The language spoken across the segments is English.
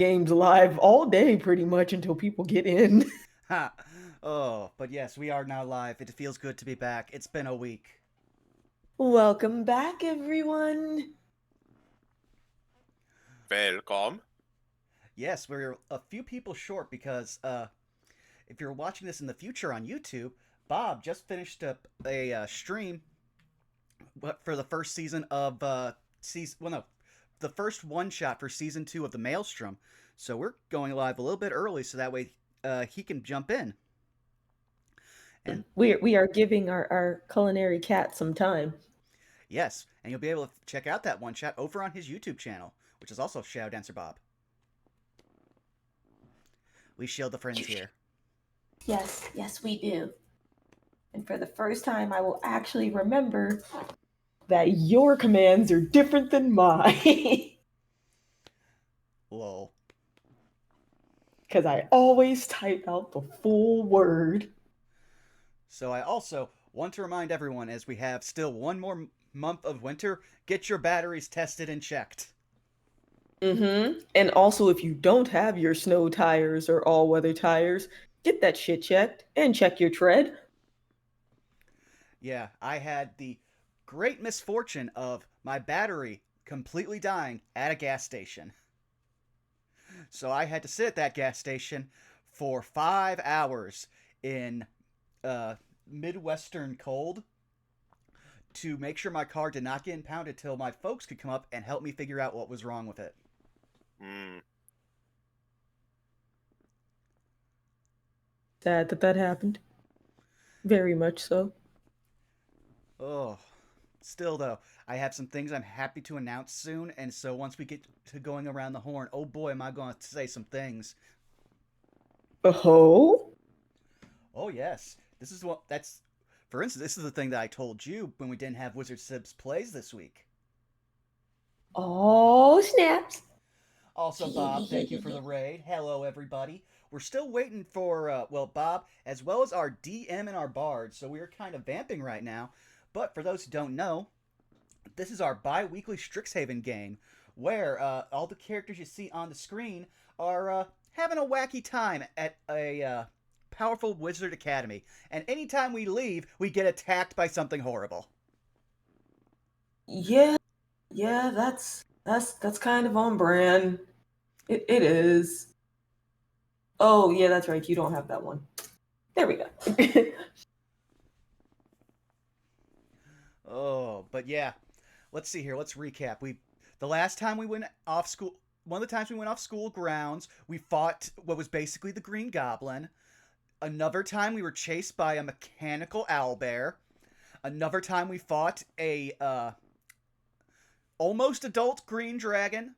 games live all day pretty much until people get in. Ha! Oh, but yes, we are now live. It feels good to be back. It's been a week. Welcome back, everyone. Welcome. Yes, we're a few people short because if you're watching this in the future on YouTube, Bob just finished up a stream for the first season of season. Well, no, the first one shot for season 2 of the Maelstrom. So we're going live a little bit early, so that way he can jump in. And We are giving our culinary cat some time. yes, and you'll be able to check out that one shot over on his YouTube channel, which is also Shadow Dancer Bob. We shield the friends here. Yes, we do. And for the first time, I will actually remember that your commands are different than mine. Lol. Because I always type out the full word. So I also want to remind everyone, as we have still one more month of winter, get your batteries tested and checked. And also, if you don't have your snow tires or all-weather tires, get that shit checked and check your tread. Yeah, I had the great misfortune of my battery completely dying at a gas station. So I had to sit at that gas station for 5 hours in Midwestern cold to make sure my car did not get impounded till my folks could come up and help me figure out what was wrong with it. Sad that happened. Very much so. Oh, still though, I have some things I'm happy to announce soon, and so once we get to going around the horn, oh boy, am I going to say some things. Oh? Oh yes, this is what that's. For instance, this is the thing that I told you when we didn't have Wizard Sibs plays this week. Oh, snaps. Also, Bob, thank you for the raid. Hello, everybody. We're still waiting for, well, Bob, as well as our DM and our Bard, so we are kind of vamping right now. But for those who don't know, this is our bi weekly Strixhaven game, where all the characters you see on the screen are having a wacky time at a powerful wizard academy. And anytime we leave, we get attacked by something horrible. Yeah, that's kind of on brand. It is. Oh, yeah, that's right. You don't have that one. There we go. Oh, but yeah. Let's see here. Let's recap. The last time we went off school, one of the times we went off school grounds, we fought what was basically the Green Goblin. Another time we were chased by a mechanical owlbear. Another time we fought a almost adult green dragon.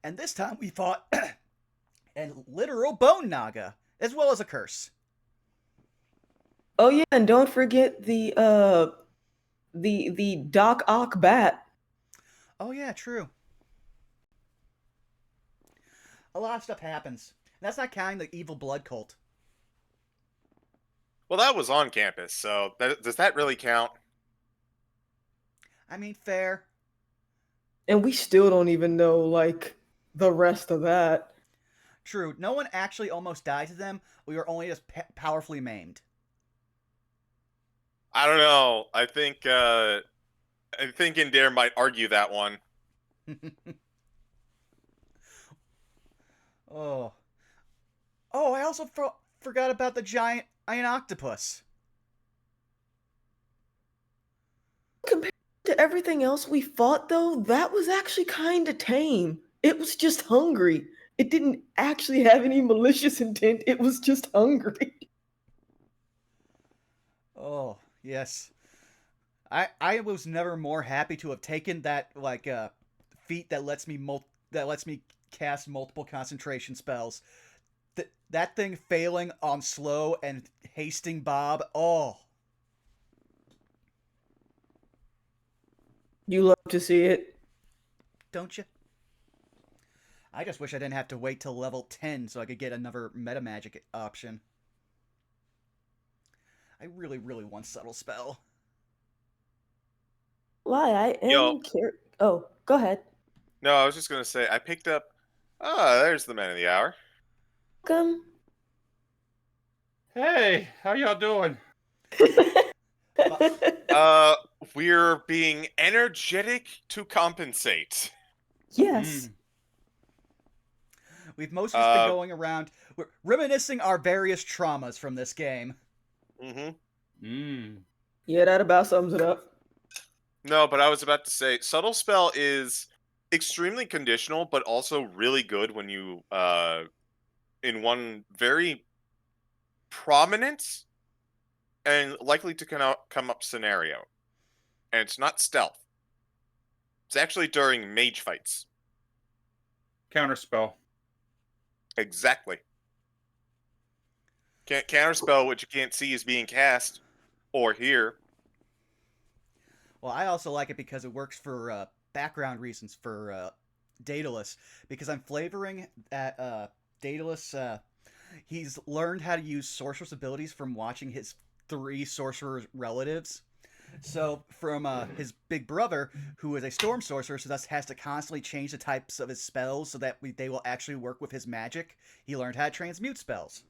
And this time we fought a literal bone naga, as well as a curse. Oh yeah, and don't forget the Doc Ock bat. Oh yeah, true. A lot of stuff happens. That's not counting the evil blood cult. Well, that was on campus, so does that really count? I mean, fair. And we still don't even know like the rest of that. True. No one actually almost died to them. We were only just powerfully maimed. I don't know. I think Indare might argue that one. Oh. Oh, I also forgot about the giant iron octopus. Compared to everything else we fought, though, that was actually kind of tame. It was just hungry. It didn't actually have any malicious intent. It was just hungry. Oh, yes. I was never more happy to have taken that feat that lets me cast multiple concentration spells. That thing failing on slow and hasting Bob. Oh. You love to see it. Don't you? I just wish I didn't have to wait till level 10 so I could get another meta magic option. I really, really want Subtle Spell. Why I Yo. am Oh, go ahead. No, I was just gonna say I picked up Ah, there's the man of the hour. Welcome. Hey, how y'all doing? Uh, we're being energetic to compensate. Yes. We've mostly just been going around, we're reminiscing our various traumas from this game. Yeah, that about sums it up. No, but I was about to say, Subtle Spell is extremely conditional, but also really good when you, in one very prominent and likely to come up scenario. And it's not stealth. It's actually during mage fights. Counterspell. Exactly. Can't counterspell what you can't see is being cast or hear. Well, I also like it because it works for background reasons for Daedalus, because I'm flavoring that Daedalus, he's learned how to use sorcerer's abilities from watching his 3 sorcerer relatives. So from his big brother, who is a storm sorcerer, so thus has to constantly change the types of his spells so that they will actually work with his magic, he learned how to transmute spells.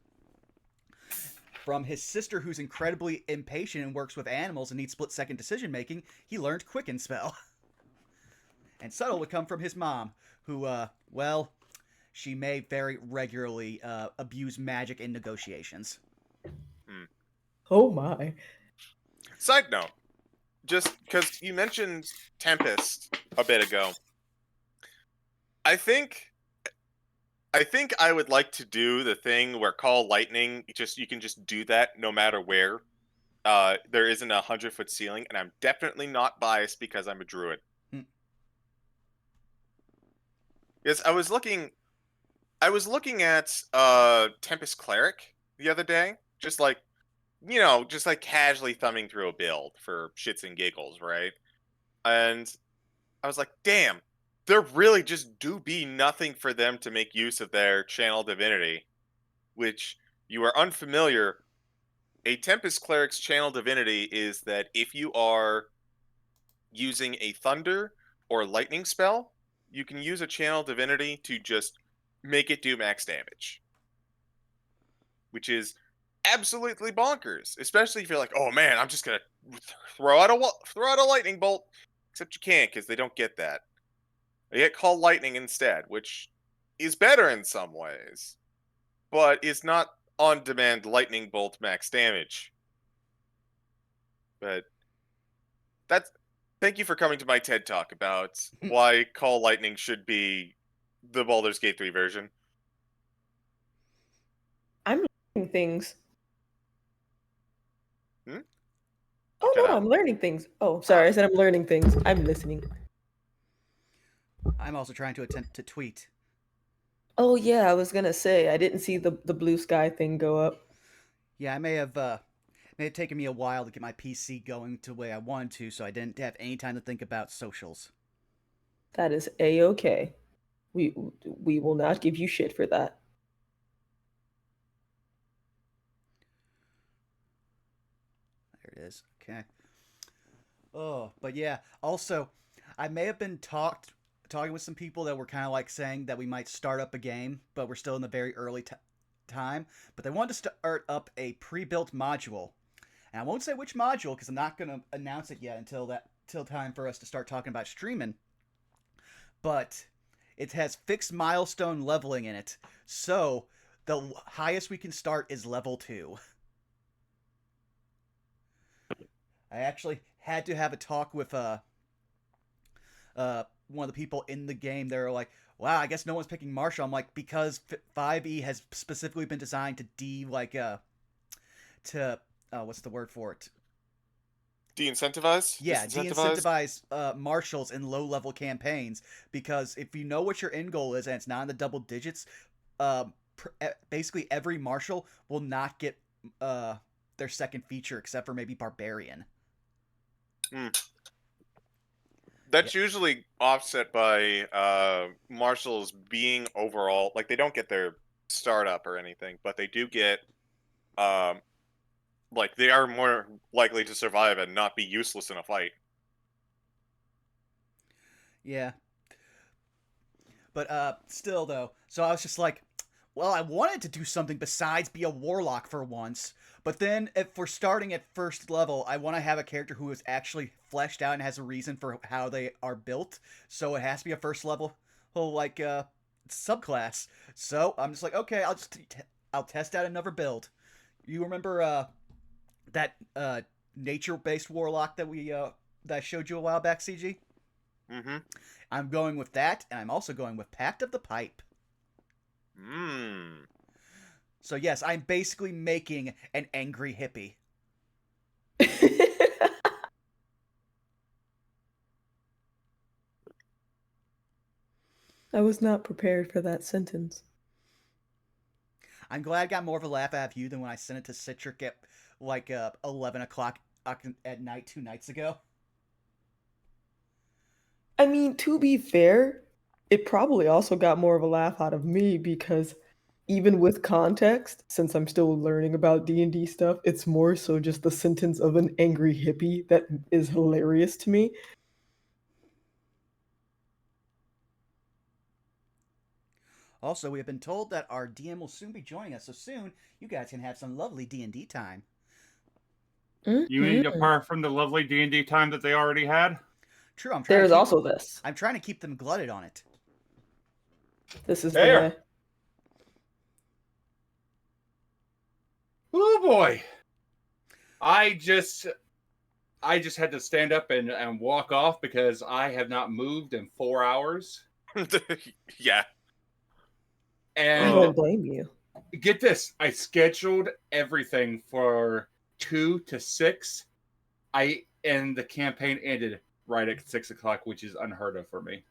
From his sister, who's incredibly impatient and works with animals and needs split-second decision-making, he learned Quicken Spell. And Subtle would come from his mom, who, well, she may very regularly abuse magic in negotiations. Oh my. Side note, just because you mentioned Tempest a bit ago, I think I would like to do the thing where Call Lightning, you can just do that no matter where. There isn't a 100-foot ceiling, and I'm definitely not biased because I'm a druid. Yes, I was looking at Tempest Cleric the other day, just like casually thumbing through a build for shits and giggles, right? And I was like, damn, there really just do be nothing for them to make use of their channel divinity, which you are unfamiliar. A Tempest Cleric's channel divinity is that if you are using a thunder or lightning spell, you can use a channel divinity to just make it do max damage, which is absolutely bonkers, especially if you're like, oh man, I'm just gonna throw out a lightning bolt, except you can't because they don't get that. They get called lightning instead, which is better in some ways, but is not on-demand lightning bolt max damage. But that's thank you for coming to my TED Talk about why Call Lightning should be the Baldur's Gate 3 version. I'm learning things. Hmm? Oh Cut no, out. I'm learning things. Oh, sorry, I said I'm learning things. I'm listening. I'm also trying to attempt to tweet. Oh yeah, I was gonna say I didn't see the blue sky thing go up. Yeah, I may have taken me a while to get my PC going to the way I wanted to, so I didn't have any time to think about socials. That is a-okay. We will not give you shit for that. There it is. Okay. Oh, but yeah. Also, I may have been talking with some people that were kind of like saying that we might start up a game, but we're still in the very early time. But they wanted to start up a pre-built module, and I won't say which module because I'm not going to announce it yet till time for us to start talking about streaming. But it has fixed milestone leveling in it, so the highest we can start is level 2. I actually had to have a talk with one of the people in the game. They were like, "Wow, I guess no one's picking Marshall." I'm like, because 5e has specifically been designed to what's the word for it? De-incentivize? Yeah, Disincentivize? de-incentivize marshals in low-level campaigns, because if you know what your end goal is and it's not in the double digits, basically every marshal will not get their second feature except for maybe barbarian. That's usually offset by marshals being overall, like, they don't get their startup or anything, but they do get, like, they are more likely to survive and not be useless in a fight. Yeah. But still, though. So I was just like, well, I wanted to do something besides be a warlock for once. But then, if we're starting at first level, I want to have a character who is actually fleshed out and has a reason for how they are built. So it has to be a first level, whole like subclass. So I'm just like, okay, I'll test out another build. You remember that nature-based warlock that I showed you a while back, CG? Mm-hmm. I'm going with that, and I'm also going with Pact of the Pipe. So yes, I'm basically making an angry hippie. I was not prepared for that sentence. I'm glad I got more of a laugh out of you than when I sent it to Citric at like 11 o'clock at night 2 nights ago. I mean, to be fair, it probably also got more of a laugh out of me because even with context, since I'm still learning about D&D stuff, it's more so just the sentence of an angry hippie that is hilarious to me. Also, we have been told that our DM will soon be joining us, so soon you guys can have some lovely D&D time. You mean apart from the lovely D&D time that they already had? True, There's also this. I'm trying to keep them glutted on it. This is There. the Oh boy. I just had to stand up and walk off because I have not moved in 4 hours. Yeah. I And don't blame you. get this, I scheduled everything for 2 to 6. And the campaign ended right at 6 o'clock, which is unheard of for me.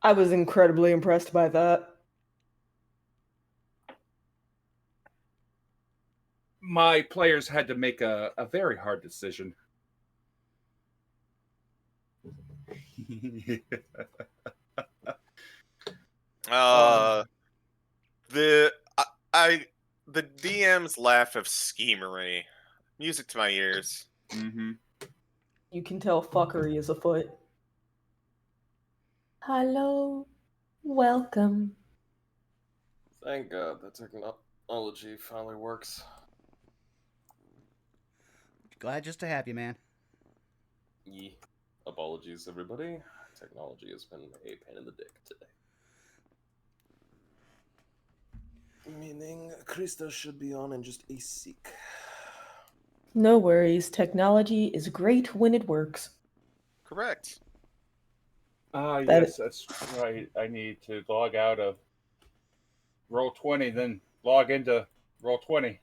I was incredibly impressed by that. My players had to make a very hard decision. The the DM's laugh of schemery, music to my ears. Mm-hmm. You can tell fuckery is afoot. Hello. Welcome. Thank God the technology finally works. Glad just to have you, man. Yee. Apologies, everybody. Technology has been a pain in the dick today. Meaning, Krista should be on in just a sec. No worries. Technology is great when it works. Correct. Yes, that's right. I need to log out of Roll20, then log into Roll20.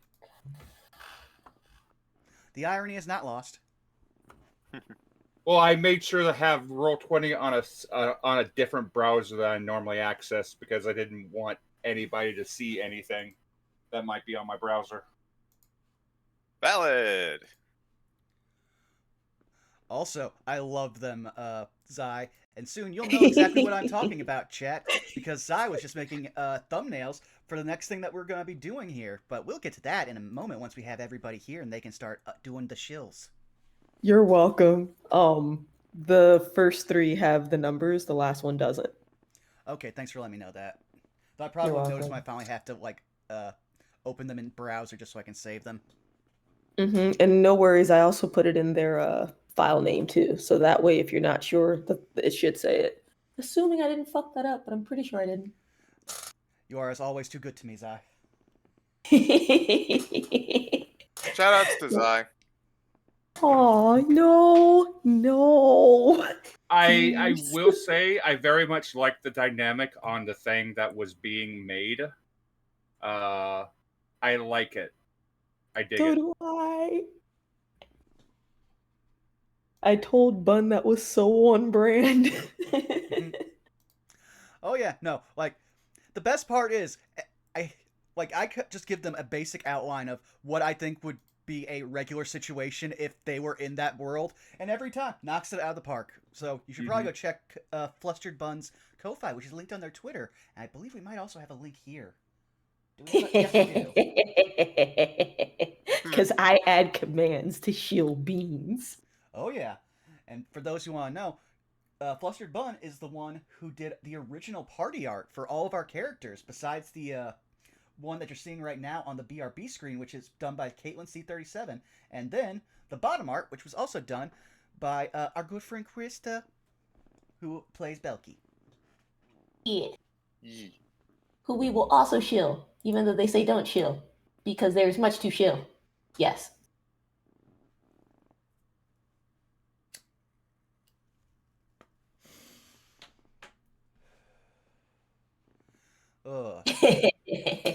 The irony is not lost. Well, I made sure to have Roll20 on a different browser than I normally access because I didn't want anybody to see anything that might be on my browser. Valid. Also, I love them, Zai. And soon you'll know exactly what I'm talking about, chat, because Zai was just making thumbnails for the next thing that we're going to be doing here. But we'll get to that in a moment once we have everybody here and they can start doing the shills. You're welcome. The first 3 have the numbers, the last one doesn't. Okay, thanks for letting me know that. But I probably You're won't notice welcome. when I finally have to, like, open them in browser just so I can save them. And no worries, I also put it in their file name too, so that way if you're not sure, it should say it. Assuming I didn't fuck that up, but I'm pretty sure I didn't. You are, as always, too good to me, Zai. Shoutouts to Zai. Oh no. I will say I very much like the dynamic on the thing that was being made. I like it. I dig So it. do I. I told Bun that was so on brand. Oh yeah, no, like the best part is I could just give them a basic outline of what I think would be a regular situation if they were in that world, and every time knocks it out of the park. So you should probably go check Flustered Bun's Ko-Fi, which is linked on their Twitter, and I believe we might also have a link here. Yes, we do. Because I add commands to shield beans. Oh yeah, and for those who want to know, Flustered Bun is the one who did the original party art for all of our characters, besides the one that you're seeing right now on the BRB screen, which is done by Caitlin C37, and then the bottom art, which was also done by our good friend Krista, who plays Belky. Yeah. Yee. Who we will also shill, even though they say don't shill, because there's much to shill. Yes. Ugh.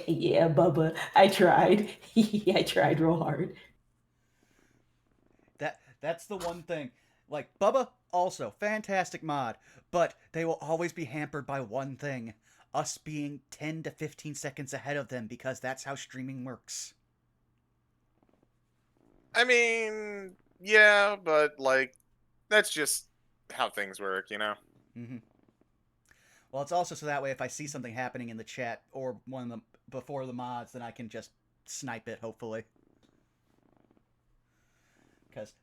Yeah, Bubba. I tried. I tried real hard. That's the one thing. Like, Bubba, also, fantastic mod, but they will always be hampered by one thing. Us being 10 to 15 seconds ahead of them, because that's how streaming works. I mean, yeah, but like, that's just how things work, you know. Mm-hmm. Well, it's also so that way if I see something happening in the chat or one of them before the mods, then I can just snipe it, hopefully. Because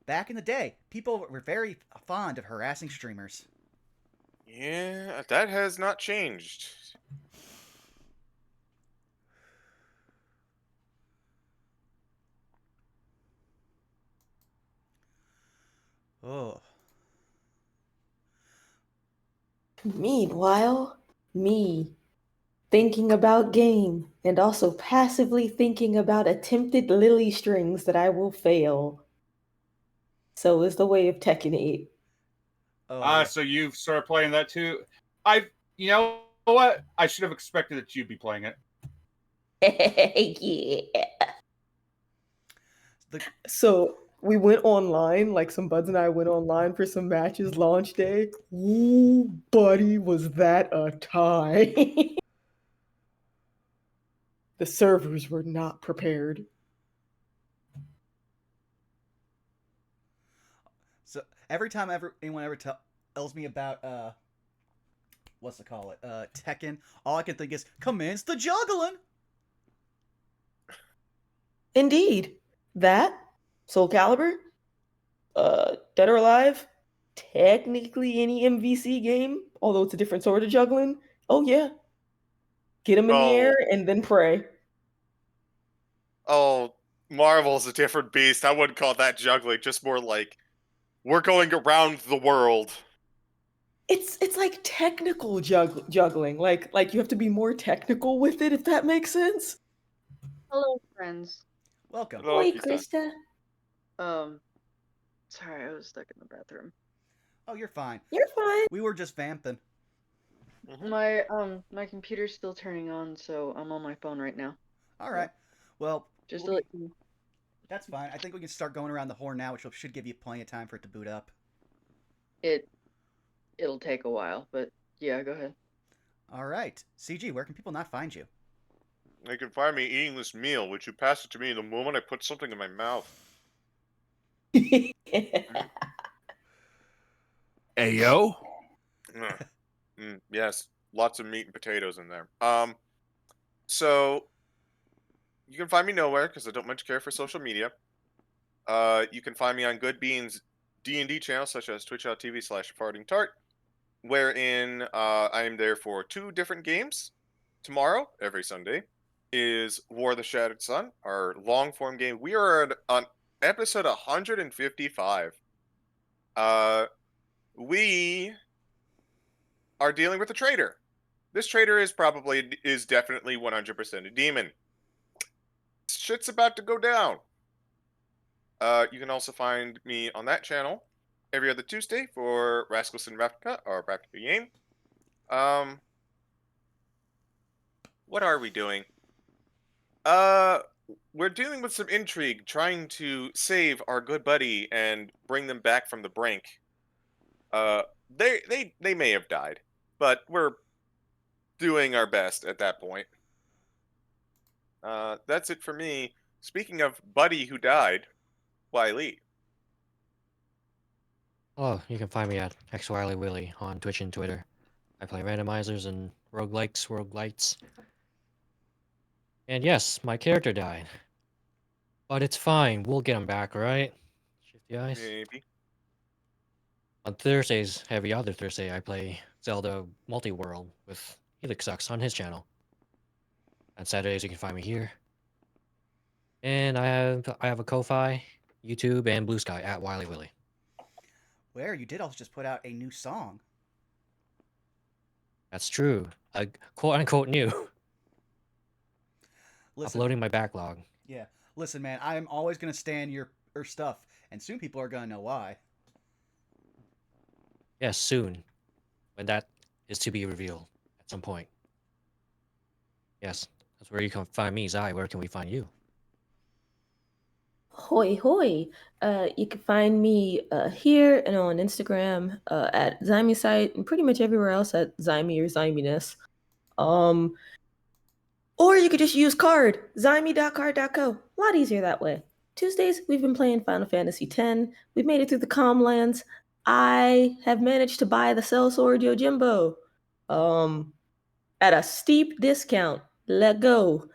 back in the day, people were very fond of harassing streamers. Yeah, that has not changed. Oh. Meanwhile, me thinking about game and also passively thinking about attempted lily strings that I will fail. So is the way of Tekken 8. Oh, yeah. So you've started playing that too? You know what? I should have expected that you'd be playing it. Yeah. So we went online, like some buds and I went online for some matches launch day. Ooh, buddy, was that a tie. The servers were not prepared. So every time anyone ever tells me about what's it call it, Tekken, all I can think is commence the juggling. Indeed. That, Soul Calibur, Dead or Alive, technically any MVC game, although it's a different sort of juggling. Oh yeah. Get them in the air and then pray. Oh, Marvel's a different beast. I wouldn't call that juggling, just more like we're going around the world. It's like technical juggling. Like you have to be more technical with it, if that makes sense. Hello, friends. Welcome. Hello, Oi, Krista. Krista. Sorry, I was stuck in the bathroom. Oh, you're fine. You're fine. We were just vamping. My computer's still turning on, so I'm on my phone right now. All right. Well, Just to let you know. that's fine. I think we can start going around the horn now, which should give you plenty of time for it to boot up. It'll take a while, but yeah, go ahead. All right. CG, where can people not find you? They can find me eating this meal. Would you pass it to me the moment I put something in my mouth? Ayo. Yes, lots of meat and potatoes in there. So you can find me nowhere because I don't much care for social media. You can find me on Good Beans D&D channels such as twitch.tv/fartingtart, wherein I am there for 2 different games. Tomorrow, every Sunday, is War of the Shattered Sun, our long form game. We are on episode 155. We are dealing with a traitor. This traitor is definitely 100% a demon. Shit's about to go down. You can also find me on that channel every other Tuesday for Rascals and Ravnica, our Ravnica game. What are we doing? We're dealing with some intrigue, trying to save our good buddy and bring them back from the brink. They may have died, but we're doing our best at that point. That's it for me. Speaking of buddy who died, Wiley. Oh, you can find me at XWileyWilly on Twitch and Twitter. I play randomizers and roguelites. And yes, my character died. But it's fine, we'll get him back, alright? Shifty eyes. Maybe. On Thursdays, every other Thursday, I play Zelda Multi-World with Helixux on his channel. On Saturdays, you can find me here. And I have a Ko-Fi, YouTube, and Blue Sky at Wily Willy. Where you did also just put out a new song. That's true. Quote unquote new. Listen, Uploading my backlog. yeah. Listen, man, I am always gonna stand your stuff, and soon people are gonna know why. Yes, soon. When that is to be revealed at some point. Yes, that's where you can find me, Zai. Where can we find you? Hoi hoi. You can find me here and on Instagram at Zyme site and pretty much everywhere else at Zyme or Zyminess. Or you could just use card, zyme.card.co. A lot easier that way. Tuesdays, we've been playing Final Fantasy X. We've made it through the Comlands. I have managed to buy the Sellsword Yojimbo at a steep discount. Let go.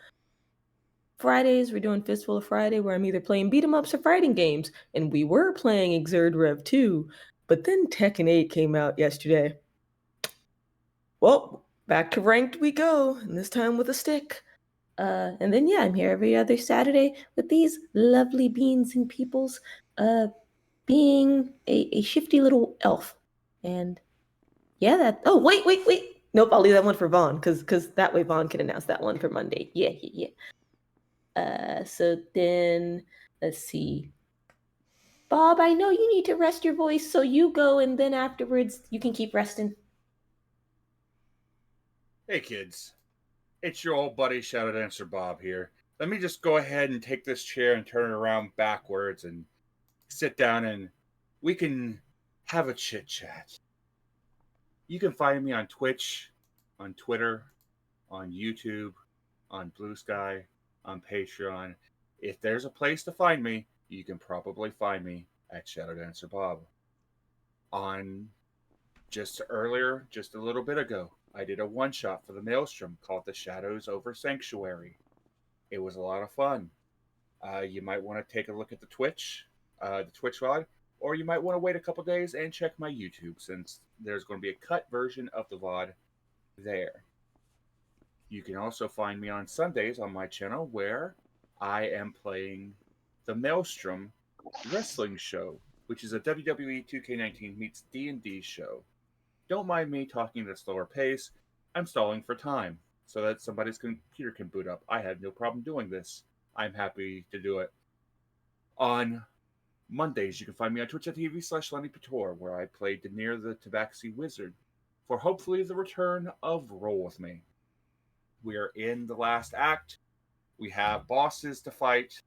Fridays, we're doing Fistful of Friday, where I'm either playing beat 'em ups or fighting games, and we were playing Exerd Rev 2, but then Tekken 8 came out yesterday. Well, back to ranked we go, and this time with a stick. And then I'm here every other Saturday with these lovely beans and peoples, being a shifty little elf. And yeah, oh wait. Nope, I'll leave that one for Vaughn, because that way Vaughn can announce that one for Monday. Yeah. So then let's see. Bob, I know you need to rest your voice, so you go, and then afterwards you can keep resting. Hey kids, it's your old buddy Shadow Dancer Bob here. Let me just go ahead and take this chair and turn it around backwards and sit down and we can have a chit chat. You can find me on Twitch, on Twitter, on YouTube, on Blue Sky, on Patreon. If there's a place to find me, you can probably find me at Shadow Dancer Bob. On just a little bit ago, I did a one-shot for the Maelstrom called The Shadows Over Sanctuary. It was a lot of fun. You might want to take a look at the Twitch VOD, or you might want to wait a couple days and check my YouTube, since there's going to be a cut version of the VOD there. You can also find me on Sundays on my channel, where I am playing the Maelstrom Wrestling Show, which is a WWE 2K19 meets D&D show. Don't mind me talking at a slower pace. I'm stalling for time so that somebody's computer can boot up. I have no problem doing this. I'm happy to do it. On Mondays, you can find me on twitch.tv/LennyPator, where I play Daenerys the Tabaxi Wizard, for hopefully the return of Roll With Me. We are in the last act. We have bosses to fight,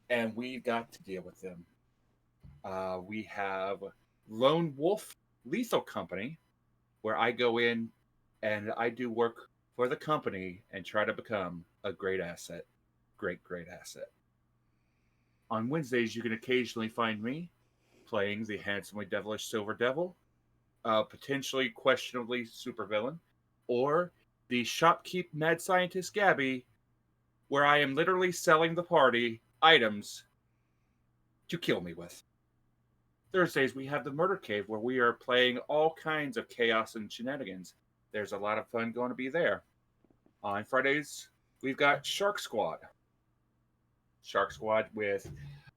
and we got to deal with them. We have Lone Wolf Lethal Company, where I go in and I do work for the company and try to become a great asset. Great asset. On Wednesdays, you can occasionally find me playing the handsomely devilish Silver Devil, potentially questionably supervillain, or the shopkeep mad scientist Gabby, where I am literally selling the party items to kill me with. Thursdays, we have the Murder Cave, where we are playing all kinds of chaos and shenanigans. There's a lot of fun going to be there. On Fridays, we've got Shark Squad. Shark Squad with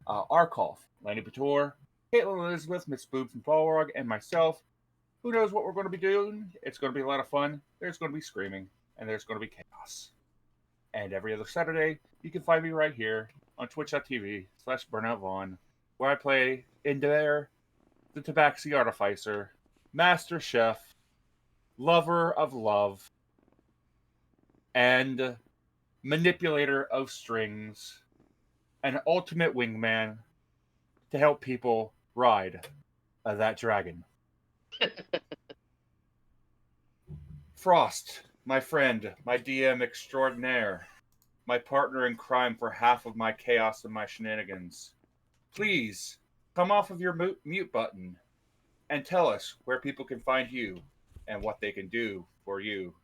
Arkoff, Lanny Pator, Caitlin Elizabeth, Miss Boobs and Falrog, and myself. Who knows what we're going to be doing? It's going to be a lot of fun. There's going to be screaming, and there's going to be chaos. And every other Saturday, you can find me right here on twitch.tv/BurnoutVaughn, where I play Indare, the Tabaxi Artificer, Master Chef, Lover of Love, and Manipulator of Strings, an ultimate wingman to help people ride that dragon. Frost, my friend, my DM extraordinaire, my partner in crime for half of my chaos and my shenanigans. Please, come off of your mute button and tell us where people can find you and what they can do for you.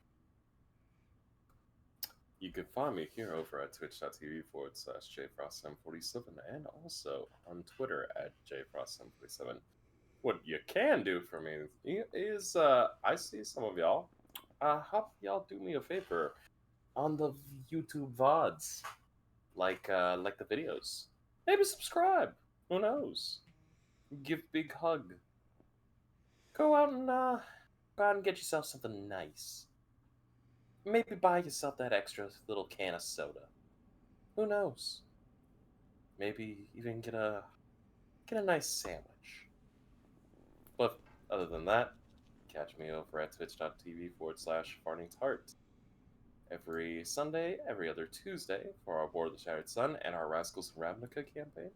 You can find me here over at twitch.tv/JFrostM47 and also on Twitter at JFrostM47. what you can do for me is I see some of y'all. How y'all do me a favor on the YouTube VODs, like the videos. Maybe subscribe. Who knows? Give big hug. Go out and get yourself something nice. Maybe buy yourself that extra little can of soda. Who knows? Maybe even get a nice sandwich. But other than that, catch me over at twitch.tv/FarningTart. Every Sunday, every other Tuesday for our War of the Shattered Sun and our Rascals from Ravnica campaign.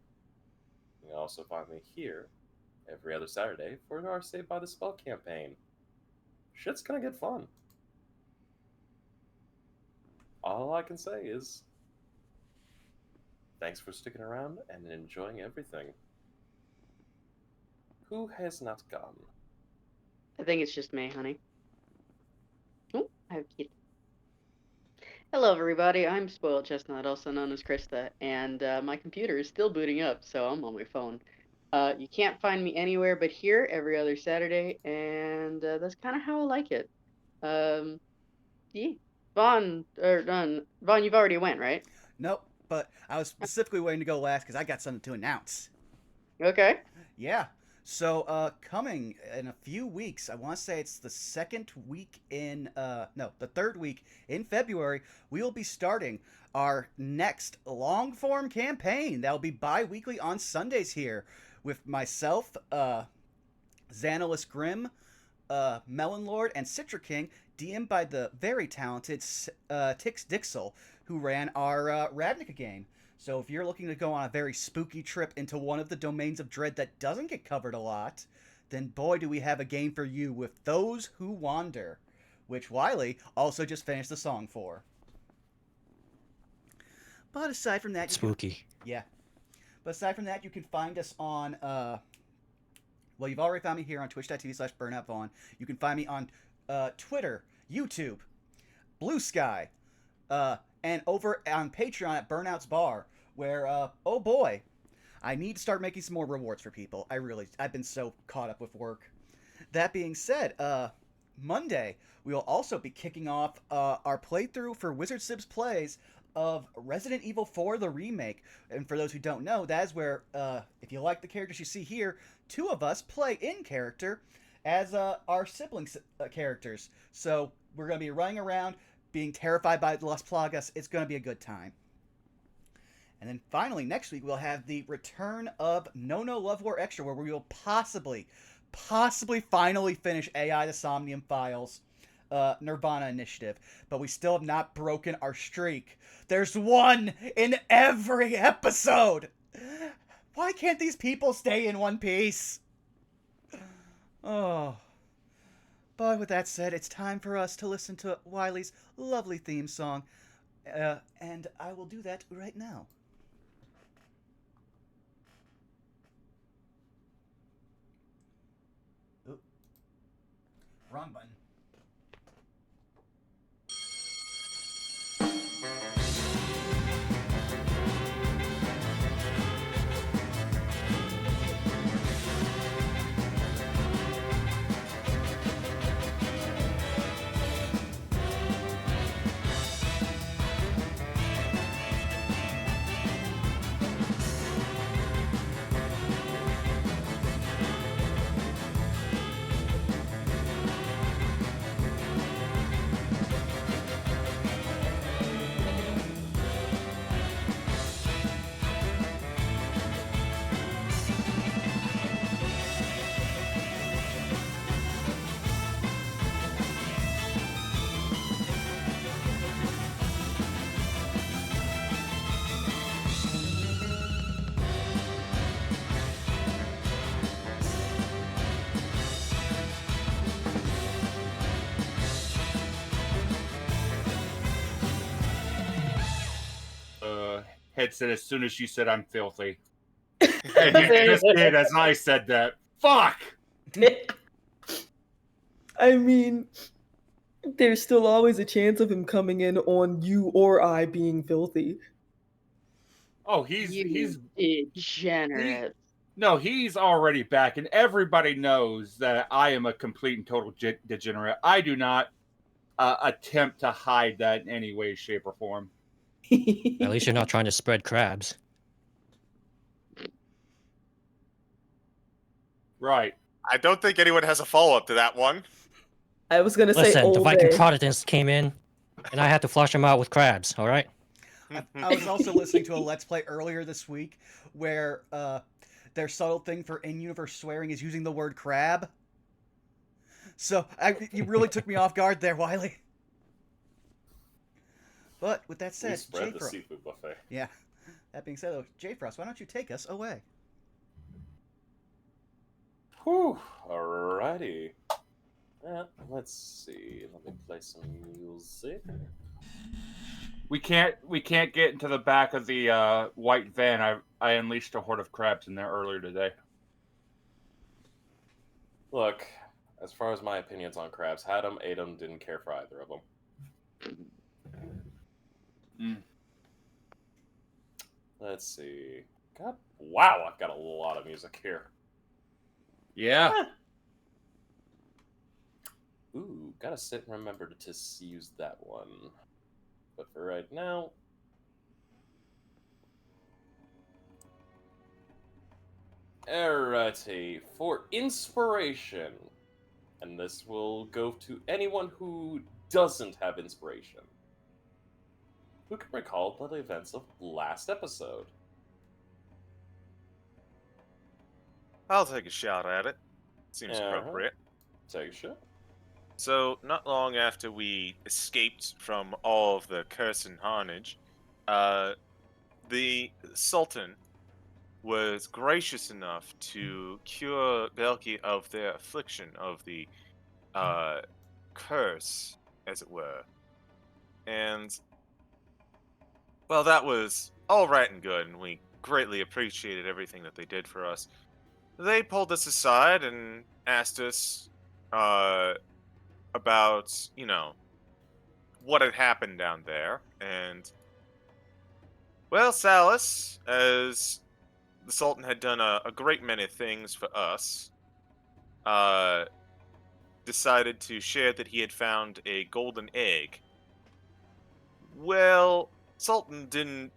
You can also find me here every other Saturday for our Saved by the Spell campaign. Shit's gonna get fun. All I can say is thanks for sticking around and enjoying everything. Who has not gone? I think it's just me, honey. Oh, I have a kid. Hello, everybody. I'm Spoiled Chestnut, also known as Krista, and my computer is still booting up, so I'm on my phone. You can't find me anywhere but here every other Saturday, and that's kind of how I like it. Yeah. Vaughn, Vaughn, you've already went, right? Nope, but I was specifically waiting to go last because I got something to announce. Okay. Yeah. So, coming in a few weeks, I want to say it's the second week in, the third week in February, we will be starting our next long-form campaign. That'll be bi-weekly on Sundays here with myself, Xanalis Grimm, Melon Lord, and Citra King, DM'd by the very talented Tix Dixel, who ran our Ravnica game. So if you're looking to go on a very spooky trip into one of the domains of dread that doesn't get covered a lot, then boy do we have a game for you with Those Who Wander, which Wiley also just finished the song for. But aside from that... Spooky. Yeah. But aside from that, you can find us on... well, you've already found me here on twitch.tv/BurnoutVaughn. You can find me on Twitter, YouTube, Blue Sky, and over on Patreon at Burnout's Bar, where, oh boy, I need to start making some more rewards for people. I've been so caught up with work. That being said, Monday, we will also be kicking off our playthrough for Wizard Sibs Plays of Resident Evil 4, the remake. And for those who don't know, that is where, if you like the characters you see here, two of us play in character as our sibling characters. So we're going to be running around, being terrified by Las Plagas. It's going to be a good time. And then finally, next week, we'll have the return of No Love War Extra, where we will possibly finally finish AI the Somnium Files Nirvana Initiative. But we still have not broken our streak. There's one in every episode! Why can't these people stay in one piece? Oh. But with that said, it's time for us to listen to Wiley's lovely theme song. And I will do that right now. Oop. Wrong button. Headset as soon as you said I'm filthy. And you just did as I said that. Fuck! I mean, there's still always a chance of him coming in on you or I being filthy. Oh, he's degenerate. No, he's already back, and everybody knows that I am a complete and total degenerate. I do not attempt to hide that in any way, shape, or form. At least you're not trying to spread crabs. Right. I don't think anyone has a follow-up to that one. I was gonna say Listen, the old Viking day. Protestants came in, and I had to flush them out with crabs. All right. I was also listening to a Let's Play earlier this week where their subtle thing for in-universe swearing is using the word crab. So you really took me off guard there, Wiley. But with that We said, spread the J-Fro- seafood buffet. Yeah. That being said, though, J-Frost, why don't you take us away? Whew. Alrighty. Let's see. Let me play some music. We can't get into the back of the white van. I unleashed a horde of crabs in there earlier today. Look, as far as my opinions on crabs, had them, ate them, didn't care for either of them. Let's see. God, wow, I've got a lot of music here. Yeah. Ooh, gotta sit and remember to use that one. But for right now... Alrighty, for inspiration. And this will go to anyone who doesn't have inspiration. Who can recall the events of last episode? I'll take a shot at it. Seems Uh-huh. appropriate. Take a shot. So, not long after we escaped from all of the curse and carnage, the Sultan was gracious enough to cure Belki of their affliction of the curse, as it were. And, well, that was all right and good, and we greatly appreciated everything that they did for us. They pulled us aside and asked us about, what had happened down there. And, well, Salus, as the Sultan had done a great many things for us, decided to share that he had found a golden egg. Well, Sultan didn't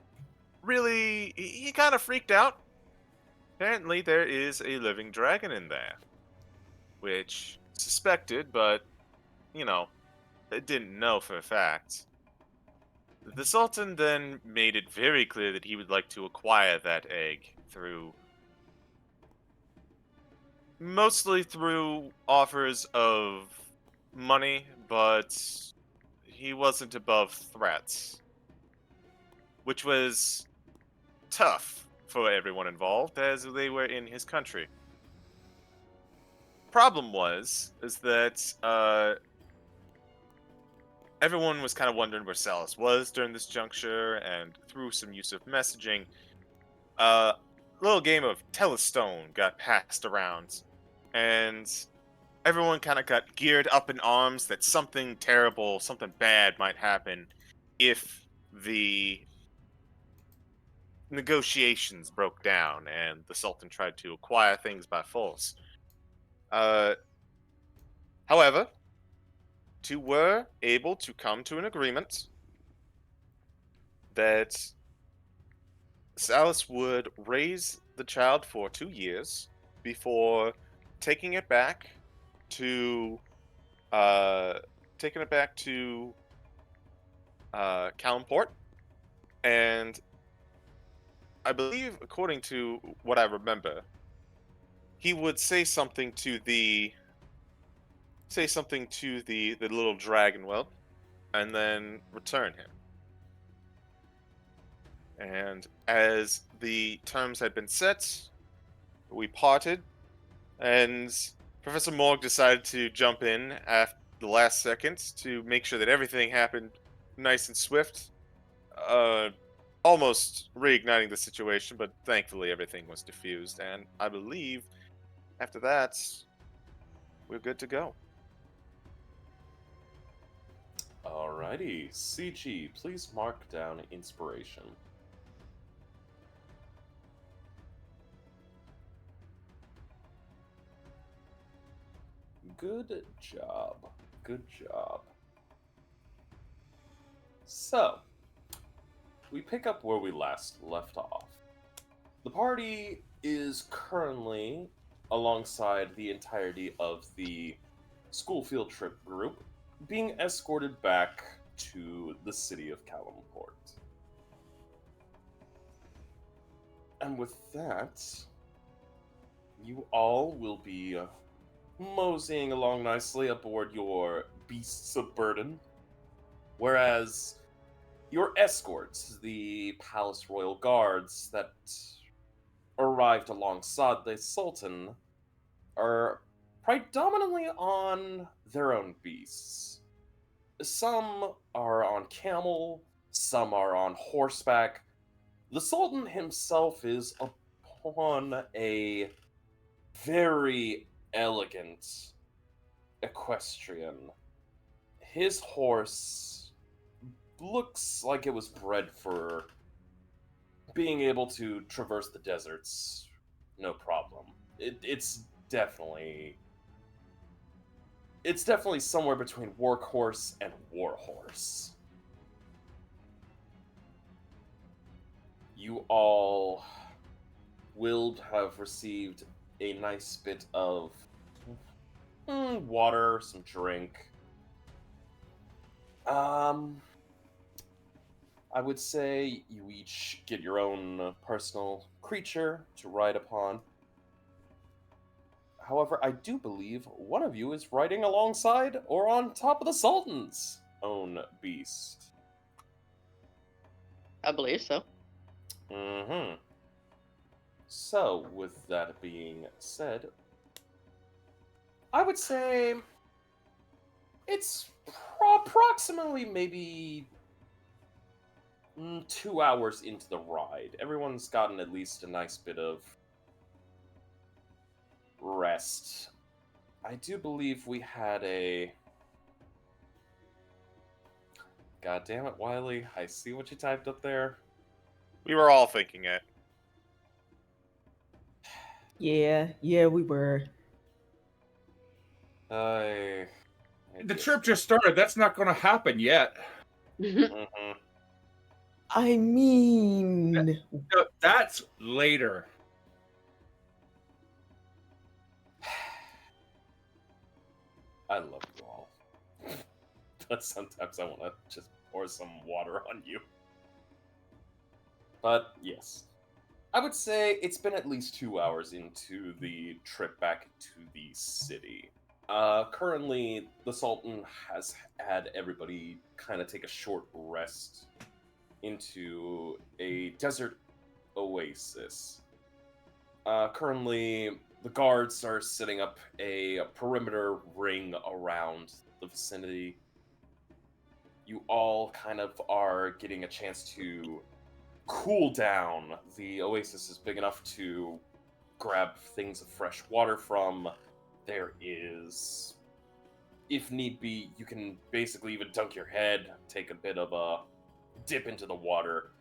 really... He kind of freaked out. Apparently there is a living dragon in there. Which, suspected, but, it didn't know for a fact. The Sultan then made it very clear that he would like to acquire that egg mostly through offers of money, but he wasn't above threats. Which was tough for everyone involved, as they were in his country. Problem is that everyone was kind of wondering where Salus was during this juncture, and through some use of messaging, a little game of Telestone got passed around, and everyone kind of got geared up in arms that something terrible, something bad might happen if the negotiations broke down and the Sultan tried to acquire things by force. However, two were able to come to an agreement that Salus would raise the child for 2 years before taking it back to Calimport, and I believe, according to what I remember, he would say something to the little dragon whelp, and then return him. And as the terms had been set, we parted, and Professor Morg decided to jump in at the last second to make sure that everything happened nice and swift, almost reigniting the situation, but thankfully everything was diffused, and I believe after that, we're good to go. Alrighty, CG, please mark down inspiration. Good job. Good job. So, we pick up where we last left off. The party is currently alongside the entirety of the school field trip group being escorted back to the city of Calimport. And with that, you all will be moseying along nicely aboard your beasts of burden, whereas your escorts, the Palace Royal Guards that arrived alongside the Sultan, are predominantly on their own beasts. Some are on camel, some are on horseback. The Sultan himself is upon a very elegant equestrian. His horse looks like it was bred for being able to traverse the deserts, no problem. It's definitely somewhere between workhorse and warhorse. You all will have received a nice bit of water, some drink. I would say you each get your own personal creature to ride upon. However, I do believe one of you is riding alongside or on top of the Sultan's own beast. I believe so. Mm-hmm. So, with that being said, I would say it's approximately maybe 2 hours into the ride. Everyone's gotten at least a nice bit of rest. I do believe we had a... God damn it, Wiley. I see what you typed up there. We were all thinking it. Yeah, we were. The trip just started. That's not going to happen yet. Mm-hmm. I mean, No, that's later. I love you all. But sometimes I want to just pour some water on you. But yes. I would say it's been at least 2 hours into the trip back to the city. Currently, the Sultan has had everybody kind of take a short rest into a desert oasis. Currently, the guards are setting up a perimeter ring around the vicinity. You all kind of are getting a chance to cool down. The oasis is big enough to grab things of fresh water from. There is, if need be, you can basically even dunk your head, take a bit of a dip into the water.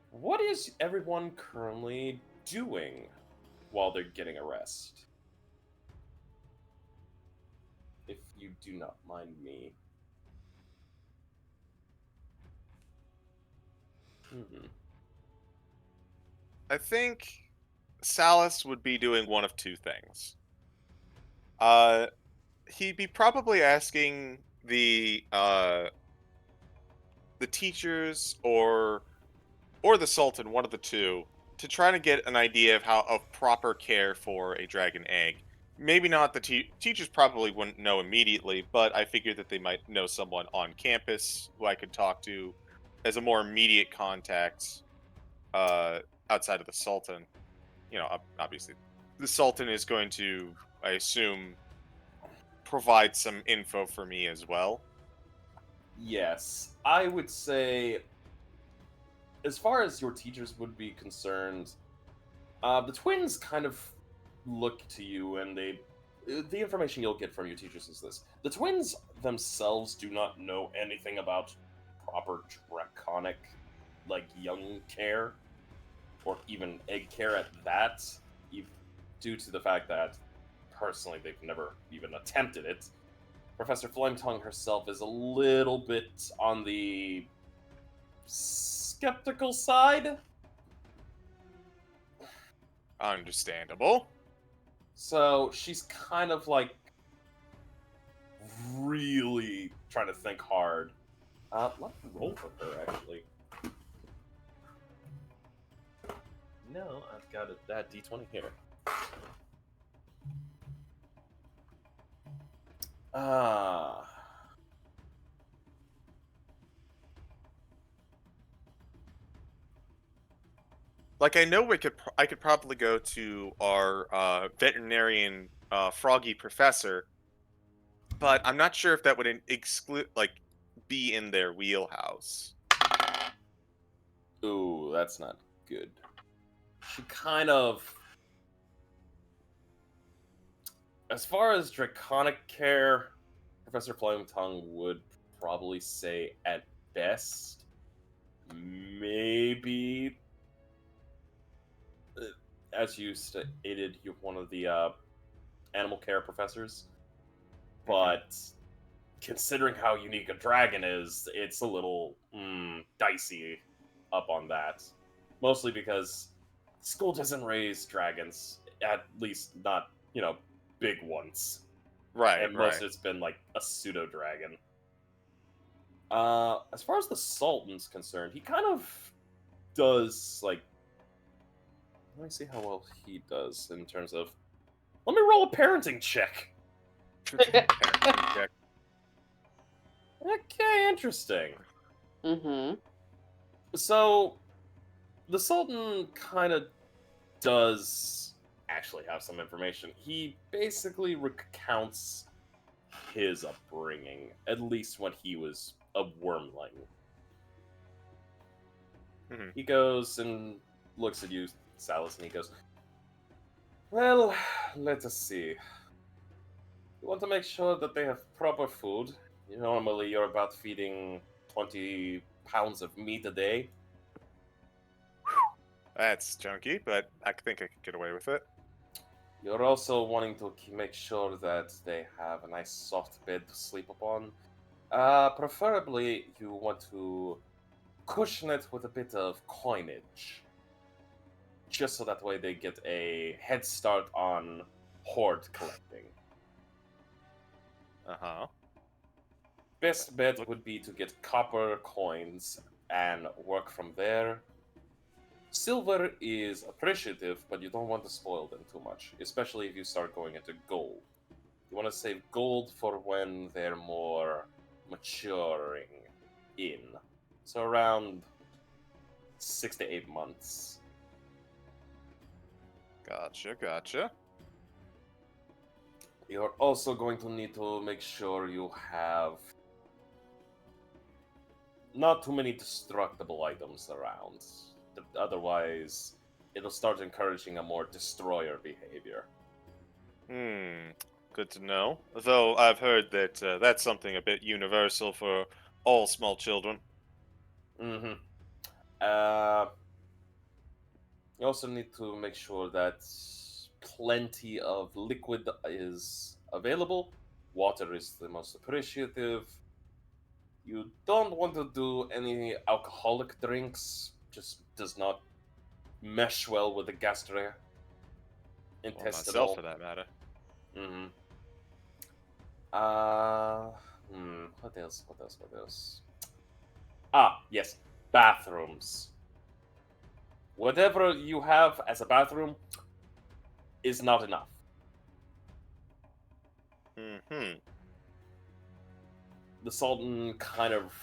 What is everyone currently doing while they're getting a rest? If you do not mind me. I think Salus would be doing one of two things. He'd be probably asking the teachers or the Sultan, one of the two, to try to get an idea of proper care for a dragon egg. Maybe not the teachers probably wouldn't know immediately, but I figured that they might know someone on campus who I could talk to as a more immediate contact outside of the Sultan. You know, obviously, the Sultan is going to, I assume, provide some info for me as well. Yes, I would say, as far as your teachers would be concerned, the twins kind of look to you, and the information you'll get from your teachers is this: the twins themselves do not know anything about proper draconic, like, young care, or even egg care at that. due to the fact that, personally, they've never even attempted it, Professor Flametongue herself is a little bit on the skeptical side. Understandable. So she's kind of like really trying to think hard. Let me roll for her, actually. No, I've got that d20 here. Like, I know I could probably go to our veterinarian froggy professor, but I'm not sure if that would exclude be in their wheelhouse. Ooh, that's not good. She kind of, as far as draconic care, Professor Flametongue would probably say at best, maybe, as you stated, you're one of the animal care professors. But considering how unique a dragon is, it's a little dicey up on that. Mostly because school doesn't raise dragons, at least not, big ones. Right, And most it's been like a pseudo dragon. As far as the Sultan's concerned, he kind of does like. Let me see how well he does in terms of. Let me roll a parenting check. Parenting check. Okay, interesting. Mm-hmm. So, the Sultan kind of does actually have some information. He basically recounts his upbringing, at least when he was a wormling. Mhm. He goes and looks at you, Salus, and he goes, well, let us see. You want to make sure that they have proper food. Normally, you're about feeding 20 pounds of meat a day. That's chunky, but I think I could get away with it. You're also wanting to make sure that they have a nice soft bed to sleep upon. Preferably, you want to cushion it with a bit of coinage. Just so that way they get a head start on hoard collecting. Uh-huh. Best bet would be to get copper coins and work from there. Silver is appreciative, but you don't want to spoil them too much, especially if you start going into gold. You want to save gold for when they're more maturing in. So around 6 to 8 months. Gotcha. You're also going to need to make sure you have not too many destructible items around. Otherwise, it'll start encouraging a more destroyer behavior. Good to know. Though I've heard that that's something a bit universal for all small children. Mm-hmm. You also need to make sure that plenty of liquid is available. Water is the most appreciative. You don't want to do any alcoholic drinks. Just does not mesh well with the gastrointestinal. Well, myself, for that matter. Mm-hmm. What else? Ah, yes. Bathrooms. Whatever you have as a bathroom is not enough. Mm-hmm. The Sultan kind of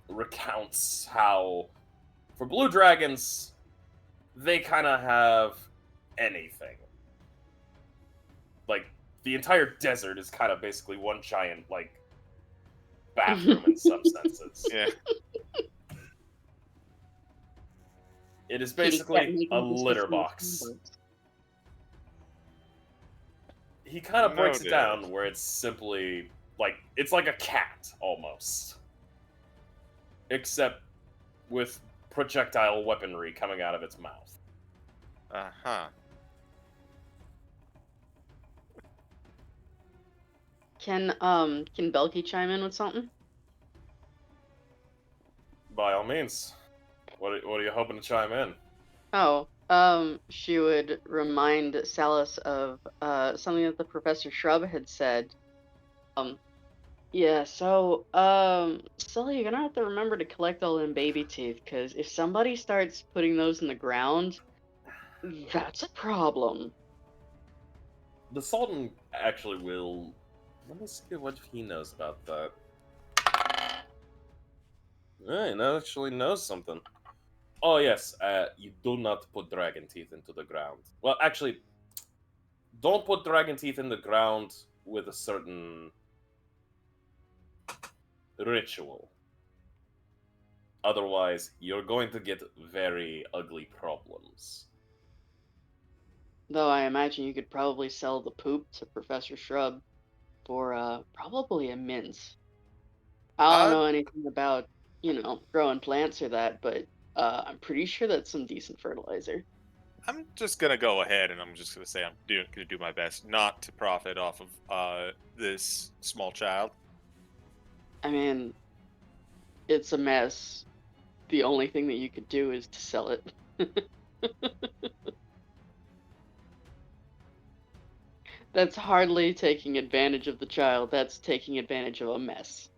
recounts how, for blue dragons, they kind of have anything. Like, the entire desert is kind of basically one giant, bathroom in some senses. Yeah. It is basically a litter box. He kind of breaks it down where it's simply, it's like a cat, almost. Except with projectile weaponry coming out of its mouth. Uh-huh. Can Belky chime in with something? By all means. What are you hoping to chime in? Oh, she would remind Salus of something that the Professor Shrub had said. Yeah, so, Sully, you're gonna have to remember to collect all them baby teeth, because if somebody starts putting those in the ground, that's a problem. The Sultan actually will. Let me see what he knows about that. He actually knows something. Oh yes, you do not put dragon teeth into the ground. Well, actually, don't put dragon teeth in the ground with a certain ritual. Otherwise, you're going to get very ugly problems. Though I imagine you could probably sell the poop to Professor Shrub for probably a mince. I don't Uh, know anything about, growing plants or that, but I'm pretty sure that's some decent fertilizer. I'm just gonna go ahead and I'm just gonna say I'm gonna do my best not to profit off of this small child. I mean, it's a mess. The only thing that you could do is to sell it. That's hardly taking advantage of the child. That's taking advantage of a mess.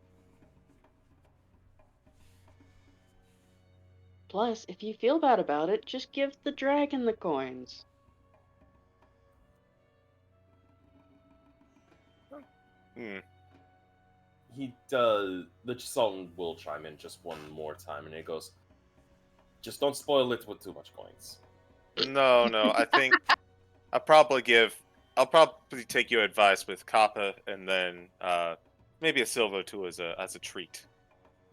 Plus, if you feel bad about it, just give the dragon the coins. Hmm. He does. The Sultan will chime in just one more time, and he goes, "Just don't spoil it with too much coins." No, no. I think I'll probably take your advice with copper and then maybe a silver too as a treat.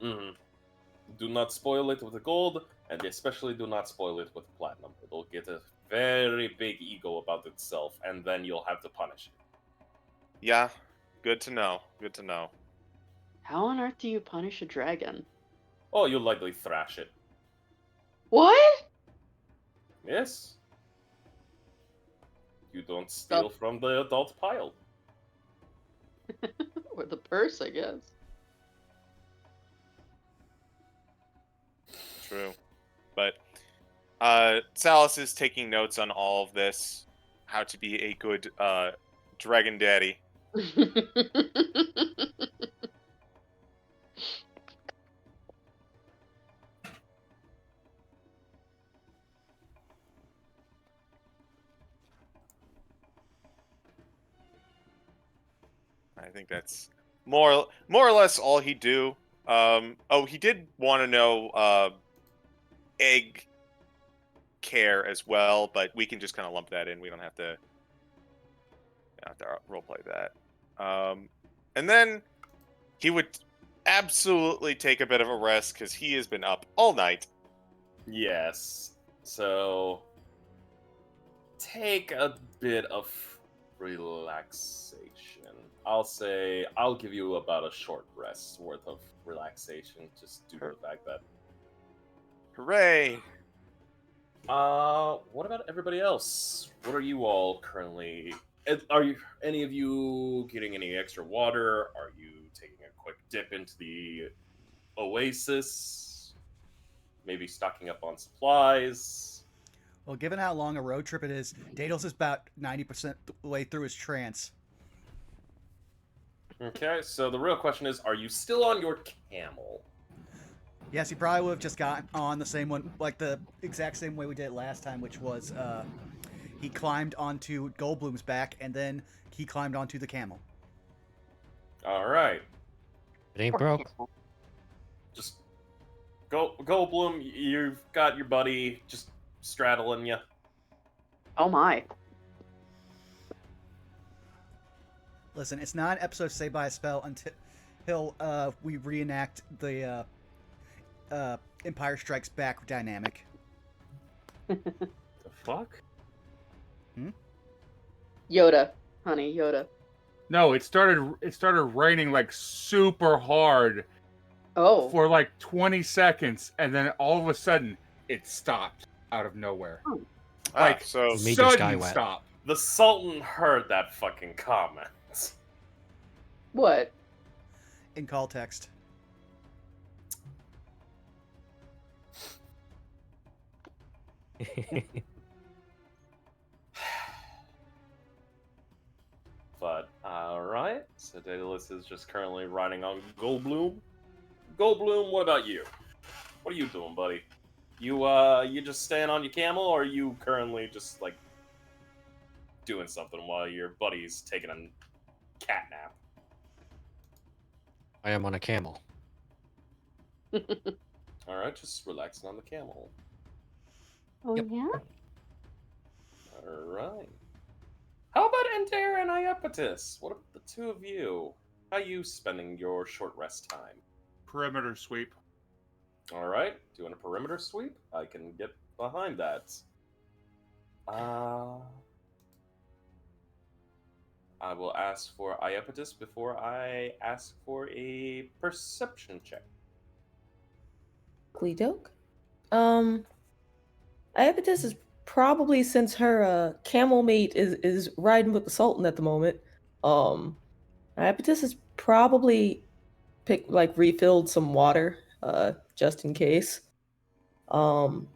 Mm-hmm. Do not spoil it with the gold, and especially do not spoil it with platinum. It'll get a very big ego about itself, and then you'll have to punish it. Yeah, good to know. Good to know. How on earth do you punish a dragon? Oh, you'll likely thrash it. What? Yes. You don't steal from the adult pile. Or the purse, I guess. True. But Salus is taking notes on all of this, how to be a good dragon daddy. I think that's more or less all he do. Oh, he did want to know egg care as well, but we can just kind of lump that in. We don't have to roleplay that. And then he would absolutely take a bit of a rest because he has been up all night. Yes. So take a bit of relaxation. I'll give you about a short rest worth of relaxation, just due to the fact that. Hooray! What about everybody else? What are you all currently? Are you any of you getting any extra water? Are you taking a quick dip into the oasis? Maybe stocking up on supplies. Well, given how long a road trip it is, Daedalus is about 90% the way through his trance. Okay, so the real question is, are you still on your camel? Yes, he probably would have just gotten on the same one, like the exact same way we did it last time, which was he climbed onto Goldblum's back, and then he climbed onto the camel. All right. It ain't broke. Just Goldblum, you've got your buddy just straddling you. Oh my. Listen, it's not an episode of Saved by a Spell until we reenact the Empire Strikes Back dynamic. The fuck? Yoda, honey, Yoda. No, it started raining like super hard Oh. for like 20 seconds, and then all of a sudden it stopped out of nowhere. Like so Made your sky sudden wet. stop. The Sultan heard that fucking comment. What? In call text. But alright, so Daedalus is just currently riding on Goldblum. Goldblum, what about you? What are you doing, buddy? You just staying on your camel, or are you currently just like doing something while your buddy's taking a cat nap? I am on a camel. Alright, just relaxing on the camel. Oh Yep. yeah. Alright. How about Enter and Iapetus? What about the two of you? How you spending your short rest time? Perimeter sweep. Alright, doing a perimeter sweep? I can get behind that. I will ask for Iapetus before I ask for a perception check. Doke. Iapetus is probably, since her camel mate is riding with the Sultan at the moment. Iapetus has probably refilled some water, just in case. When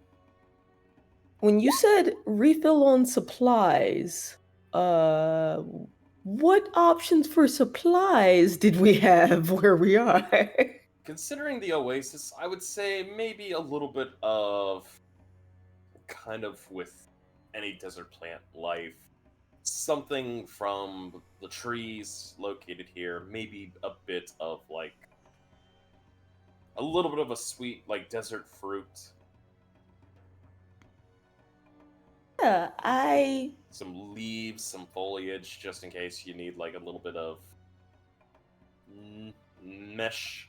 you said refill on supplies, what options for supplies did we have where we are? Considering the Oasis, I would say maybe a little bit of kind of with any desert plant life. Something from the trees located here, maybe a bit of like a little bit of a sweet like desert fruit. Yeah, Some leaves, some foliage, just in case you need like a little bit of mesh.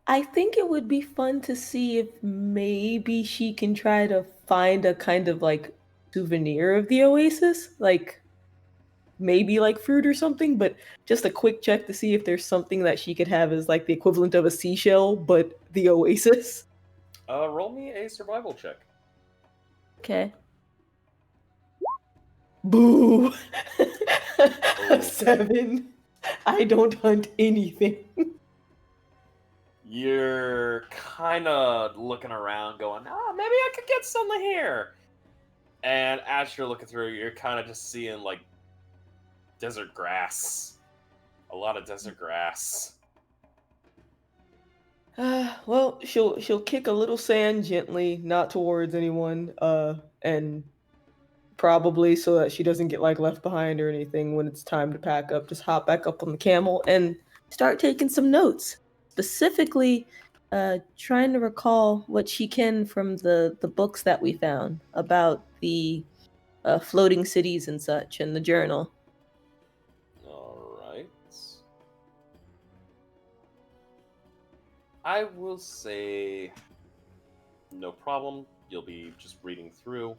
I think it would be fun to see if maybe she can try to find a kind of like souvenir of the Oasis, like maybe like fruit or something, but just a quick check to see if there's something that she could have as like the equivalent of a seashell, but the Oasis. Roll me a survival check. Okay. Boo! Oh. 7. I don't hunt anything. You're kind of looking around going, oh, maybe I could get something here. And as you're looking through, you're kind of just seeing, like, desert grass. A lot of desert grass. Well, she'll kick a little sand gently, not towards anyone, and probably so that she doesn't get like left behind or anything when it's time to pack up, just hop back up on the camel and start taking some notes. Specifically, trying to recall what she can from the books that we found about the floating cities and such in the journal. Alright. I will say no problem. You'll be just reading through.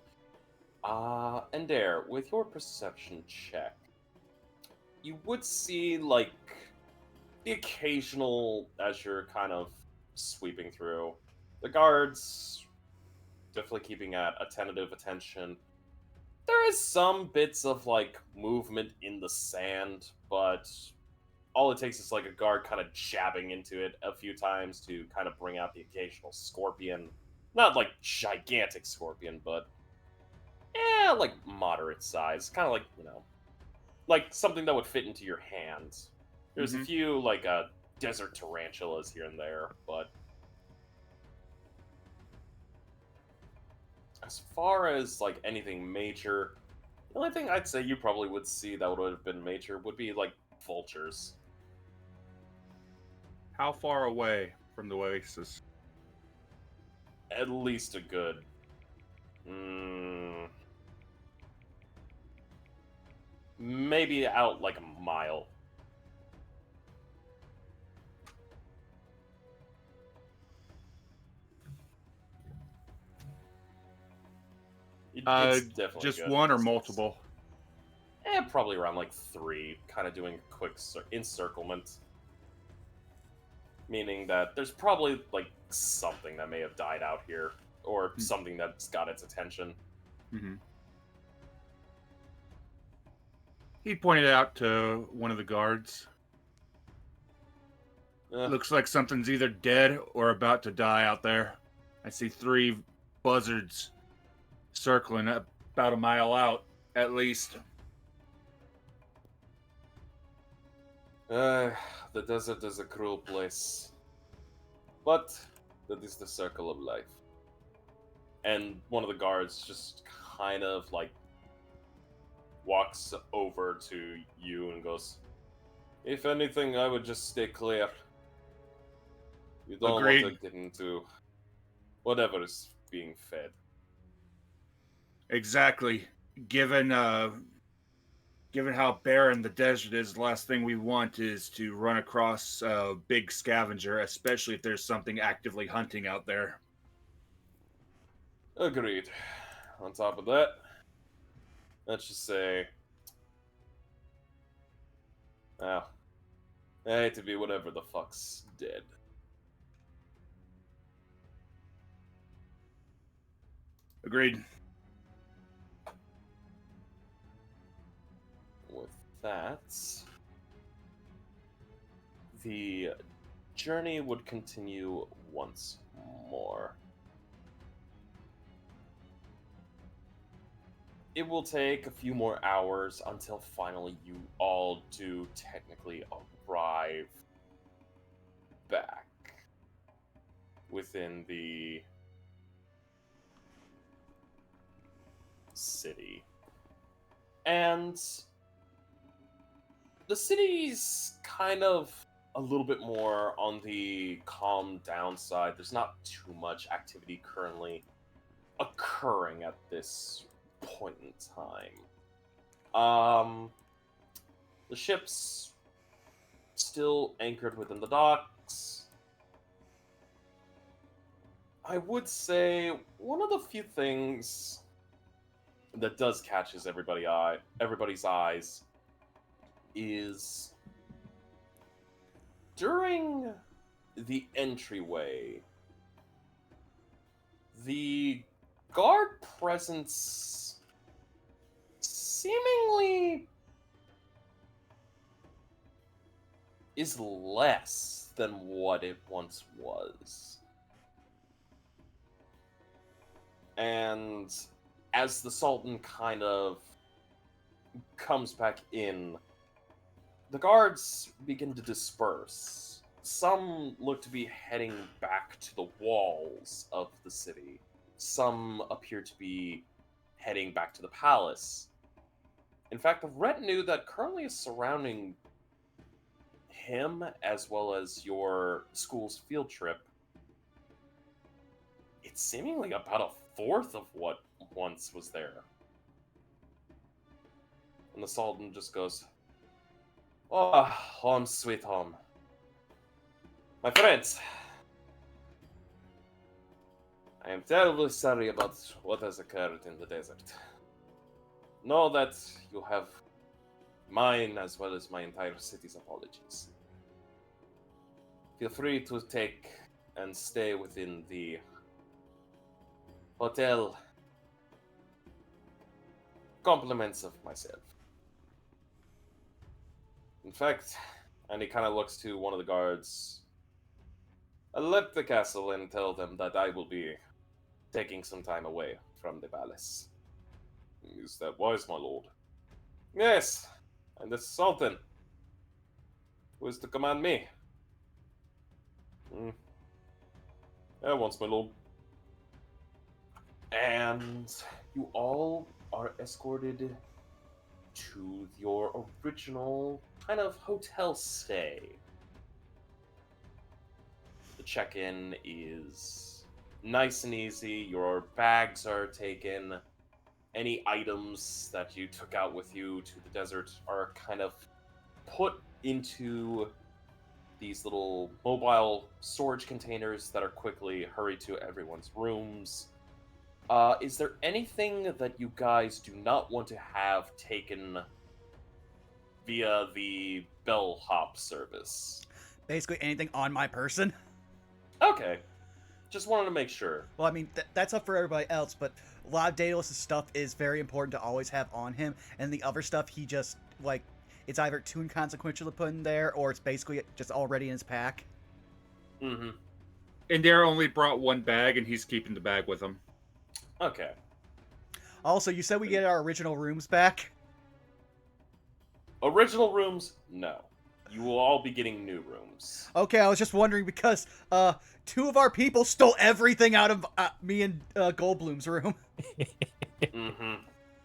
Ender, with your perception check, you would see, like, the occasional, as you're kind of sweeping through, the guards definitely keeping at a tentative attention. There is some bits of, like, movement in the sand, but all it takes is, like, a guard kind of jabbing into it a few times to kind of bring out the occasional scorpion. Not, like, gigantic scorpion, but yeah, like moderate size, kind of like, you know, like something that would fit into your hands. There's a few like desert tarantulas here and there, but as far as like anything major, the only thing I'd say you probably would see that would have been major would be like vultures. How far away from the Oasis? At least a good maybe out like a mile. It's definitely just good one or distance. multiple? Probably around like 3, kind of doing a quick encirclement. Meaning that there's probably like something that may have died out here, or something that's got its attention. Mm-hmm. He pointed out to one of the guards. Looks like something's either dead or about to die out there. I see 3 buzzards circling about a mile out, at least. The desert is a cruel place. But that is the circle of life. And one of the guards just kind of like walks over to you and goes, if anything, I would just stay clear. You don't want to get into whatever is being fed. Exactly. Given how barren the desert is, the last thing we want is to run across a big scavenger, especially if there's something actively hunting out there. Agreed. On top of that, let's just say, well, I hate to be whatever the fuck's dead. Agreed. With that, the journey would continue once more. It will take a few more hours until finally you all do technically arrive back within the city. And the city's kind of a little bit more on the calm down side. There's not too much activity currently occurring at this point in time. The ship's still anchored within the docks. I would say one of the few things that does catches everybody's eyes is during the entryway, the guard presence seemingly is less than what it once was. And as the Sultan kind of comes back in, the guards begin to disperse. Some look to be heading back to the walls of the city. Some appear to be heading back to the palace. In fact, the retinue that currently is surrounding him, as well as your school's field trip, it's seemingly about a fourth of what once was there. And the Sultan just goes, "Oh, home sweet home. My friends, I am terribly sorry about what has occurred in the desert. Know that you have mine as well as my entire city's apologies. Feel free to take and stay within the hotel. Compliments of myself." In fact, and he kind of looks to one of the guards, "I'll let the castle and tell them that I will be taking some time away from the palace." "Is that wise, my lord?" "Yes, and the Sultan, who is to command me." "Yeah, once, my lord." And you all are escorted to your original kind of hotel stay. The check-in is nice and easy. Your bags are taken. Any items that you took out with you to the desert are kind of put into these little mobile storage containers that are quickly hurried to everyone's rooms. Is there anything that you guys do not want to have taken via the bellhop service? Basically anything on my person. Okay. Just wanted to make sure. Well, I mean, that's up for everybody else, but a lot of Daedalus' stuff is very important to always have on him, and the other stuff he just like it's either too inconsequential to put in there, or it's basically just already in his pack? Mm-hmm. And Dare only brought one bag, and he's keeping the bag with him. Okay. Also, you said we get our original rooms back. Original rooms? No. You will all be getting new rooms. Okay, I was just wondering because two of our people stole everything out of me and Goldblum's room. Mm-hmm.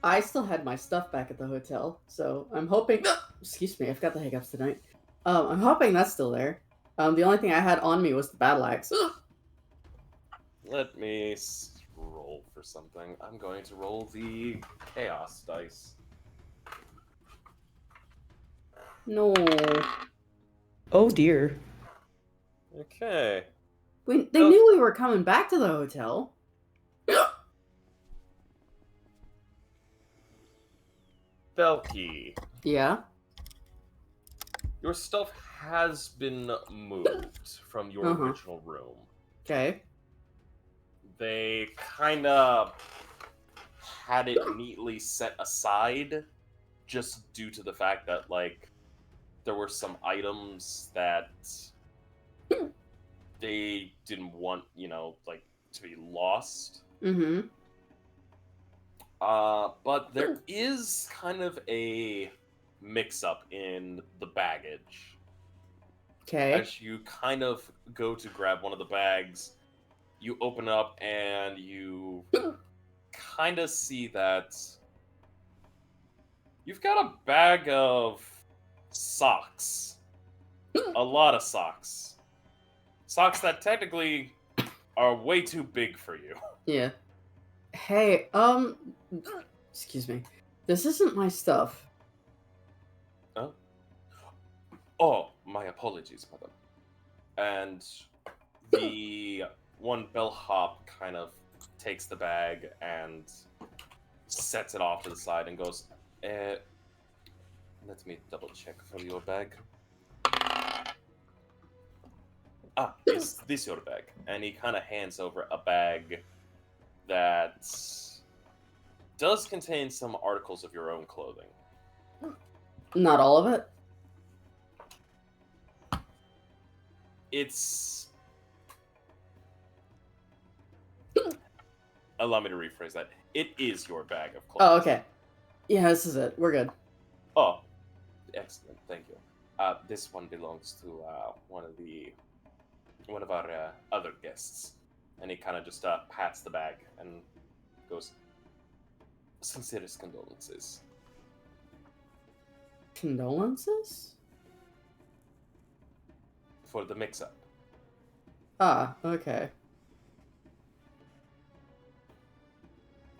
I still had my stuff back at the hotel, so I'm hoping. Excuse me, I've got the hiccups tonight. I'm hoping that's still there. The only thing I had on me was the battle axe. Let me roll for something. I'm going to roll the chaos dice. No. Oh dear. Okay. They Oh. knew we were coming back to the hotel. Belky, Yeah. your stuff has been moved from your Uh-huh. original room. Okay. They kind of had it neatly set aside just due to the fact that, like, there were some items that they didn't want, like, to be lost. Mm-hmm. But there is kind of a mix-up in the baggage. Okay. As you kind of go to grab one of the bags, you open up and you kind of see that you've got a bag of socks. A lot of socks. Socks that technically are way too big for you. Yeah. Hey, excuse me. This isn't my stuff. Oh, my apologies, madam. And the one bellhop kind of takes the bag and sets it off to the side and goes, let me double check for your bag. Ah, is this your bag? And he kind of hands over a bag that does contain some articles of your own clothing. Not all of it. It's... Allow me to rephrase that. It is your bag of clothing. Oh, okay. Yeah, this is it. We're good. Oh, excellent. Thank you. This one belongs to one of our other guests, and he kind of just pats the bag and goes, "Sincerest condolences." Condolences? For the mix-up. Ah, okay.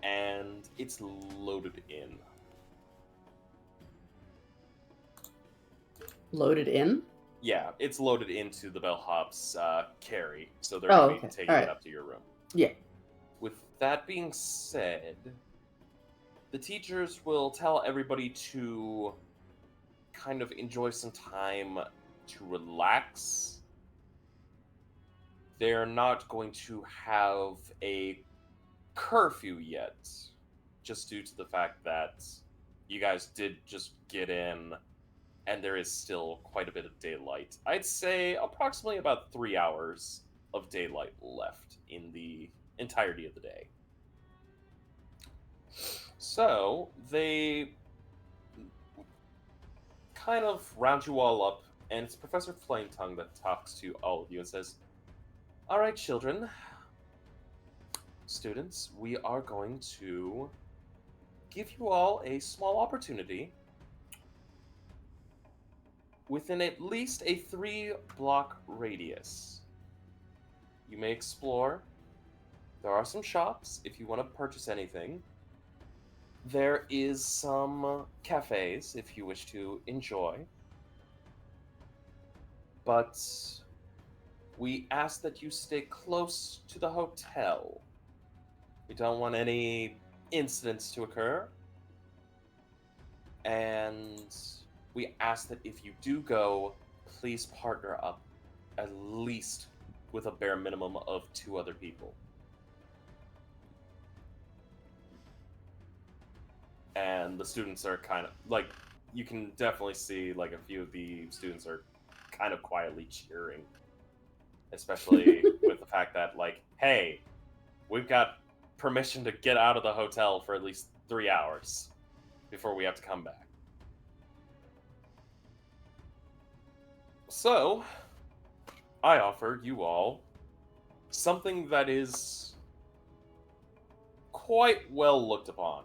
And it's loaded in. Loaded in? Yeah, it's loaded into the bellhop's carry, so they're Oh, going to be okay. taking Alright. it up to your room. Yeah. With that being said, the teachers will tell everybody to kind of enjoy some time to relax. They're not going to have a curfew yet, just due to the fact that you guys did just get in and there is still quite a bit of daylight. I'd say approximately about 3 hours of daylight left in the entirety of the day. So they kind of round you all up, and it's Professor Flametongue that talks to all of you and says, "All right, children, students, we are going to give you all a small opportunity within at least a 3-block radius. You may explore. There are some shops if you want to purchase anything. There is some cafes if you wish to enjoy. But we ask that you stay close to the hotel. We don't want any incidents to occur. And we ask that if you do go, please partner up at least with a bare minimum of 2 other people." And the students are kind of like, you can definitely see like a few of the students are kind of quietly cheering, especially with the fact that like, hey, we've got permission to get out of the hotel for at least 3 hours before we have to come back. So, I offer you all something that is quite well looked upon.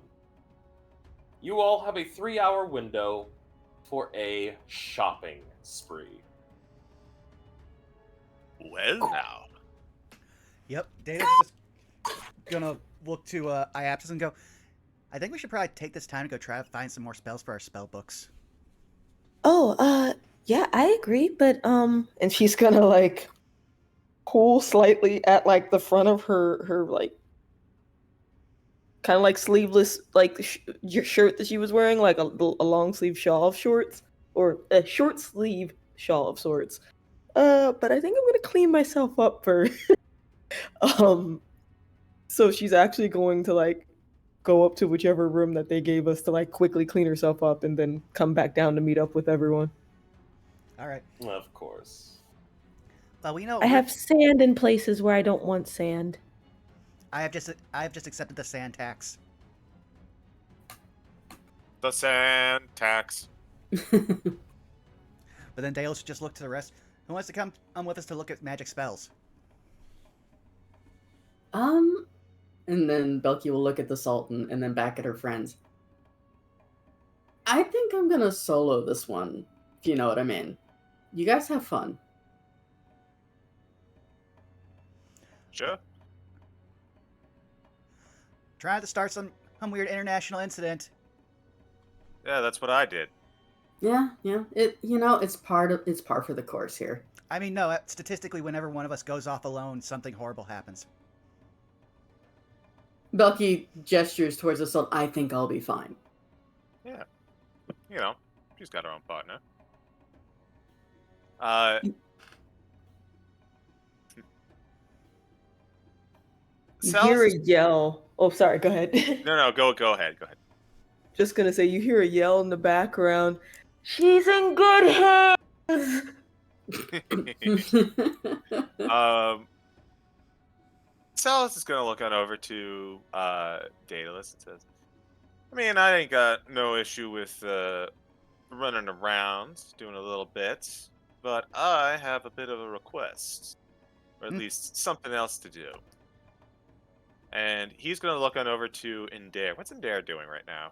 You all have a 3-hour window for a shopping spree. Well, now. Yep, Data's just gonna look to Iapsis and go, I think we should probably take this time to go try to find some more spells for our spell books. Oh, yeah, I agree, but and she's gonna like pull slightly at like the front of her like kind of like sleeveless like shirt that she was wearing, like a long sleeve shawl of shorts or a short sleeve shawl of sorts. But I think I'm gonna clean myself up first. So she's actually going to like go up to whichever room that they gave us to like quickly clean herself up and then come back down to meet up with everyone. All right. Of course. Well, we know I have sand in places where I don't want sand. I have just accepted the sand tax. The sand tax. But then Dale should just look to the rest. Who wants to come with us to look at magic spells? And then Belky will look at the Sultan and then back at her friends. I think I'm gonna solo this one, if you know what I mean. You guys have fun. Sure. Trying to start some weird international incident. Yeah, that's what I did. Yeah. It's par for the course here. I mean, no, statistically, whenever one of us goes off alone, something horrible happens. Belky gestures towards the Sultan. I think I'll be fine. Yeah. You know, she's got her own partner. You Sal's hear a just- yell. Oh, sorry, go ahead. No, go ahead. Just gonna say, you hear a yell in the background. She's in good hands. Salas is gonna look on over to Daedalus and says, I mean, I ain't got no issue with running around, doing a little bit, but I have a bit of a request. Or at least something else to do. And he's gonna look on over to Indare. What's Indare doing right now?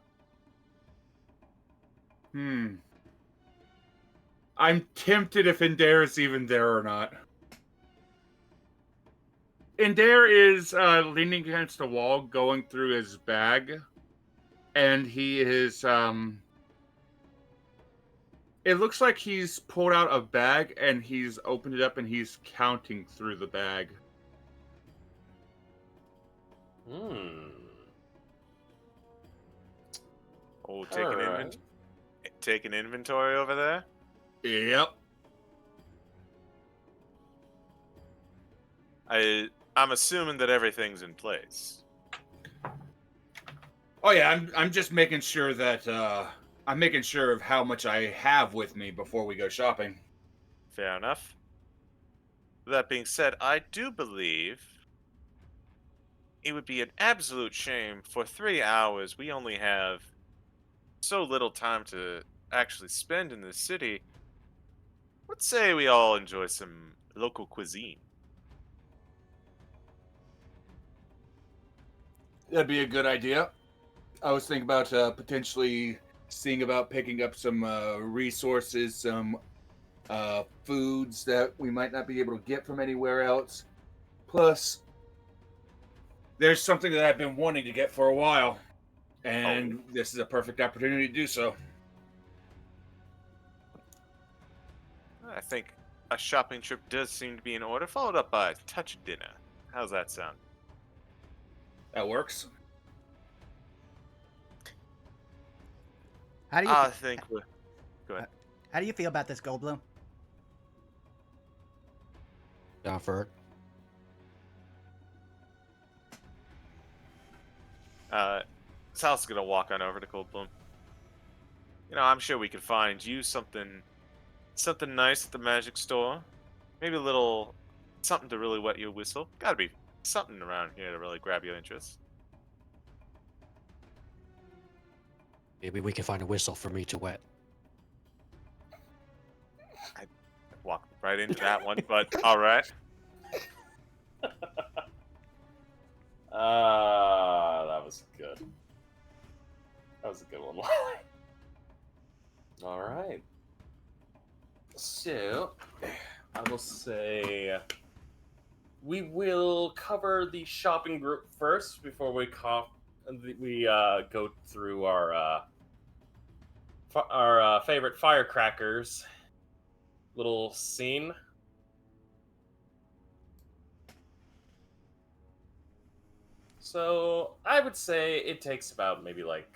I'm tempted if Indare is even there or not. Indare is leaning against the wall, going through his bag, and he is it looks like he's pulled out a bag and he's opened it up and he's counting through the bag. Oh, Alright. taking inventory over there? Yep. I'm assuming that everything's in place. Oh yeah, I'm just making sure that I'm making sure of how much I have with me before we go shopping. Fair enough. That being said, I do believe it would be an absolute shame for 3 hours. We only have so little time to actually spend in this city. Let's say we all enjoy some local cuisine. That'd be a good idea. I was thinking about potentially seeing about picking up some resources, some foods that we might not be able to get from anywhere else. Plus, there's something that I've been wanting to get for a while, and this is a perfect opportunity to do so. I think a shopping trip does seem to be in order, followed up by a touch of dinner. How's that sound? That works. How do you? I think we're... Go ahead. How do you feel about this, Goldblum? Down for it. Sal's gonna walk on over to Goldblum. I'm sure we could find you something nice at the magic store. Maybe a little something to really wet your whistle. Gotta be something around here to really grab your interest. Maybe we can find a whistle for me to wet. Walk right into that one, but all right. That was good. That was a good one. All right. So, I will say we will cover the shopping group first before we go through our favorite firecrackers little scene. So I would say it takes about maybe like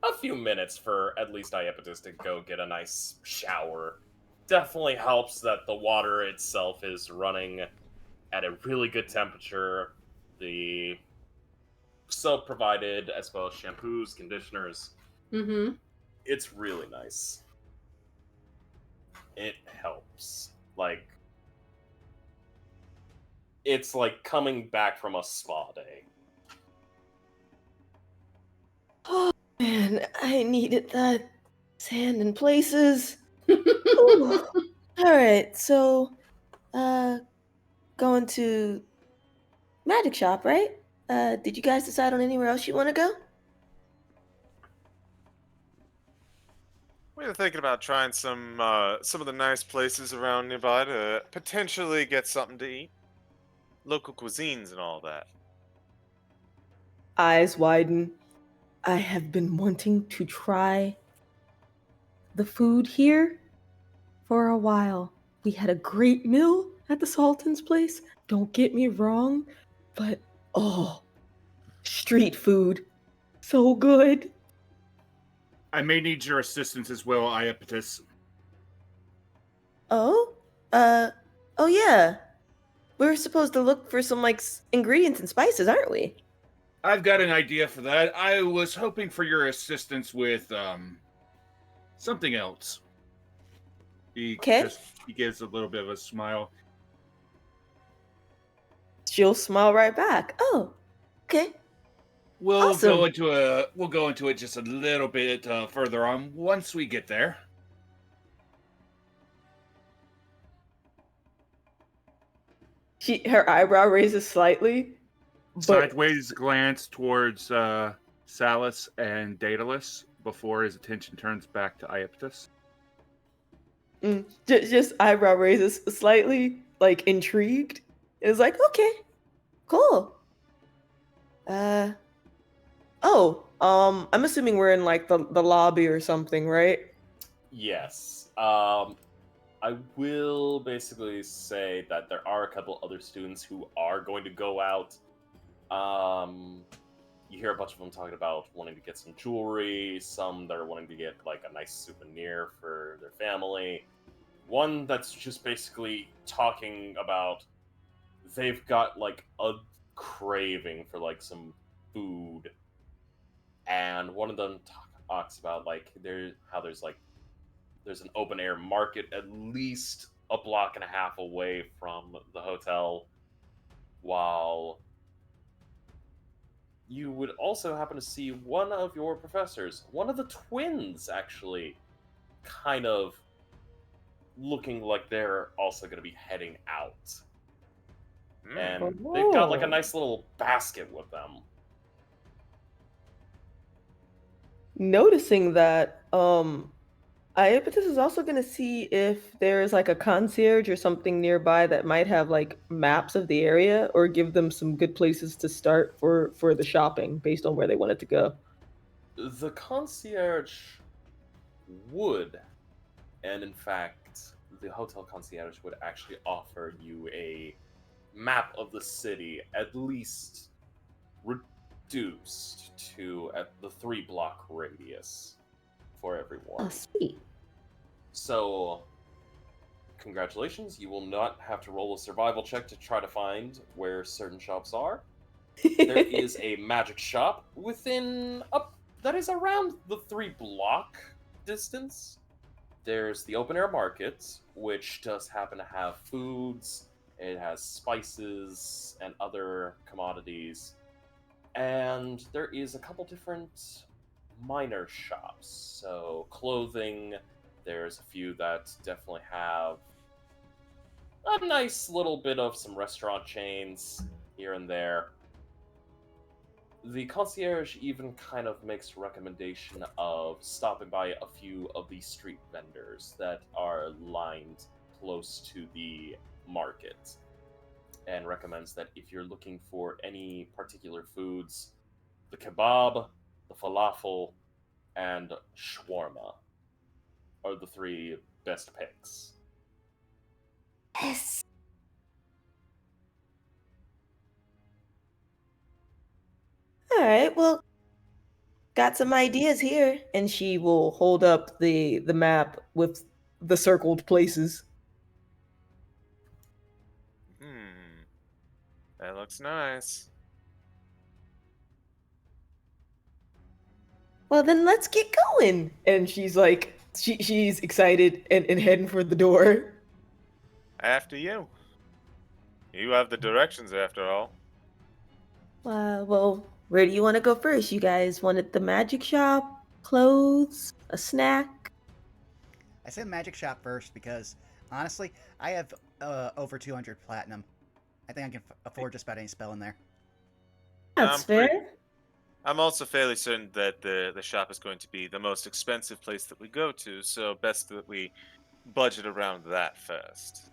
a few minutes for at least Iapetus to go get a nice shower. Definitely helps that the water itself is running at a really good temperature. The soap provided, as well as shampoos, conditioners. Mm-hmm. It's really nice. It helps. Like, it's like coming back from a spa day. Oh man, I needed that sand in places. Ooh. All right, so going to magic shop, right? Did you guys decide on anywhere else you want to go? We were thinking about trying some of the nice places around nearby to potentially get something to eat. Local cuisines and all that. Eyes widen. I have been wanting to try the food here for a while. We had a great meal at the Sultan's place. Don't get me wrong, but oh, street food, so good. I may need your assistance as well, Iapetus. Oh, oh yeah. We're supposed to look for some ingredients and spices, aren't we? I've got an idea for that. I was hoping for your assistance with something else. He gives a little bit of a smile. She'll smile right back. Oh, okay. We'll Awesome. go into it just a little bit further on once we get there. Her eyebrow raises slightly. But Sideways glance towards Salus and Daedalus before his attention turns back to Iapetus. Just eyebrow raises slightly, intrigued. It's like, okay, cool. I'm assuming we're in the lobby or something, right? Yes. I will basically say that there are a couple other students who are going to go out. You hear a bunch of them talking about wanting to get some jewelry, some that are wanting to get a nice souvenir for their family. One that's just basically talking about they've got a craving for some food, and one of them talks about there's an open air market at least a block and a half away from the hotel, while you would also happen to see one of your professors, one of the twins actually, kind of looking like they're also going to be heading out. And they've got a nice little basket with them. Noticing that, Iapetus is also going to see if there's a concierge or something nearby that might have maps of the area or give them some good places to start for the shopping based on where they wanted to go. The concierge would, and in fact, the hotel concierge would actually offer you a map of the city, at least reduced to at the 3-block radius for everyone. Oh, sweet. So, congratulations, you will not have to roll a survival check to try to find where certain shops are. There is a magic shop within that is around the 3-block distance. There's the open air market, which does happen to have foods, it has spices and other commodities, and there is a couple different minor shops. So clothing, there's a few that definitely have a nice little bit of some restaurant chains here and there. The concierge even kind of makes a recommendation of stopping by a few of the street vendors that are lined close to the market, and recommends that if you're looking for any particular foods, the kebab, the falafel, and shawarma are the 3 best picks. Yes. All right. Well, got some ideas here, and she will hold up the map with the circled places. That looks nice. Well, then let's get going. And she's like, she's excited and heading for the door. After you. You have the directions after all. Well, where do you want to go first? You guys wanted the magic shop, clothes, a snack? I said magic shop first because, honestly, I have over 200 platinum. I think I can afford just about any spell in there. That's fair. I'm also fairly certain that the shop is going to be the most expensive place that we go to, so best that we budget around that first.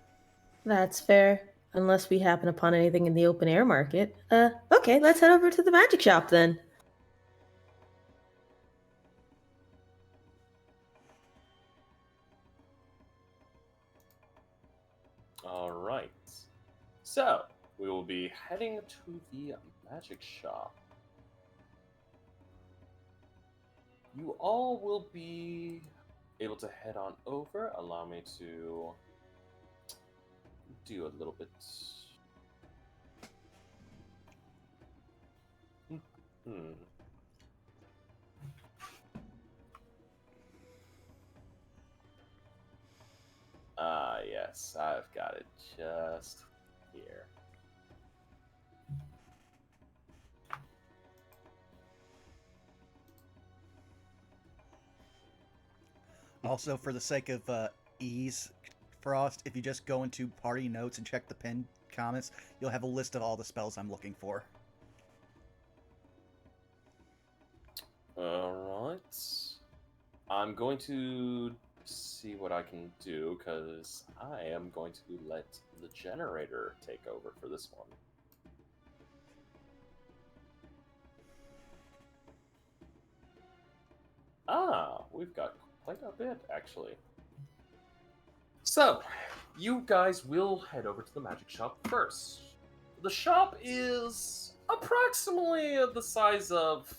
That's fair. Unless we happen upon anything in the open air market. Okay, let's head over to the magic shop then. Alright. So, we will be heading to the magic shop. You all will be able to head on over. Allow me to do a little bit. Yes, I've got it just here. Also, for the sake of ease, Frost, if you just go into party notes and check the pinned comments, you'll have a list of all the spells I'm looking for. Alright. I'm going to see what I can do, because I am going to let the generator take over for this one. We've got quite a bit, actually. So, you guys will head over to the magic shop first. The shop is approximately the size of...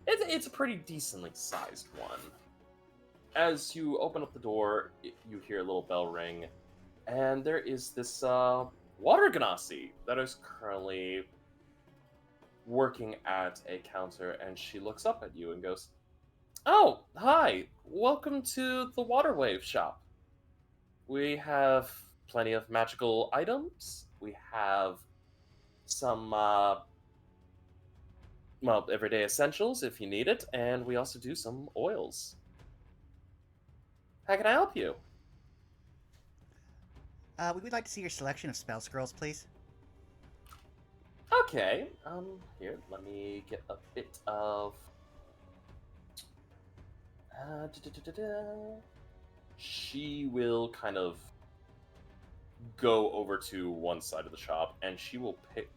It's a pretty decently sized one. As you open up the door, you hear a little bell ring, and there is this water genasi that is currently working at a counter, and she looks up at you and goes, "Oh, hi! Welcome to the Waterwave shop. We have plenty of magical items. We have some, everyday essentials if you need it, and we also do some oils. How can I help you?" We would like to see your selection of spell scrolls, please. Okay, here, let me get a bit of... She will kind of go over to one side of the shop, and she will pick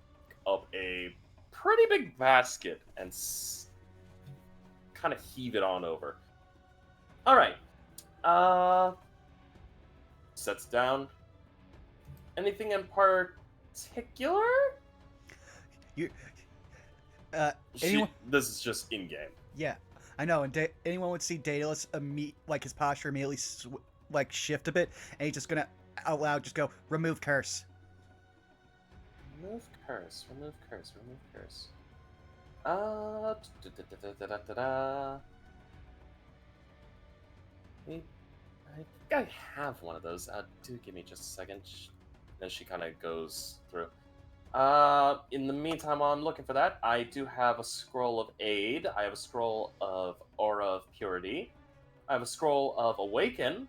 up a pretty big basket and kind of heave it on over. Alright, sets down. Anything in particular? You, anyone? This is just in-game. Yeah, I know. And anyone would see Daedalus like his posture immediately shift a bit, and he's just gonna out loud just go, "Remove curse." Remove curse, remove curse, remove curse. Da-da-da-da-da-da. I think I have one of those. Do give me just a second. Then she kind of goes through. In the meantime, while I'm looking for that, I do have a scroll of aid. I have a scroll of aura of purity. I have a scroll of awaken.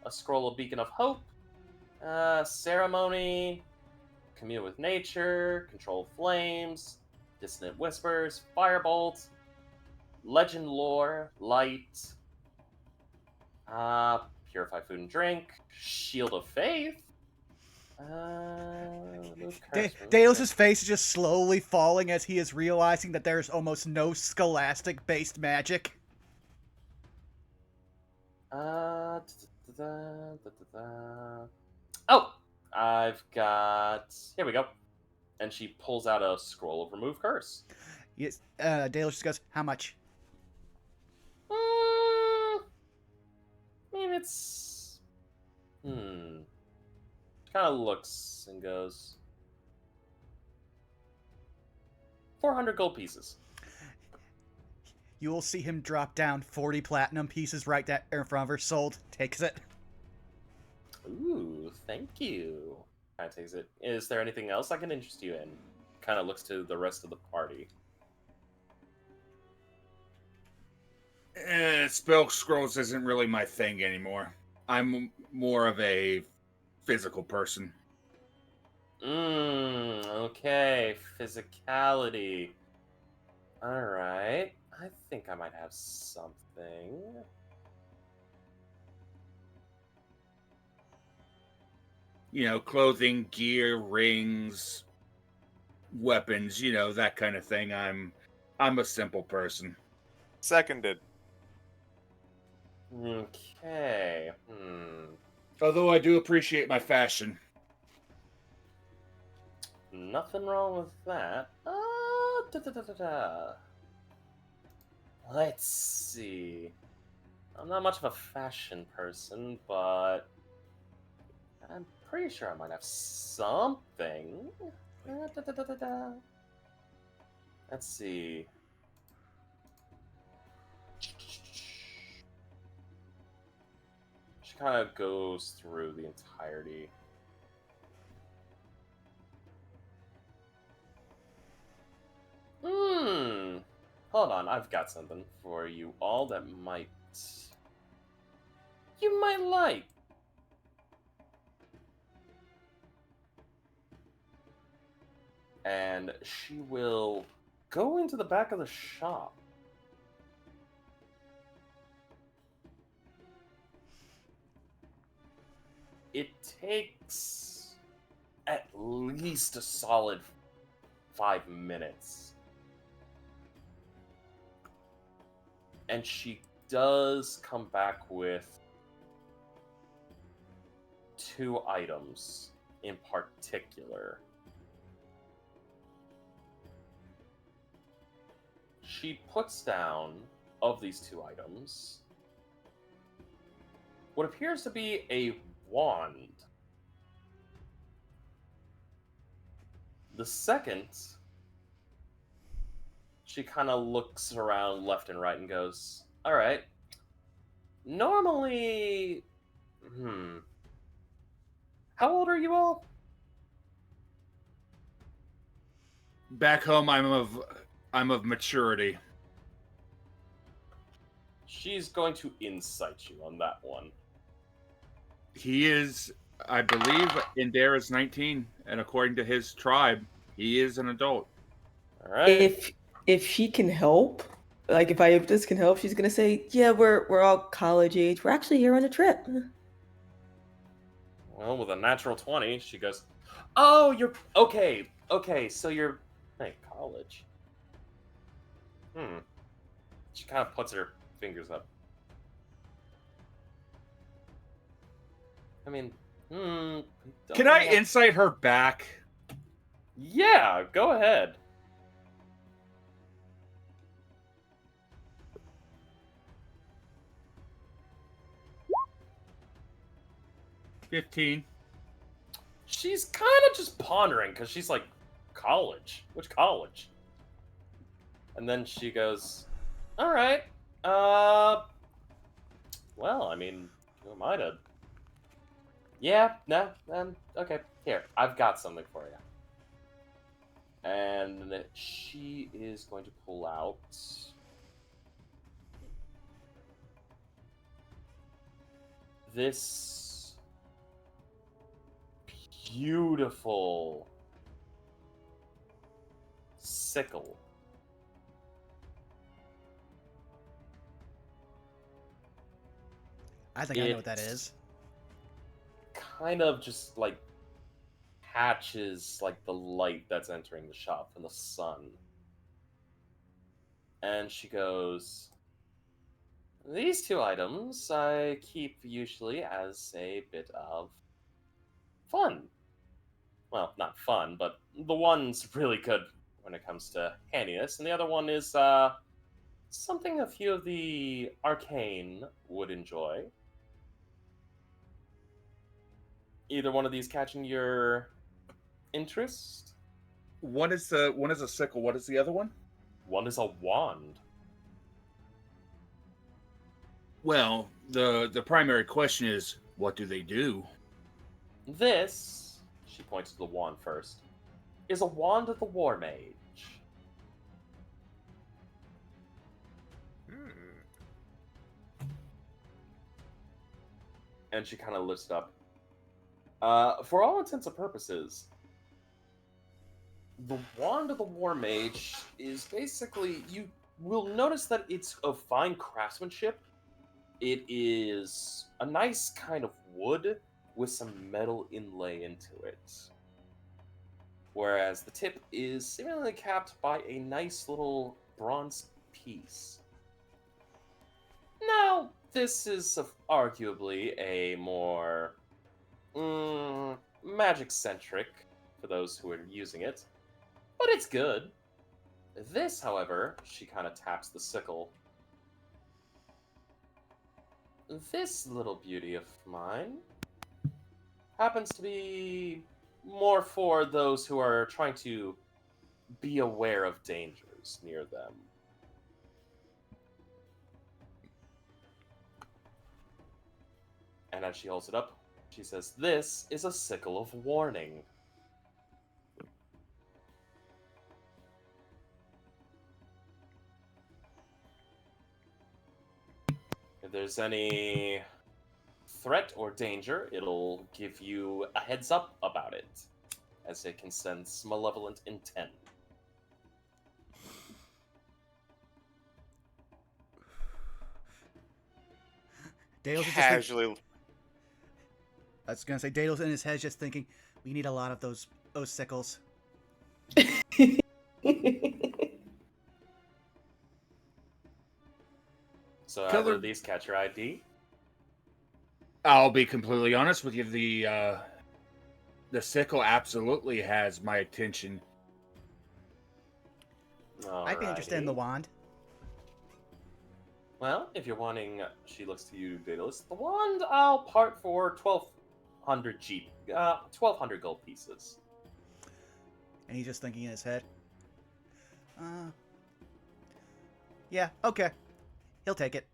A scroll of beacon of hope. Ceremony. Commune with nature. Control flames. Dissonant whispers. Firebolt. Legend lore. Light. Purify food and drink. Shield of faith. Remove curse. Dales's face is just slowly falling as he is realizing that there's almost no scholastic-based magic. Oh, I've got. Here we go. And she pulls out a scroll of remove curse. Yes, Dale just goes, how much? I mean, it's. She kind of looks and goes. 400 gold pieces. You will see him drop down 40 platinum pieces right there in front of her. Sold. Takes it. Ooh, thank you. Kind of takes it. Is there anything else I can interest you in? Kind of looks to the rest of the party. Spell scrolls isn't really my thing anymore. I'm more of a physical person. Okay. Physicality. Alright. I think I might have something. You know, clothing, gear, rings, weapons, you know, that kind of thing. I'm a simple person. Seconded. Okay. Although I do appreciate my fashion. Nothing wrong with that. Let's see. I'm not much of a fashion person, but I'm pretty sure I might have something. Let's see. She kind of goes through the entirety. Hold on, I've got something for you all that you might like. And she will go into the back of the shop. It takes at least a solid 5 minutes. And she does come back with 2 items in particular. She puts down, of these 2 items, what appears to be a wand. The second, she kind of looks around left and right and goes, alright, normally... How old are you all? Back home, I'm of maturity. She's going to insight you on that one. He is, I believe, Indara's 19, and according to his tribe, he is an adult. All right. If she can help, like if Ioptis can help, she's gonna say, "Yeah, we're all college age. We're actually here on a trip." Well, with a natural 20, she goes, "Oh, you're okay. Okay, so you're college." She kind of puts her fingers up. I mean, Can I insight her back? Yeah, go ahead. $15. She's kind of just pondering because she's like, college? Which college? And then she goes, "All right. Well, I mean, who am I to?" Yeah, no, okay. Here, I've got something for you. And she is going to pull out this beautiful sickle. I think I know what that is. Kind of just like catches like the light that's entering the shop from the sun. And she goes, "These two items I keep usually as a bit of fun. Well, not fun, but the one's really good when it comes to handiness, and the other one is something a few of the arcane would enjoy. Either one of these catching your interest? One is a sickle. What is the other one? One is a wand. Well, the primary question is, what do they do? This, she points to the wand first, is a wand of the War Mage. And she kind of lifts it up. For all intents and purposes, the Wand of the War Mage is basically, you will notice that it's of fine craftsmanship. It is a nice kind of wood with some metal inlay into it. Whereas the tip is seemingly capped by a nice little bronze piece. Now, this is arguably a more magic-centric for those who are using it, but it's good. This, however, she kind of taps the sickle. This little beauty of mine happens to be more for those who are trying to be aware of dangers near them. And as she holds it up, she says, "This is a sickle of warning." If there's any threat or danger, it'll give you a heads up about it, as it can sense malevolent intent. Dale's just Casually. I was gonna say Dale's in his head just thinking, we need a lot of those sickles. So Color- either of these catch your ID? I'll be completely honest with you. The sickle absolutely has my attention. I'd be interested in the Alrighty. wand. Well, if you're wanting, she looks to you, Daedalus. The wand I'll part for 1,200 gold pieces. And he's just thinking in his head. Yeah, okay. He'll take it.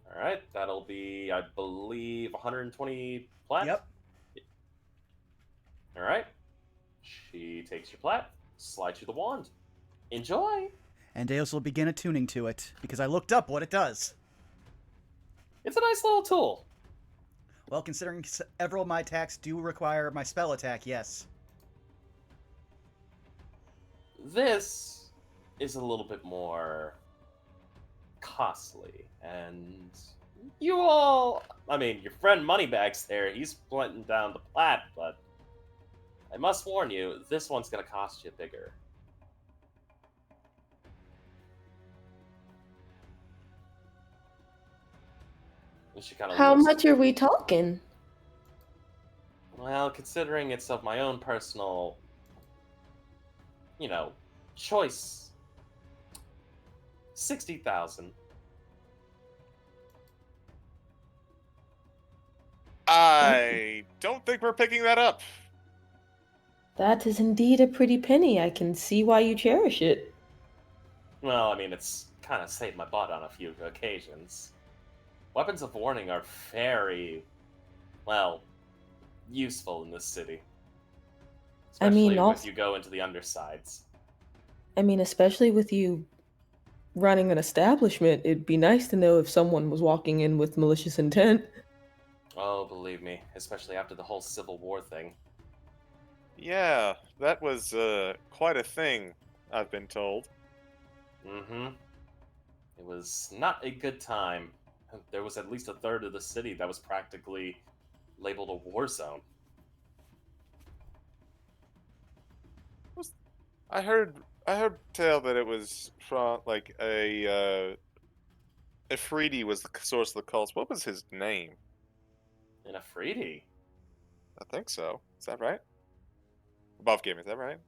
Alright, that'll be, I believe, 120 plat? Yep. Alright. She takes your plat, slides you the wand. Enjoy! And Dale's will begin attuning to it, because I looked up what it does. It's a nice little tool. Well, considering several of my attacks do require my spell attack, yes. This is a little bit more costly, and you all, I mean, your friend Moneybags there, he's putting down the plat, but I must warn you, this one's gonna cost you bigger. And she kind of How much are we talking? Well, considering it's of my own personal, choice, 60,000. I don't think we're picking that up. That is indeed a pretty penny. I can see why you cherish it. Well, I mean, it's kind of saved my butt on a few occasions. Weapons of warning are very, well, useful in this city. I mean, Especially if also, you go into the undersides. especially with you running an establishment, it'd be nice to know if someone was walking in with malicious intent. Oh, believe me, especially after the whole Civil War thing. Yeah, that was quite a thing, I've been told. Mm-hmm. It was not a good time. There was at least a third of the city that was practically labeled a war zone. I heard tell that it was from like a Afridi was the source of the cults. What was his name? In Afridi. I think so. Is that right? Above game, is that right?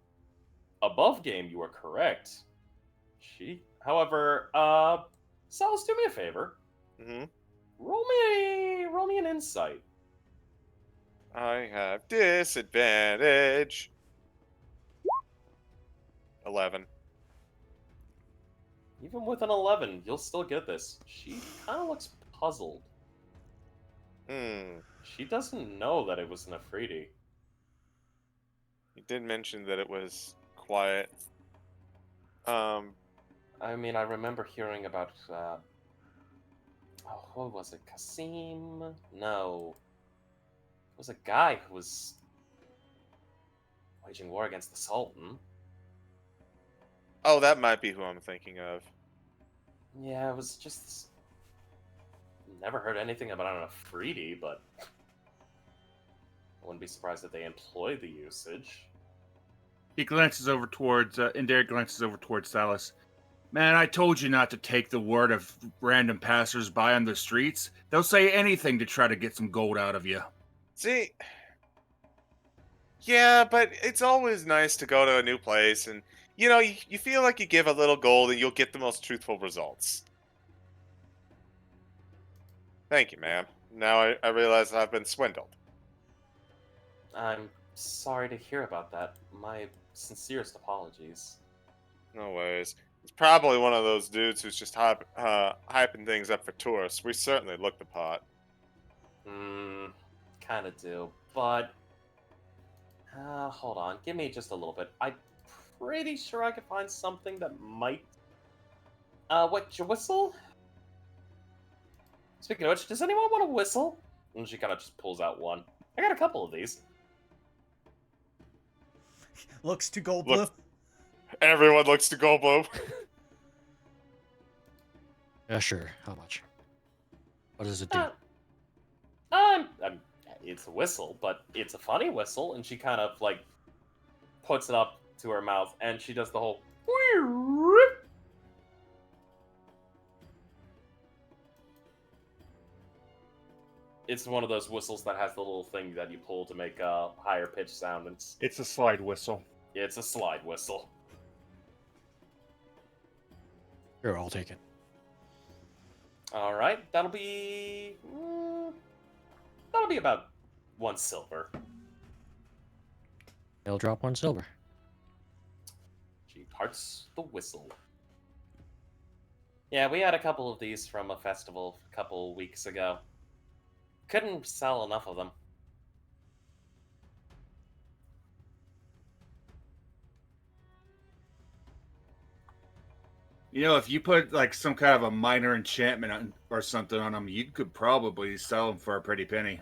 Above game, you are correct. However, Salas, do me a favor. Mm-hmm. Roll me an insight. I have disadvantage. 11. Even with an 11, you'll still get this. She kind of looks puzzled. Hmm. She doesn't know that it was an Afridi. You did mention that it was quiet. I mean, I remember hearing about, oh, what was it? Kasim? No. It was a guy who was waging war against the Sultan. Oh, that might be who I'm thinking of. Yeah, it was just... Never heard anything about an Afridi, but... I wouldn't be surprised if they employ the usage. He glances over towards, Indare glances over towards Salas. Man, I told you not to take the word of random passersby on the streets. They'll say anything to try to get some gold out of you. See, yeah, but it's always nice to go to a new place and, you feel like you give a little gold and you'll get the most truthful results. Thank you, ma'am. Now I realize I've been swindled. I'm sorry to hear about that. My sincerest apologies. No worries. It's probably one of those dudes who's just hyping things up for tourists. We certainly look the part. Kinda do, but... hold on, give me just a little bit. I'm pretty sure I could find something that might... what, your whistle? Speaking of which, does anyone want a whistle? And she kind of just pulls out one. I got a couple of these. Looks to Gold Blue. Look, everyone looks to Goldblum. Yeah, sure. How much? What does it do? It's a whistle, but it's a funny whistle, and she kind of, like, puts it up to her mouth, and she does the whole... It's one of those whistles that has the little thing that you pull to make a higher pitch sound. And It's a slide whistle. it's a slide whistle. Sure, I'll take it. All right, that'll be about 1 silver. They'll drop 1 silver. She parts the whistle. Yeah, we had a couple of these from a festival a couple weeks ago. Couldn't sell enough of them. You know, if you put like some kind of a minor enchantment on, or something on them, you could probably sell them for a pretty penny.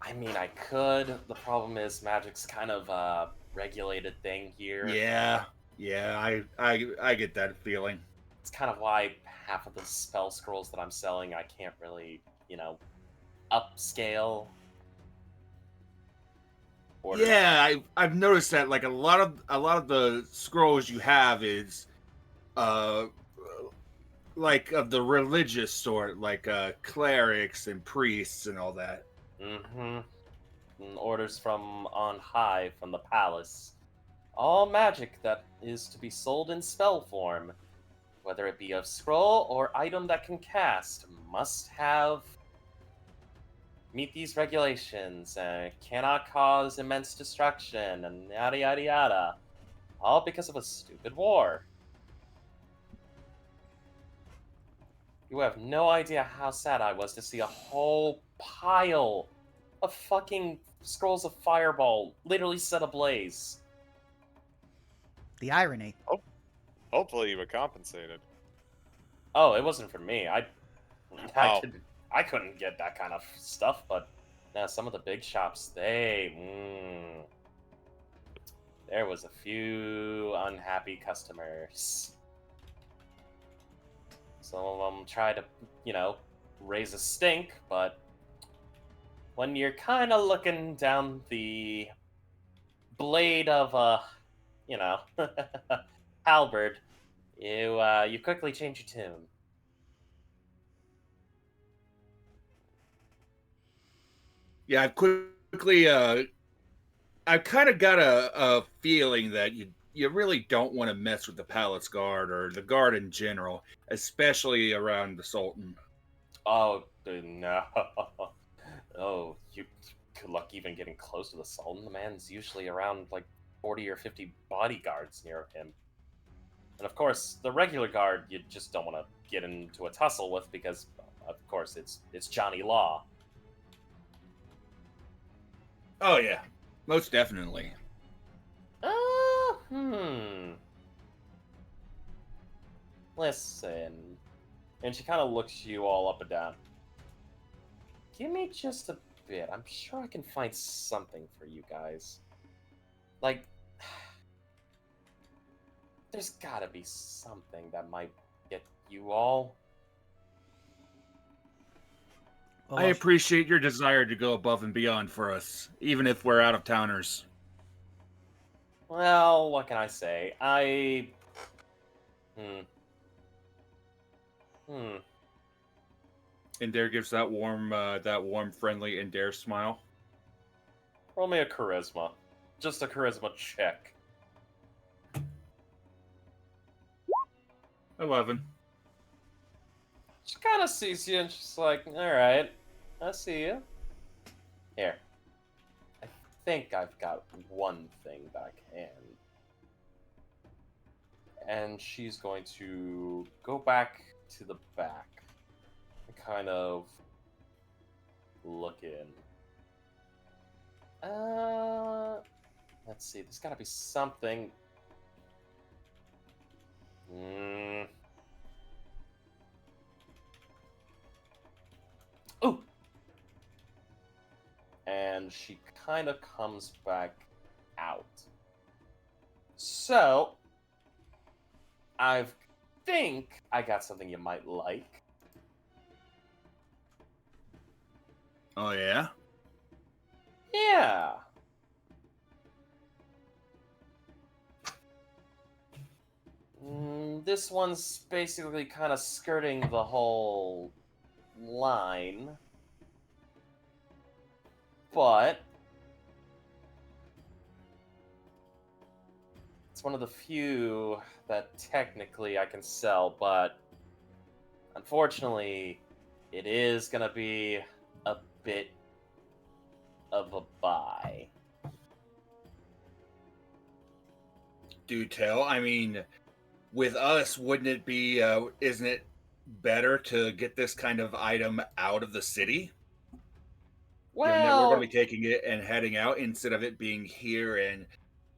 I mean, I could. The problem is magic's kind of a regulated thing here. Yeah, I get that feeling. It's kind of why half of the spell scrolls that I'm selling, I can't really, upscale. Order. Yeah, I've noticed that like a lot of the scrolls you have is like of the religious sort, like clerics and priests and all that. Mm-hmm. And orders from on high, from the palace. All magic that is to be sold in spell form, whether it be of scroll or item that can cast, must meet these regulations and cannot cause immense destruction and yada yada yada. All because of a stupid war. You have no idea how sad I was to see a whole pile of fucking scrolls of fireball literally set ablaze. The irony. Hopefully you were compensated. Oh, it wasn't for me. I Oh. couldn't get that kind of stuff, but now some of the big shops, there was a few unhappy customers. Some of them tried to, raise a stink, but when you're kind of looking down the blade of halberd, you quickly change your tune. Yeah, I've kind of got a feeling that you really don't want to mess with the Palace Guard or the Guard in general, especially around the Sultan. Oh, no. Oh, good luck even getting close to the Sultan. The man's usually around like 40 or 50 bodyguards near him. And of course, the regular guard you just don't want to get into a tussle with because, of course, it's Johnny Law. Oh yeah, most definitely. Listen. And she kind of looks you all up and down. Give me just a bit. I'm sure I can find something for you guys. Like, there's gotta be something that might get you all. Well, I appreciate your desire to go above and beyond for us, even if we're out of towners. Well, what can I say? And Dare gives that warm, friendly and Dare smile. Roll me a charisma. Just a charisma check. 11. She kind of sees you and she's like, alright, I see you. Here. I think I've got one thing that I can. And she's going to go back to the back and kind of look in. Let's see, there's gotta be something. Ooh! And she kind of comes back out. So, I think I got something you might like. Oh yeah? Yeah. This one's basically kind of skirting the whole line. But it's one of the few that technically I can sell, but unfortunately, it is going to be a bit of a buy. Do tell. I mean, with us, wouldn't it be, isn't it better to get this kind of item out of the city? Given that we're going to be taking it and heading out instead of it being here and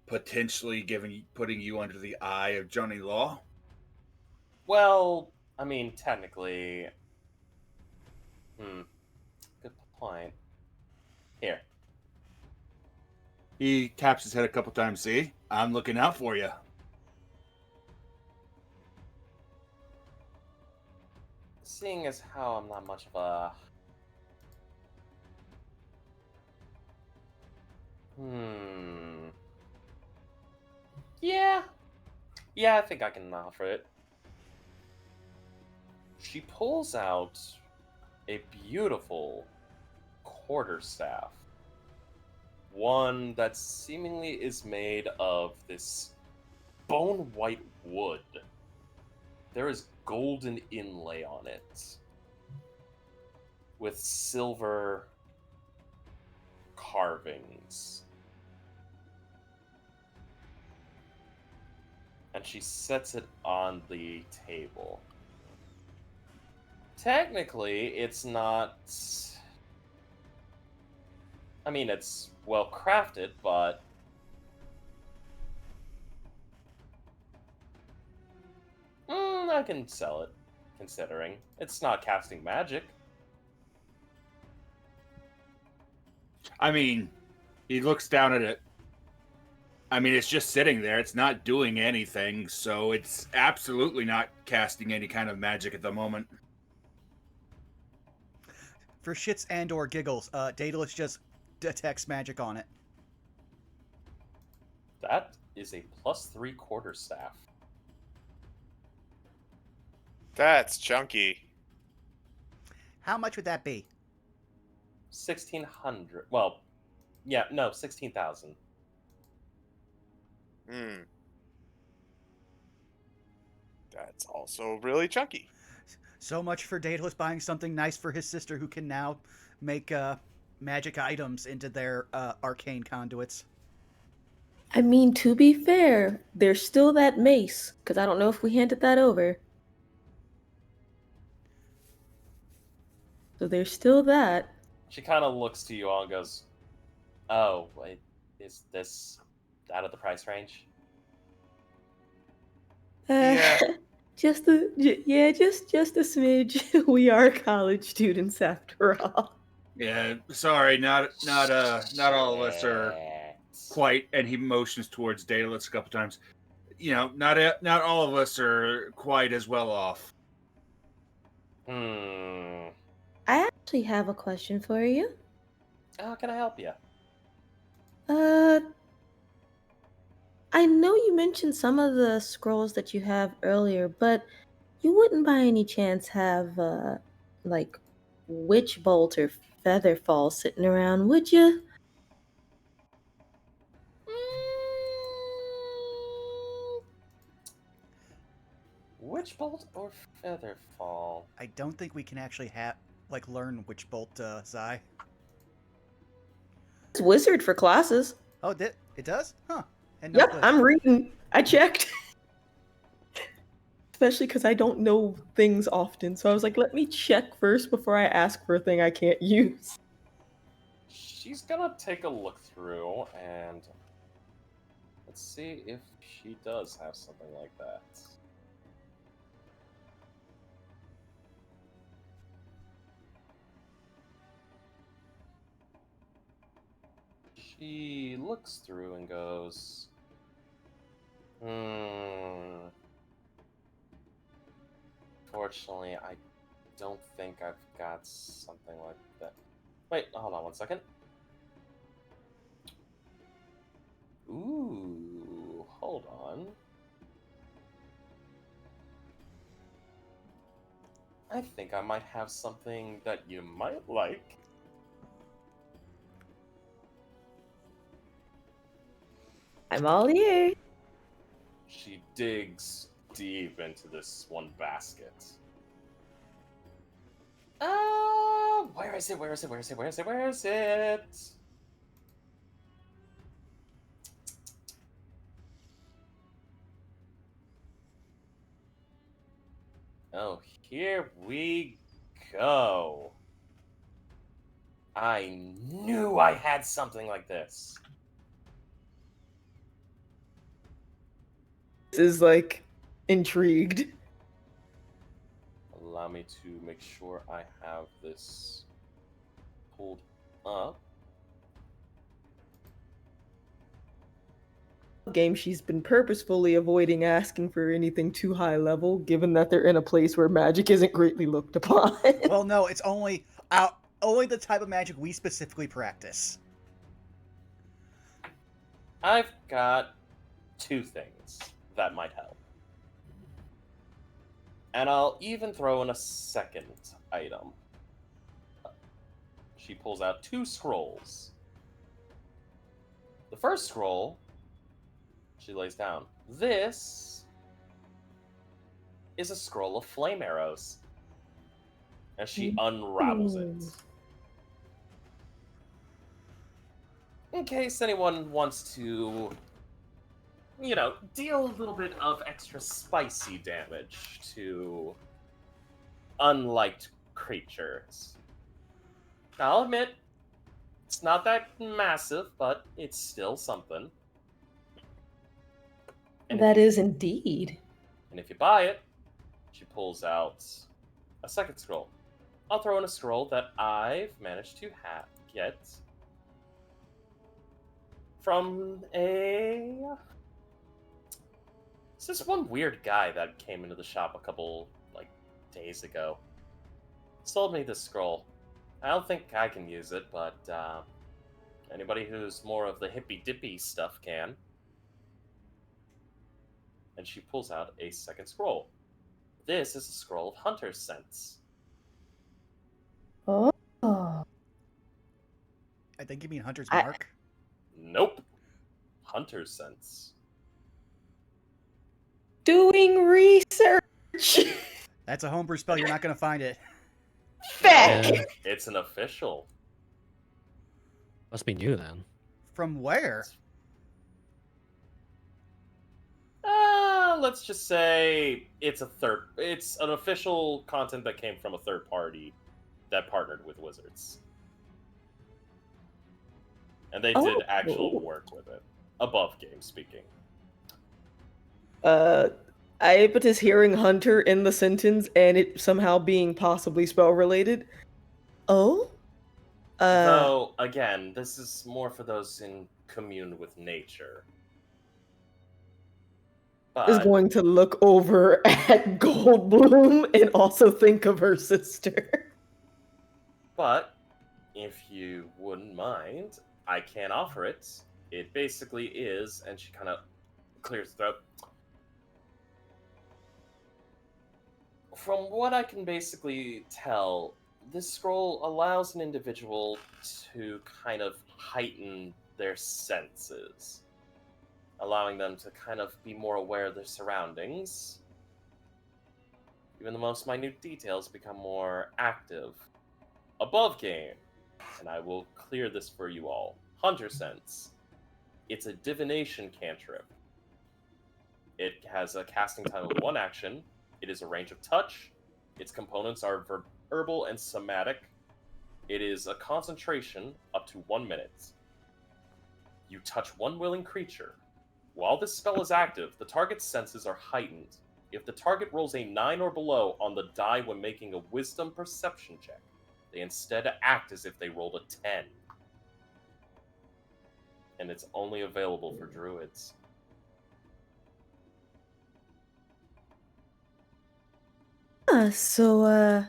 potentially putting you under the eye of Johnny Law? Well, I mean, technically... Good point. Here. He taps his head a couple times. See? I'm looking out for you. Seeing as how I'm not much of a... Yeah, I think I can offer it. She pulls out a beautiful quarterstaff. One that seemingly is made of this bone white wood. There is golden inlay on it with silver carvings. And she sets it on the table. technically, it's not. I mean, it's well crafted, but I can sell it, considering it's not casting magic. I mean, he looks down at it. I mean, it's just sitting there. It's not doing anything, so it's absolutely not casting any kind of magic at the moment. For shits and or giggles, Daedalus just detects magic on it. That is a +3 quarterstaff. That's chunky. How much would that be? 1,600. Well, yeah, no, 16,000. That's also really chunky. So much for Daedalus buying something nice for his sister, who can now make magic items into their arcane conduits. I mean, to be fair, there's still that mace, because I don't know if we handed that over. So there's still that. She kind of looks to you all and goes, "Oh, wait, is this out of the price range?" Yeah. Just a smidge. We are college students after all. Yeah, sorry, not all of us are Shit. quite. And he motions towards Daedalus a couple times. You know, not all of us are quite as well off. Hmm. I actually have a question for you. How can I help you? I know you mentioned some of the scrolls that you have earlier, but you wouldn't by any chance have, like, Witch Bolt or Featherfall sitting around, would you? Witch Bolt or Featherfall? I don't think we can actually learn Witch Bolt, Zai. It's Wizard for classes. Oh, it does? Huh. And Yep, I'm reading. I checked. Especially because I don't know things often. So I was like, let me check first before I ask for a thing I can't use. She's gonna take a look through and let's see if she does have something like that. She looks through and goes, Fortunately, I don't think I've got something like that. Wait, hold on one second. Ooh, hold on. I think I might have something that you might like. I'm all ears. She digs deep into this one basket. Where is it? Where is it? Where is it? Where is it? Where is it? Oh, here we go. I knew I had something like this. This is like intrigued. Allow me to make sure I have this pulled up. Game, she's been purposefully avoiding asking for anything too high level, given that they're in a place where magic isn't greatly looked upon. Well, no, it's only the type of magic we specifically practice. I've got two things that might help. And I'll even throw in a second item. She pulls out 2 scrolls. The first scroll, she lays down. This is a scroll of flame arrows. And she unravels it. In case anyone wants to, you know, deal a little bit of extra spicy damage to unliked creatures. Now, I'll admit, it's not that massive, but it's still something. And That is indeed. And if you buy it, she pulls out a second scroll. I'll throw in a scroll that I've managed to get from it's this one weird guy that came into the shop a couple days ago. Sold me this scroll. I don't think I can use it, but anybody who's more of the hippy dippy stuff can. And she pulls out a second scroll. This is a scroll of Hunter's Sense. Oh. I think you mean Hunter's Mark. Nope. Hunter's Sense. Doing research. That's a homebrew spell. You're not going to find it. Feck. Yeah. It's an official. Must be new then. From where? Let's just say it's an official content that came from a third party that partnered with Wizards. And they did actual work with it. Above game speaking. Iapetus hearing Hunter in the sentence and it somehow being possibly spell related. Oh? Though, again, this is more for those in commune with nature. Is going to look over at Goldblum and also think of her sister. But, if you wouldn't mind, I can offer it. It basically is, and she kind of clears the throat. From what I can basically tell, this scroll allows an individual to kind of heighten their senses, allowing them to kind of be more aware of their surroundings. Even the most minute details become more active. Above game, and I will clear this for you all. Hunter Sense. It's a divination cantrip. It has a casting time of 1 action. It is a range of touch. Its components are herbal and somatic. It is a concentration up to 1 minute. You touch one willing creature. While this spell is active, the target's senses are heightened. If the target rolls a 9 or below on the die when making a wisdom perception check, they instead act as if they rolled a 10. And it's only available for druids. So,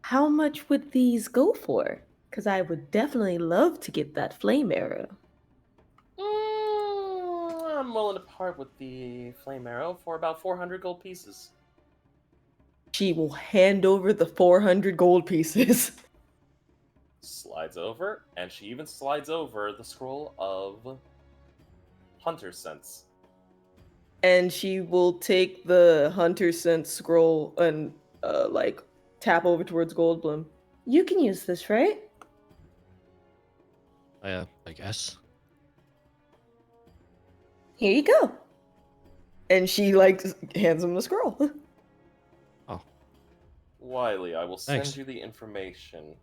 how much would these go for? Because I would definitely love to get that flame arrow. I'm willing to part with the flame arrow for about 400 gold pieces. She will hand over the 400 gold pieces. Slides over, and she even slides over the scroll of Hunter's Sense. And she will take the Hunter Sense scroll and, tap over towards Goldblum. You can use this, right? I guess. Here you go. And she, hands him the scroll. Oh. Wiley, I will send Thanks. you the information.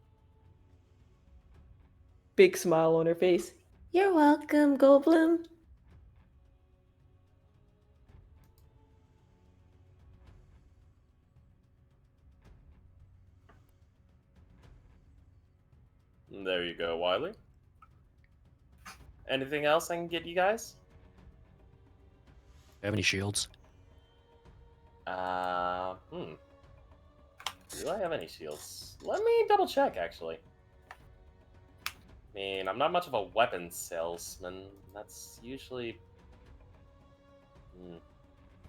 Big smile on her face. You're welcome, Goldblum. There you go, Wiley. Anything else I can get you guys? You have any shields? Do I have any shields? Let me double check, actually. I mean, I'm not much of a weapon salesman. That's usually...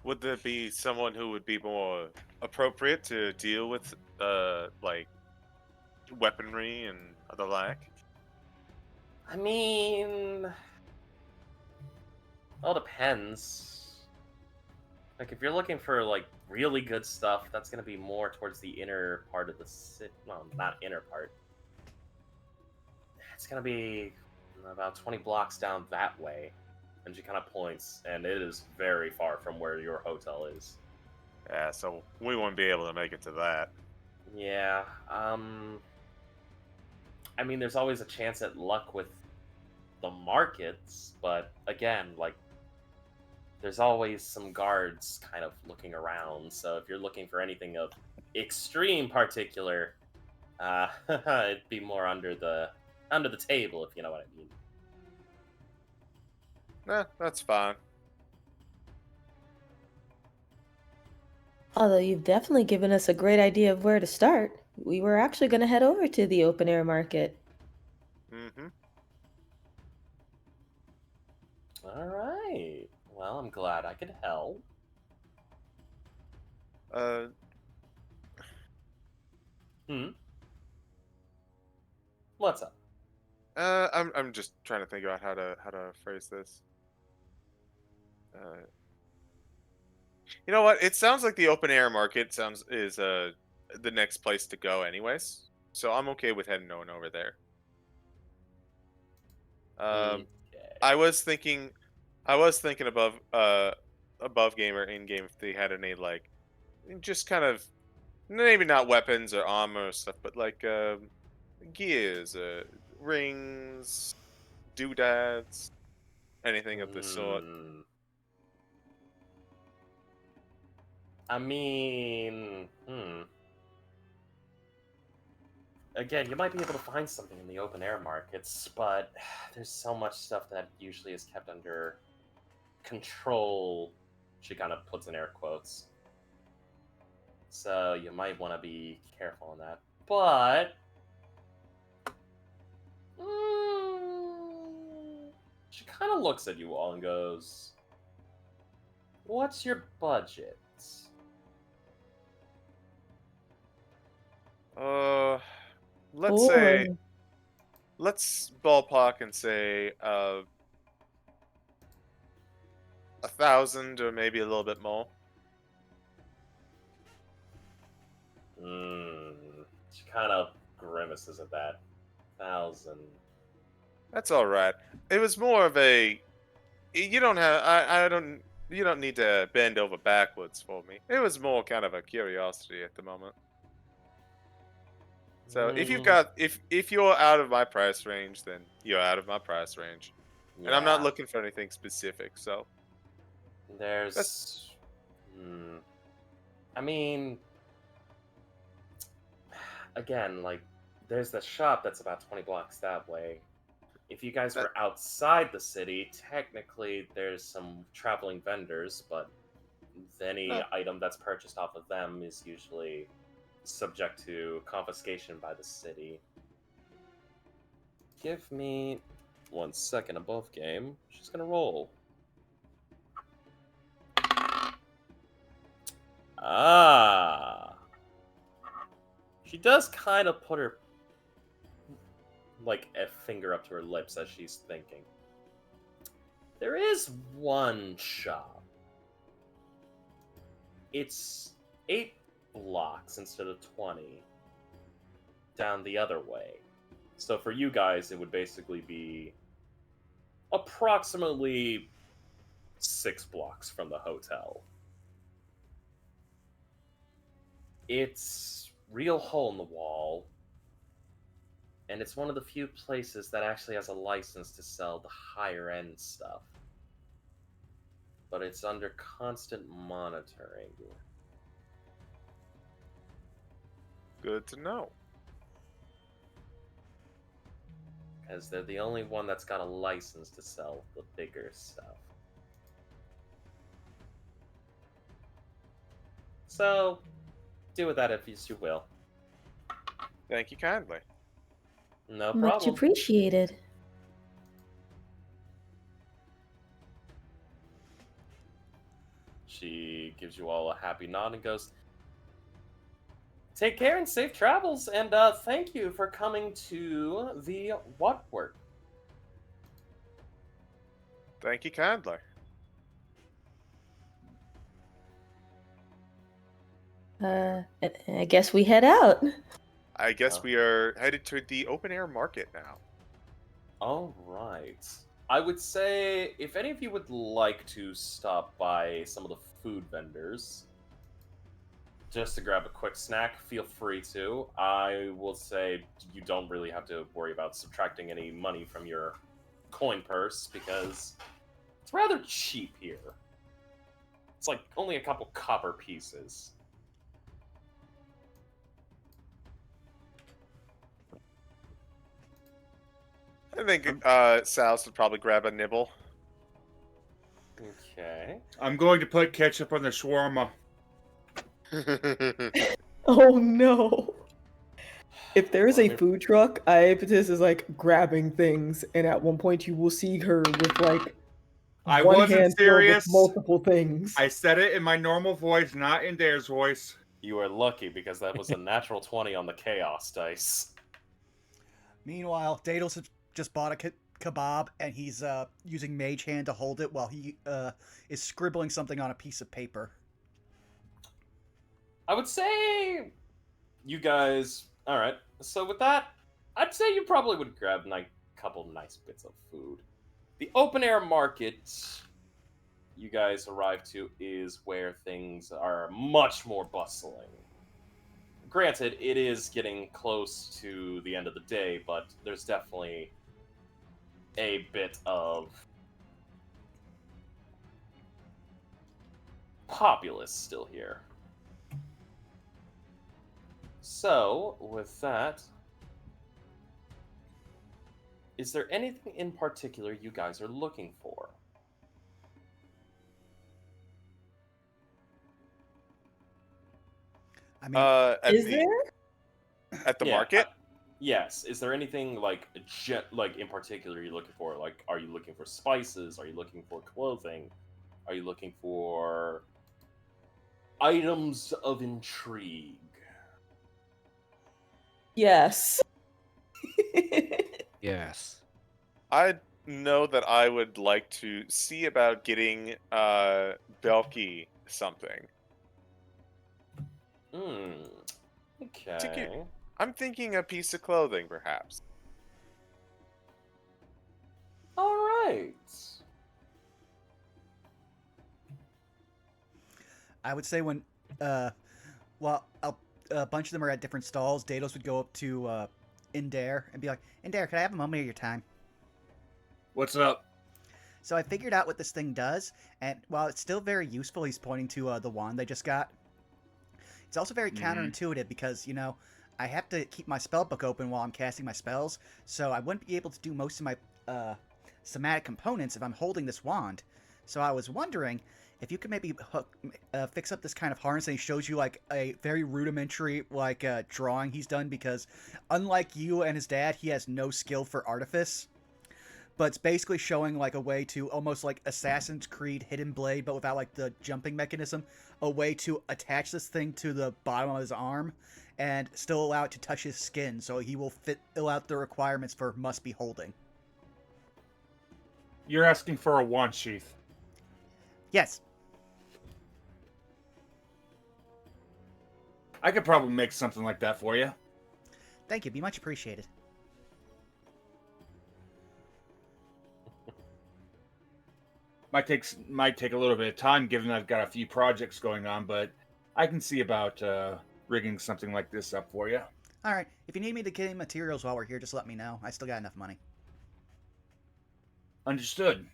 Would there be someone who would be more appropriate to deal with, weaponry and the like? I mean... All depends. If you're looking for, really good stuff, that's gonna be more towards the inner part of the city. Well, not inner part. It's gonna be about 20 blocks down that way. And she kind of points, and it is very far from where your hotel is. Yeah, so we wouldn't be able to make it to that. Yeah. I mean, there's always a chance at luck with the markets, but again, like, there's always some guards kind of looking around. So if you're looking for anything of extreme particular, it'd be more under the table, if you know what I mean. Nah, that's fine. Although you've definitely given us a great idea of where to start. We were actually going to head over to the open air market. Mm-hmm. All right. Well, I'm glad I could help. Uh, What's up? I'm just trying to think about how to phrase this. You know what? It sounds like the open air market is the next place to go, anyways. So I'm okay with heading on over there. Okay. I was thinking above game or in game if they had any like just kind of maybe not weapons or armor or stuff, but like gears, rings, doodads, anything of the sort. Hmm. I mean, Again, you might be able to find something in the open air markets, but there's so much stuff that usually is kept under control. She kind of puts in air quotes. So you might want to be careful on that. But she kind of looks at you all and goes, "What's your budget?" Let's say Oh. let's ballpark and say 1,000 or maybe a little bit more. She kind of grimaces at that. 1,000. That's all right. It was more of a you don't have I don't you don't need to bend over backwards for me. It was more kind of a curiosity at the moment. So if you've Mm, got if you're out of my price range, then you're out of my price range. And I'm not yeah. looking for anything specific, so that's There's. I mean, again, like, there's the shop that's about 20 blocks that way. If you guys that, were outside the city, technically there's some traveling vendors, but any no, item that's purchased off of them is usually subject to confiscation by the city. Give me 1 second above game. She's gonna roll. Ah. She does kind of put her, like, a finger up to her lips as she's thinking. There is one shop. It's 8 blocks instead of 20 down the other way. So for you guys, it would basically be approximately 6 blocks from the hotel. It's real hole in the wall, and it's one of the few places that actually has a license to sell the higher end stuff. But it's under constant monitoring. good to know. Because they're the only one that's got a license to sell the bigger stuff. So, do with that as you will. Thank you kindly. No Much problem. appreciated. She gives you all a happy nod and goes, "Take care and safe travels, and thank you for coming to the what work." Thank you kindly. I guess we head out. I guess Oh. we are headed to the open air market now. All right. I would say if any of you would like to stop by some of the food vendors, just to grab a quick snack, feel free to. I will say you don't really have to worry about subtracting any money from your coin purse because it's rather cheap here. It's like only a couple copper pieces. I think Sal's would probably grab a nibble. Okay. I'm going to put ketchup on the shawarma. Oh no. If there is Let a me- food truck, Iapetus is like grabbing things, and at one point you will see her with like I one wasn't hand filled with serious. multiple things. I said it in my normal voice, not in Dare's voice. You are lucky because that was a natural 20 on the chaos dice. Meanwhile, Daedalus has just bought a kebab, and he's using Mage Hand to hold it while he is scribbling something on a piece of paper. I would say you guys. All right. So with that, I'd say you probably would grab a couple nice bits of food. The open air market you guys arrive to is where things are much more bustling. Granted, it is getting close to the end of the day, but there's definitely a bit of populace still here. So, with that, is there anything in particular you guys are looking for? I mean, Is there? At the Yeah, market? Yes. Is there anything like in particular you're looking for? Like, are you looking for spices? Are you looking for clothing? Are you looking for items of intrigue? Yes. Yes. I know that I would like to see about getting Belky something. Okay. I'm thinking a piece of clothing, perhaps. All right. I would say when, well, a bunch of them are at different stalls, Daedalus would go up to Indare and be like, Indare, could I have a moment of your time? What's up? So I figured out what this thing does, and while it's still very useful, he's pointing to the wand they just got. It's also very counterintuitive because, you know, I have to keep my spell book open while I'm casting my spells, so I wouldn't be able to do most of my somatic components if I'm holding this wand. So I was wondering if you could maybe fix up this kind of harness, and he shows you like a very rudimentary like drawing he's done, because unlike you and his dad, he has no skill for artifice. But it's basically showing like a way to almost like Assassin's Creed Hidden Blade, but without like the jumping mechanism, a way to attach this thing to the bottom of his arm and still allow it to touch his skin, so he will fill out the requirements for must be holding. You're asking for a wand sheath. Yes. I could probably make something like that for you. Thank you. Be much appreciated. Might take a little bit of time, given I've got a few projects going on, but I can see about rigging something like this up for you. All right. If you need me to get any materials while we're here, just let me know. I still got enough money. Understood.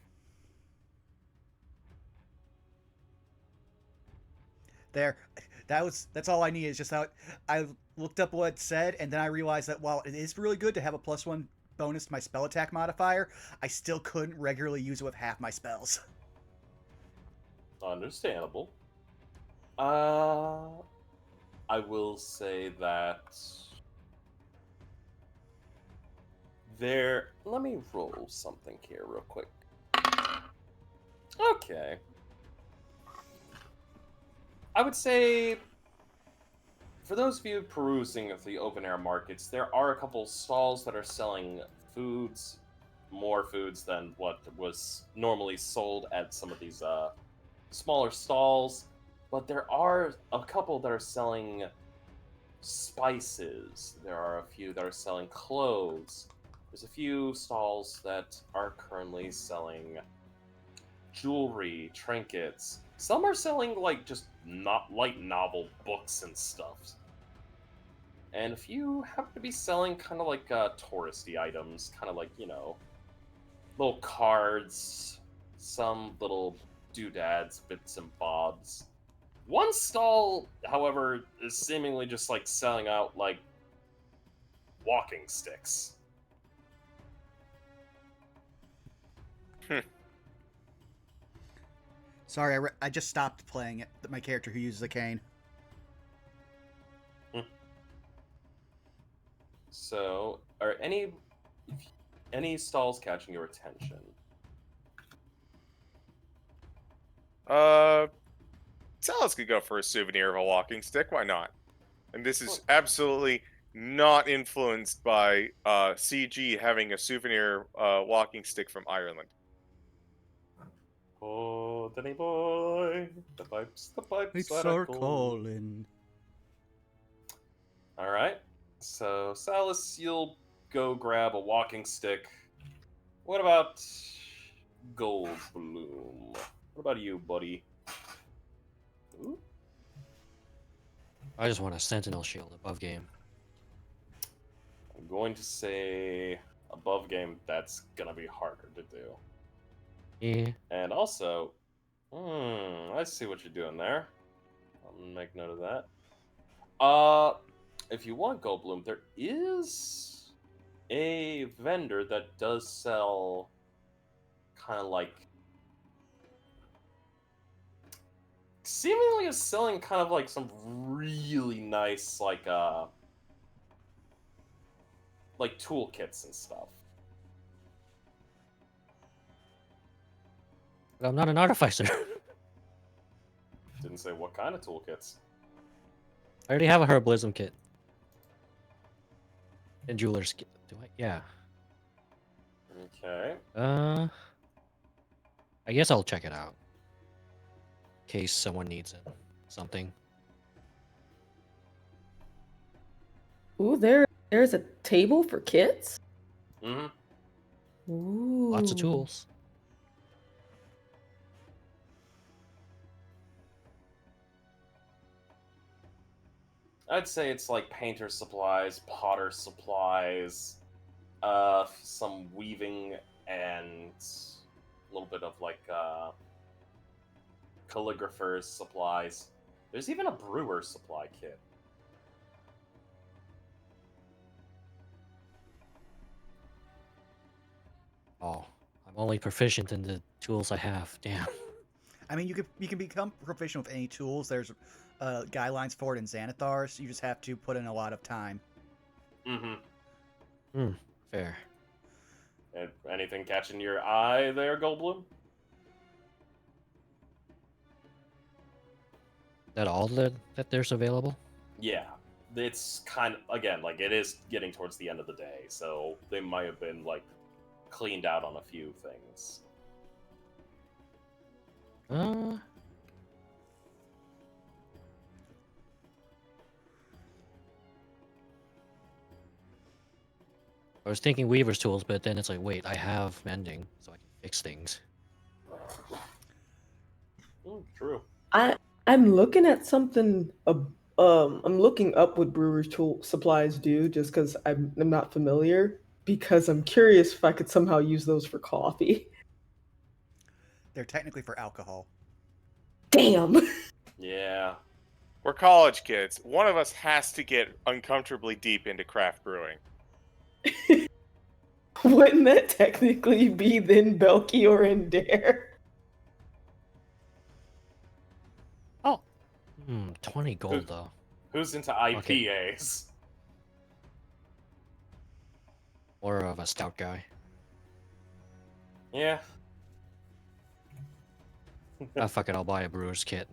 There. That's all I need. Is just how I looked up what it said, and then I realized that while it is really good to have a +1 bonus to my spell attack modifier, I still couldn't regularly use it with half my spells. Understandable. I will say that let me roll something here real quick. Okay. I would say, for those of you perusing of the open air markets, there are a couple stalls that are selling foods, more foods than what was normally sold at some of these smaller stalls. But there are a couple that are selling spices. There are a few that are selling clothes. There's a few stalls that are currently selling jewelry, trinkets. Some are selling like just not light novel books and stuff. And a few happen to be selling kind of like touristy items, kind of like, you know, little cards, some little doodads, bits and bobs. One stall, however, is seemingly just like selling out like walking sticks. Sorry, I just stopped playing it. My character who uses a cane. So, are any stalls catching your attention? Salas could go for a souvenir of a walking stick. Why not? And this is absolutely not influenced by CG having a souvenir walking stick from Ireland. Oh, Danny boy, the pipes calling. All right. So, Salas, you'll go grab a walking stick. What about Goldbloom? What about you, buddy? Ooh. I just want a sentinel shield above game. I'm going to say above game, that's gonna be harder to do. Yeah. And also, I see what you're doing there. I'll make note of that. If you want Goldbloom, there is a vendor that does sell kind of like seemingly is selling kind of like some really nice like toolkits and stuff. But I'm not an artificer. Didn't say what kind of toolkits. I already have a herbalism kit. And jeweler's kit. Do I? Yeah. Okay. I guess I'll check it out. In case someone needs it. Something. Ooh, there's a table for kits? Mm-hmm. Ooh. Lots of tools. I'd say it's like painter supplies, potter supplies, some weaving, and a little bit of like calligrapher's supplies. There's even a brewer's supply kit. Oh, I'm only proficient in the tools I have. Damn. I mean, you can become proficient with any tools. There's guidelines for it in Xanathar, so you just have to put in a lot of time. Mm-hmm. Fair. Anything catching your eye there, Goldblum? That all that there's available? Yeah. It's kind of, again, like, it is getting towards the end of the day, so they might have been, like, cleaned out on a few things. I was thinking weaver's tools, but then it's like, wait, I have mending, so I can fix things. True. I'm looking at something. I'm looking up what brewers' tool supplies do, just because I'm not familiar. Because I'm curious if I could somehow use those for coffee. They're technically for alcohol. Damn. Yeah. We're college kids. One of us has to get uncomfortably deep into craft brewing. Wouldn't that technically be then Belkior and Dare? Oh. 20 gold though. Who's into IPAs? More of a stout guy. Yeah. Fuck it, I'll buy a brewer's kit.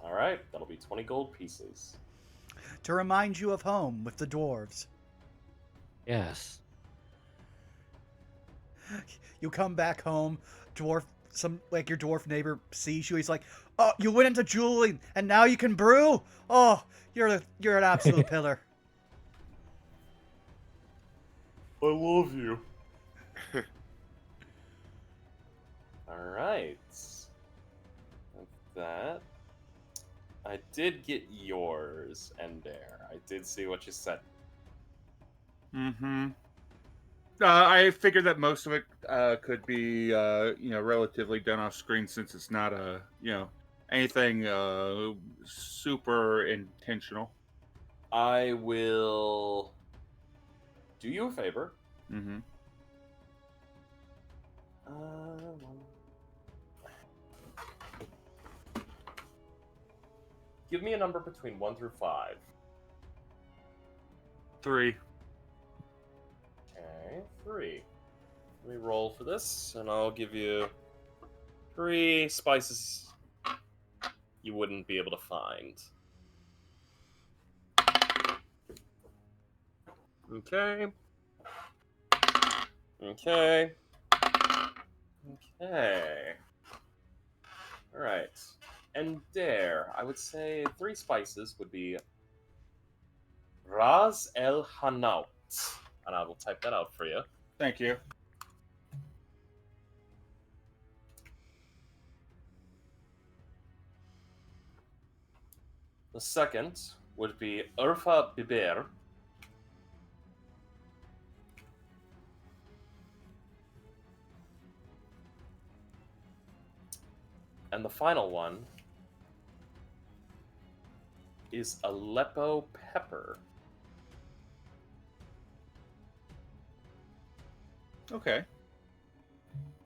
Alright, that'll be 20 gold pieces. To remind you of home with the dwarves. Yes. You come back home, your dwarf neighbor sees you. He's like, "Oh, you went into jeweling, and now you can brew. Oh, you're an absolute pillar." I love you. Alright. that. I did get yours, Ender. I did see what you said. Mm-hmm. I figured that most of it could be, relatively done off screen since it's not anything super intentional. I will do you a favor. Mm-hmm. Give me a number between 1 through 5. 3. Okay, 3. Let me roll for this, and I'll give you 3 spices you wouldn't be able to find. Okay. Okay. Okay. Alright. And there, I would say 3 spices would be Ras el Hanaut. And I will type that out for you. Thank you. The second would be Urfa Biber. And the final one is Aleppo Pepper. Okay.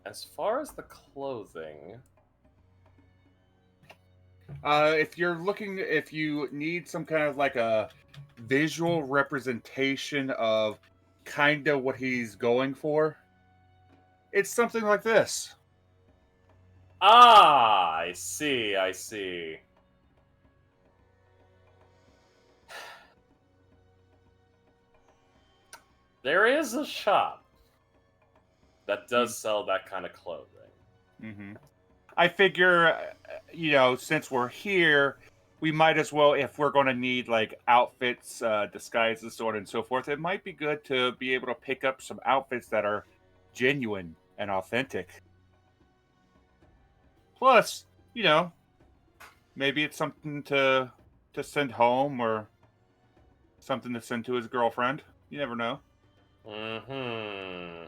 As far as the clothing, If you need some kind of like a visual representation of kind of what he's going for, it's something like this. I see, I see. There is a shop that does sell that kind of clothing. Mm-hmm. I figure, since we're here, we might as well, if we're going to need like outfits, disguises, so on and so forth, it might be good to be able to pick up some outfits that are genuine and authentic. Plus, maybe it's something to send home or something to send to his girlfriend. You never know. Mm-hmm.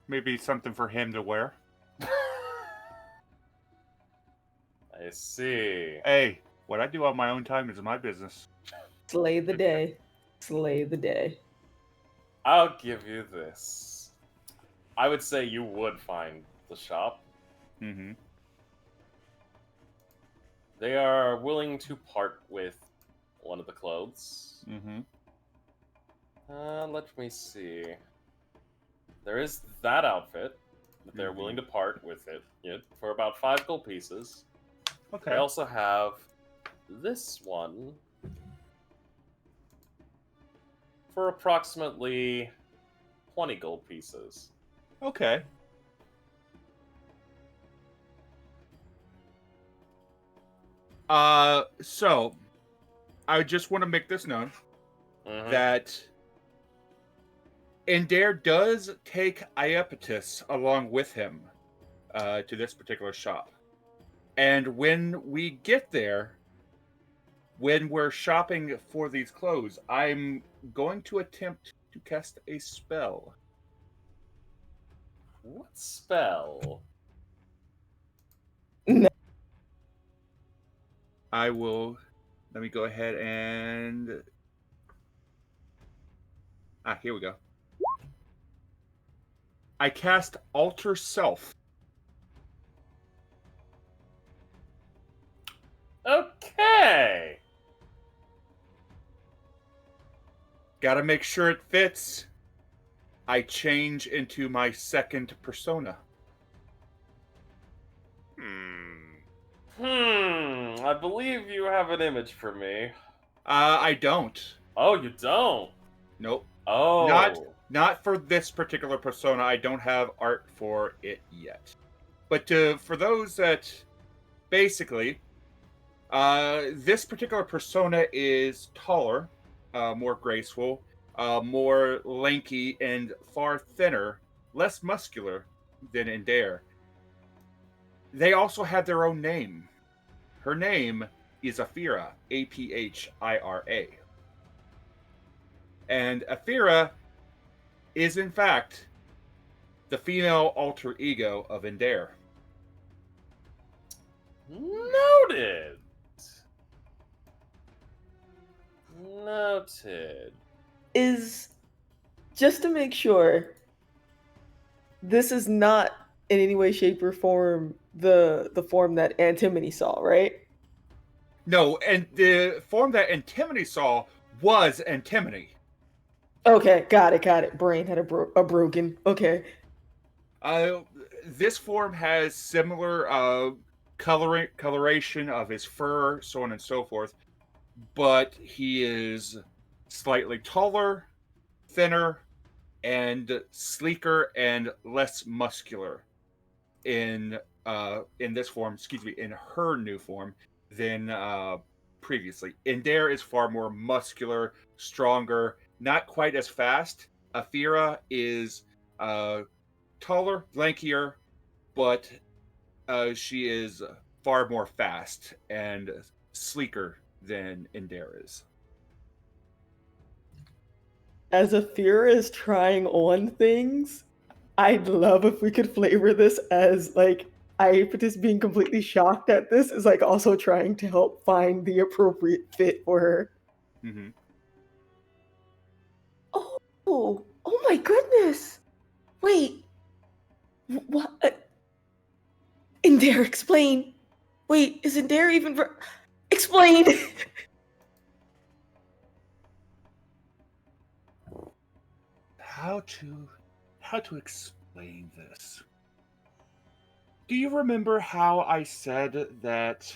Maybe something for him to wear. I see. Hey, what I do on my own time is my business. Slay the day. Slay the day. I'll give you this. I would say you would find the shop. Mm-hmm. They are willing to part with one of the clothes. Mm-hmm. Let me see. There is that outfit, but they're willing to part with it for about 5 gold pieces. Okay. They also have this one for approximately 20 gold pieces. Okay. So I just want to make this known that Ender does take Iapetus along with him to this particular shop. And when we get there, when we're shopping for these clothes, I'm going to attempt to cast a spell. What spell? No. Let me go ahead and... here we go. I cast Alter Self. Okay. Gotta make sure it fits. I change into my second persona. I believe you have an image for me. I don't. Oh, you don't? Nope. Oh. Not for this particular persona. I don't have art for it yet. But for those that... Basically, this particular persona is taller, more graceful, more lanky, and far thinner, less muscular than Ender. They also have their own name. her name is Aphira, Aphira. And Aphira is, in fact, the female alter ego of Indare. Noted. Noted. Is, just to make sure, this is not in any way, shape, or form the form that Antimony saw, right? No, and the form that Antimony saw was Antimony. Okay, got it. Brain had a broken. Okay. This form has similar coloration of his fur, so on and so forth, but he is slightly taller, thinner, and sleeker and less muscular in this form. Excuse me, in her new form than previously. Indare is far more muscular, stronger, not quite as fast. Aphira is taller, lankier, but she is far more fast and sleeker than Indare is. As Aphira is trying on things, I'd love if we could flavor this as like Iapetus being completely shocked at this is like also trying to help find the appropriate fit for her. Mm-hmm. Oh my goodness! Wait, what? Indare, explain. Wait, is Indare even? Explain. How to explain this? Do you remember how I said that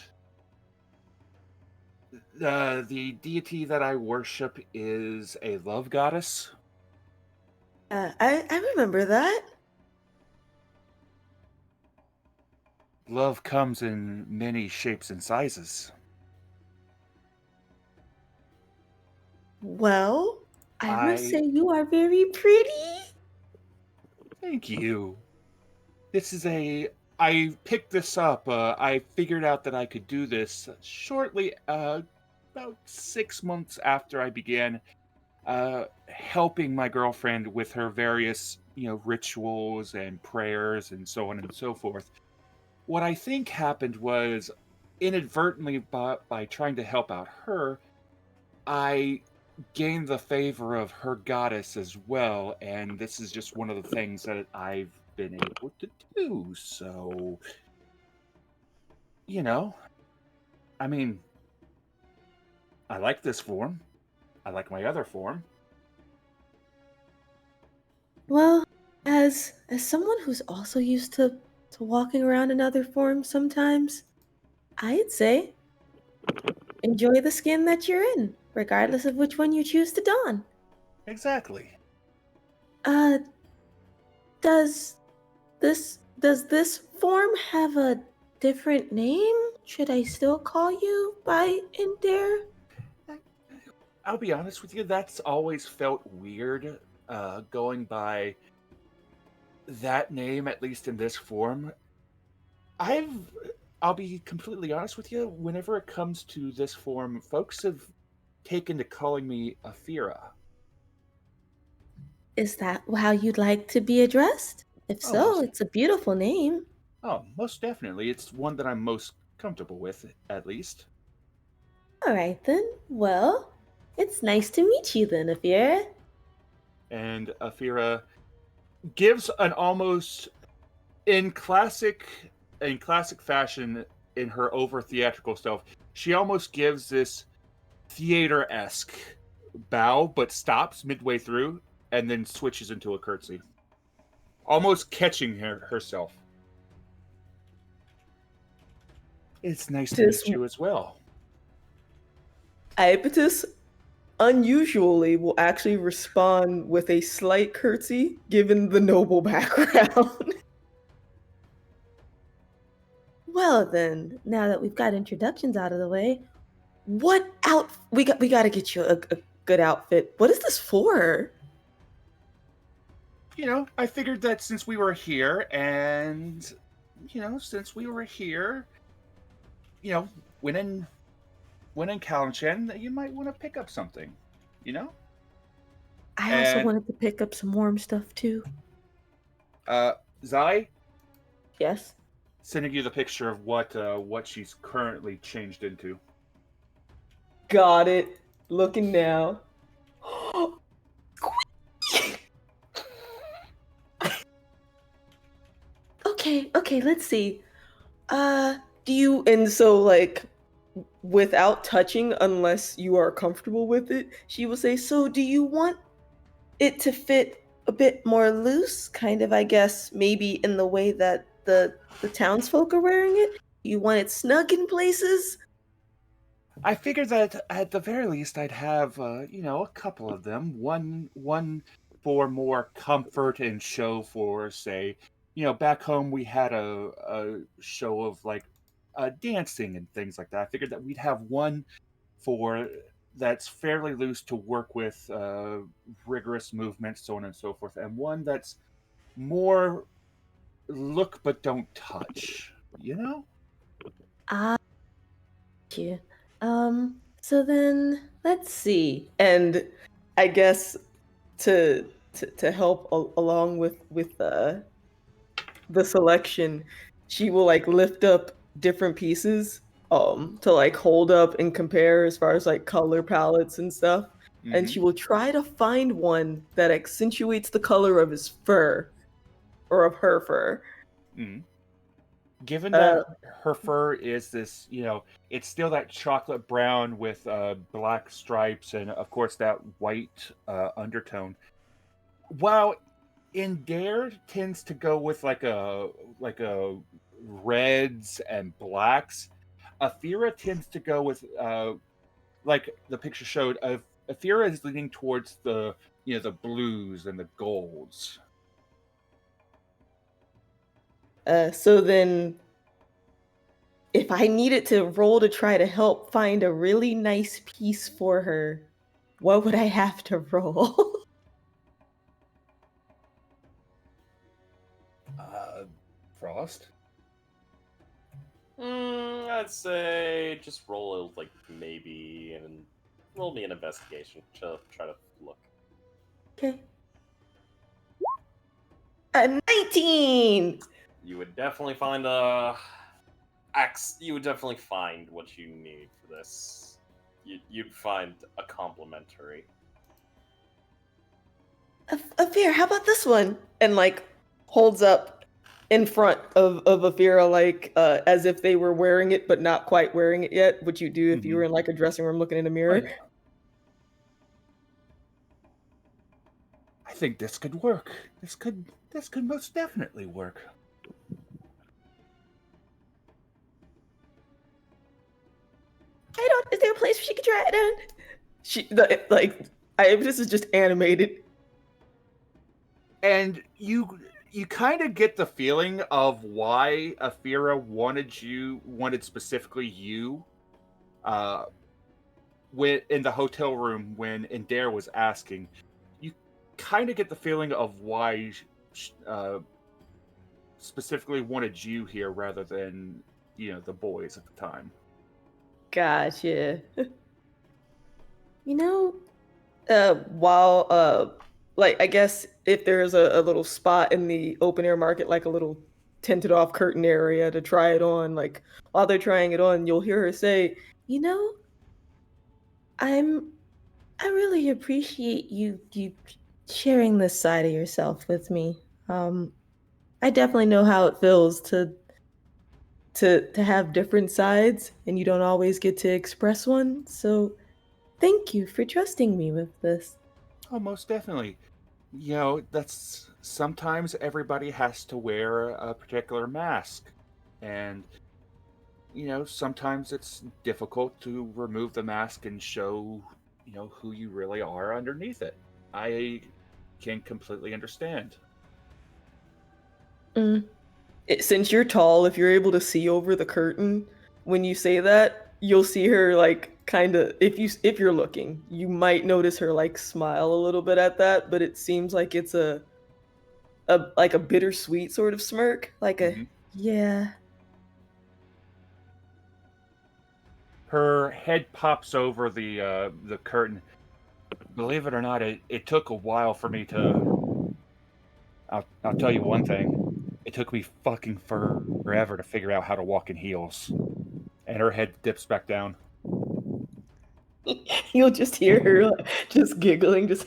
the deity that I worship is a love goddess? I remember that. Love comes in many shapes and sizes. Well, I must say you are very pretty. Thank you. I picked this up. I figured out that I could do this shortly, about 6 months after I began helping my girlfriend with her various, rituals and prayers and so on and so forth. What I think happened was, inadvertently, by trying to help out her, I gained the favor of her goddess as well, and this is just one of the things that I've been able to do. So, I mean, I like this form. I like my other form. Well, as someone who's also used to walking around in other forms sometimes, I'd say enjoy the skin that you're in, regardless of which one you choose to don. Exactly. Does this form have a different name? Should I still call you by Indare? I'll be honest with you, that's always felt weird, going by that name, at least in this form. I'll be completely honest with you, whenever it comes to this form, folks have taken to calling me Aphira. Is that how you'd like to be addressed? If Oh, so, most- it's a beautiful name. Oh, most definitely. It's one that I'm most comfortable with, at least. All right then. Well, it's nice to meet you then, Aphira. And Aphira gives an almost in classic fashion, in her over theatrical self, she almost gives this theater-esque bow, but stops midway through and then switches into a curtsy, almost catching herself. It's nice to meet you as well. Iapetus unusually will actually respond with a slight curtsy given the noble background. Well then, now that we've got introductions out of the way, we got to get you a good outfit. What is this for? I figured that since we were here, when in Kalimshan, you might want to pick up something, you know. I also And wanted to pick up some warm stuff too. Zai, Yes. sending you the picture of what she's currently changed into. Got it. Looking now. Okay, let's see. Do you, and so like without touching unless you are comfortable with it, she will say, so do you want it to fit a bit more loose, kind of, I guess, maybe in the way that the townsfolk are wearing it? You want it snug in places? I figured that at the very least I'd have a couple of them. One for more comfort and show for, say, back home we had a show of like dancing and things like that. I figured that we'd have one for that's fairly loose to work with rigorous movements, so on and so forth, and one that's more look but don't touch. You know? Ah, you. So then let's see. And I guess to help along with the selection, she will like lift up different pieces to like hold up and compare as far as like color palettes and stuff. And Mm-hmm. she will try to find one that accentuates the color of his fur or of her fur. Mm-hmm. Given Uh, that her fur is this, it's still that chocolate brown with black stripes and, of course, that white undertone. While in Dare tends to go with like a reds and blacks, Athira tends to go with like the picture showed. Athira is leaning towards the blues and the golds. so then if I needed to roll to try to help find a really nice piece for her, what would I have to roll? Frost. I'd say just roll like maybe and roll me an investigation to try to look. Okay. A 19! You would definitely find a axe. You would definitely find what you need for this. You'd find a complimentary. Afir, how about this one? And like holds up in front of Afira, like as if they were wearing it but not quite wearing it yet, which you do if you were in like a dressing room looking in a mirror. Oh, yeah. I think this could work. This could most definitely work. Is there a place where she could try it on? This is just animated. And you kind of get the feeling of why Athira wanted specifically you, when in the hotel room when Indare was asking. You kind of get the feeling of why specifically wanted you here rather than the boys at the time. Gotcha. Like I guess if there's a little spot in the open air market, like a little tinted off curtain area to try it on, like while they're trying it on, you'll hear her say, I really appreciate you sharing this side of yourself with me. I definitely know how it feels to have different sides and you don't always get to express one. So thank you for trusting me with this. Oh, most definitely. That's sometimes everybody has to wear a particular mask, and sometimes it's difficult to remove the mask and show who you really are underneath it. I can completely understand. Since you're tall, if you're able to see over the curtain when you say that, you'll see her like kind of, if you're looking, you might notice her like smile a little bit at that, but it seems like it's a like a bittersweet sort of smirk, like a yeah. her head pops over the curtain. Believe it or not, it took a while for me to. I'll tell you one thing. It took me fucking forever to figure out how to walk in heels. And her head dips back down. You'll just hear her just giggling, just.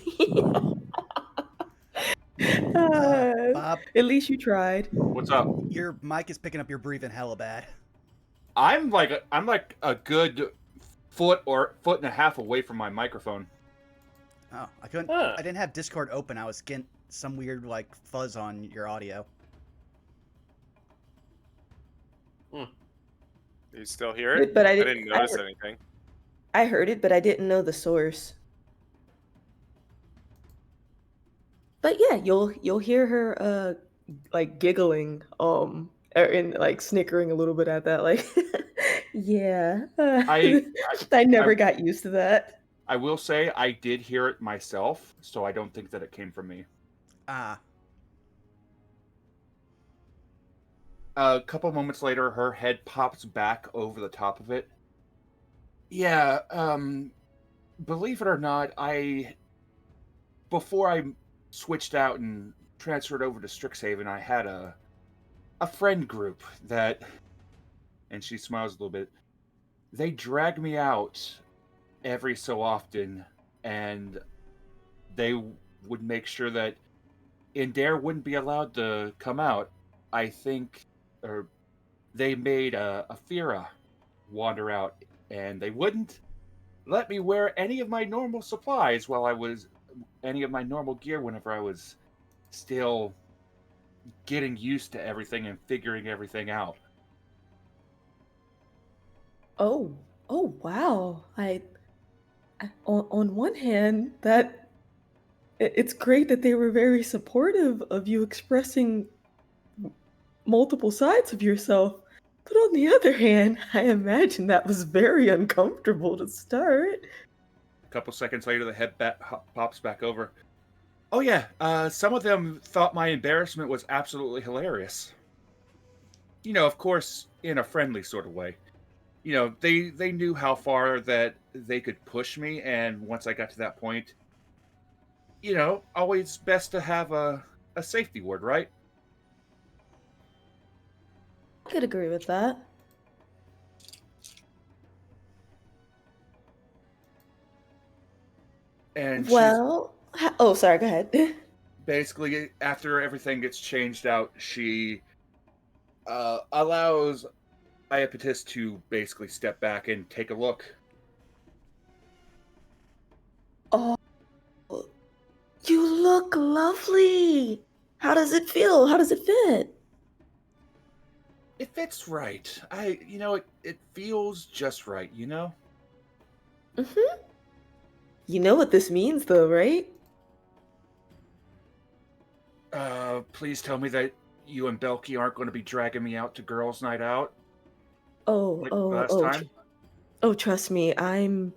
Bob, At least you tried. What's up? your mic is picking up your breathing hella bad. I'm like a good foot and a half away from my microphone. Oh, I couldn't. Huh. I didn't have Discord open. I was getting some weird like fuzz on your audio. You still hear it? But I I didn't notice anything. I heard it, but I didn't know the source. But yeah, you'll hear her like giggling and like snickering a little bit at that, like yeah. I never got used to that. I will say I did hear it myself, so I don't think that it came from me. Ah, A couple moments later, her head pops back over the top of it. Yeah, believe it or not, before I switched out and transferred over to Strixhaven, I had a friend group that, and she smiles a little bit, they dragged me out every so often, and they would make sure that Indare wouldn't be allowed to come out. I think, or they made a Fira wander out, and they wouldn't let me wear any of my normal supplies any of my normal gear whenever I was still getting used to everything and figuring everything out. Oh wow. On one hand, it's great that they were very supportive of you expressing multiple sides of yourself. But on the other hand, I imagine that was very uncomfortable to start. A couple seconds later, the head pops back over. Oh yeah, some of them thought my embarrassment was absolutely hilarious. You know, of course, in a friendly sort of way. You know, they knew how far that they could push me, and once I got to that point, you know, always best to have a safety word, right? I could agree with that. And Well, oh, sorry, go ahead. basically, after everything gets changed out, she allows Iapetus to basically step back and take a look. Oh, you look lovely. How does it feel? How does it fit? It fits right. It feels just right, you know? Mm-hmm. You know what this means, though, right? Please tell me that you and Belky aren't going to be dragging me out to girls' night out like last time. Trust me, I'm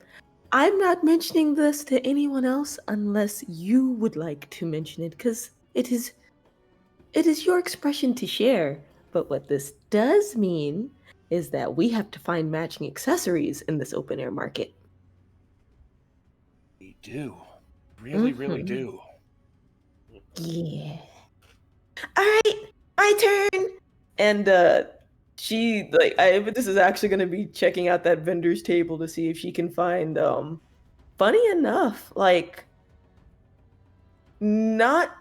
not mentioning this to anyone else unless you would like to mention it, because it is your expression to share. But what this does mean is that we have to find matching accessories in this open air market. We do. Really, really Mhm. do. Yeah. All right, my turn. And she this is actually going to be checking out that vendor's table to see if she can find funny enough, like not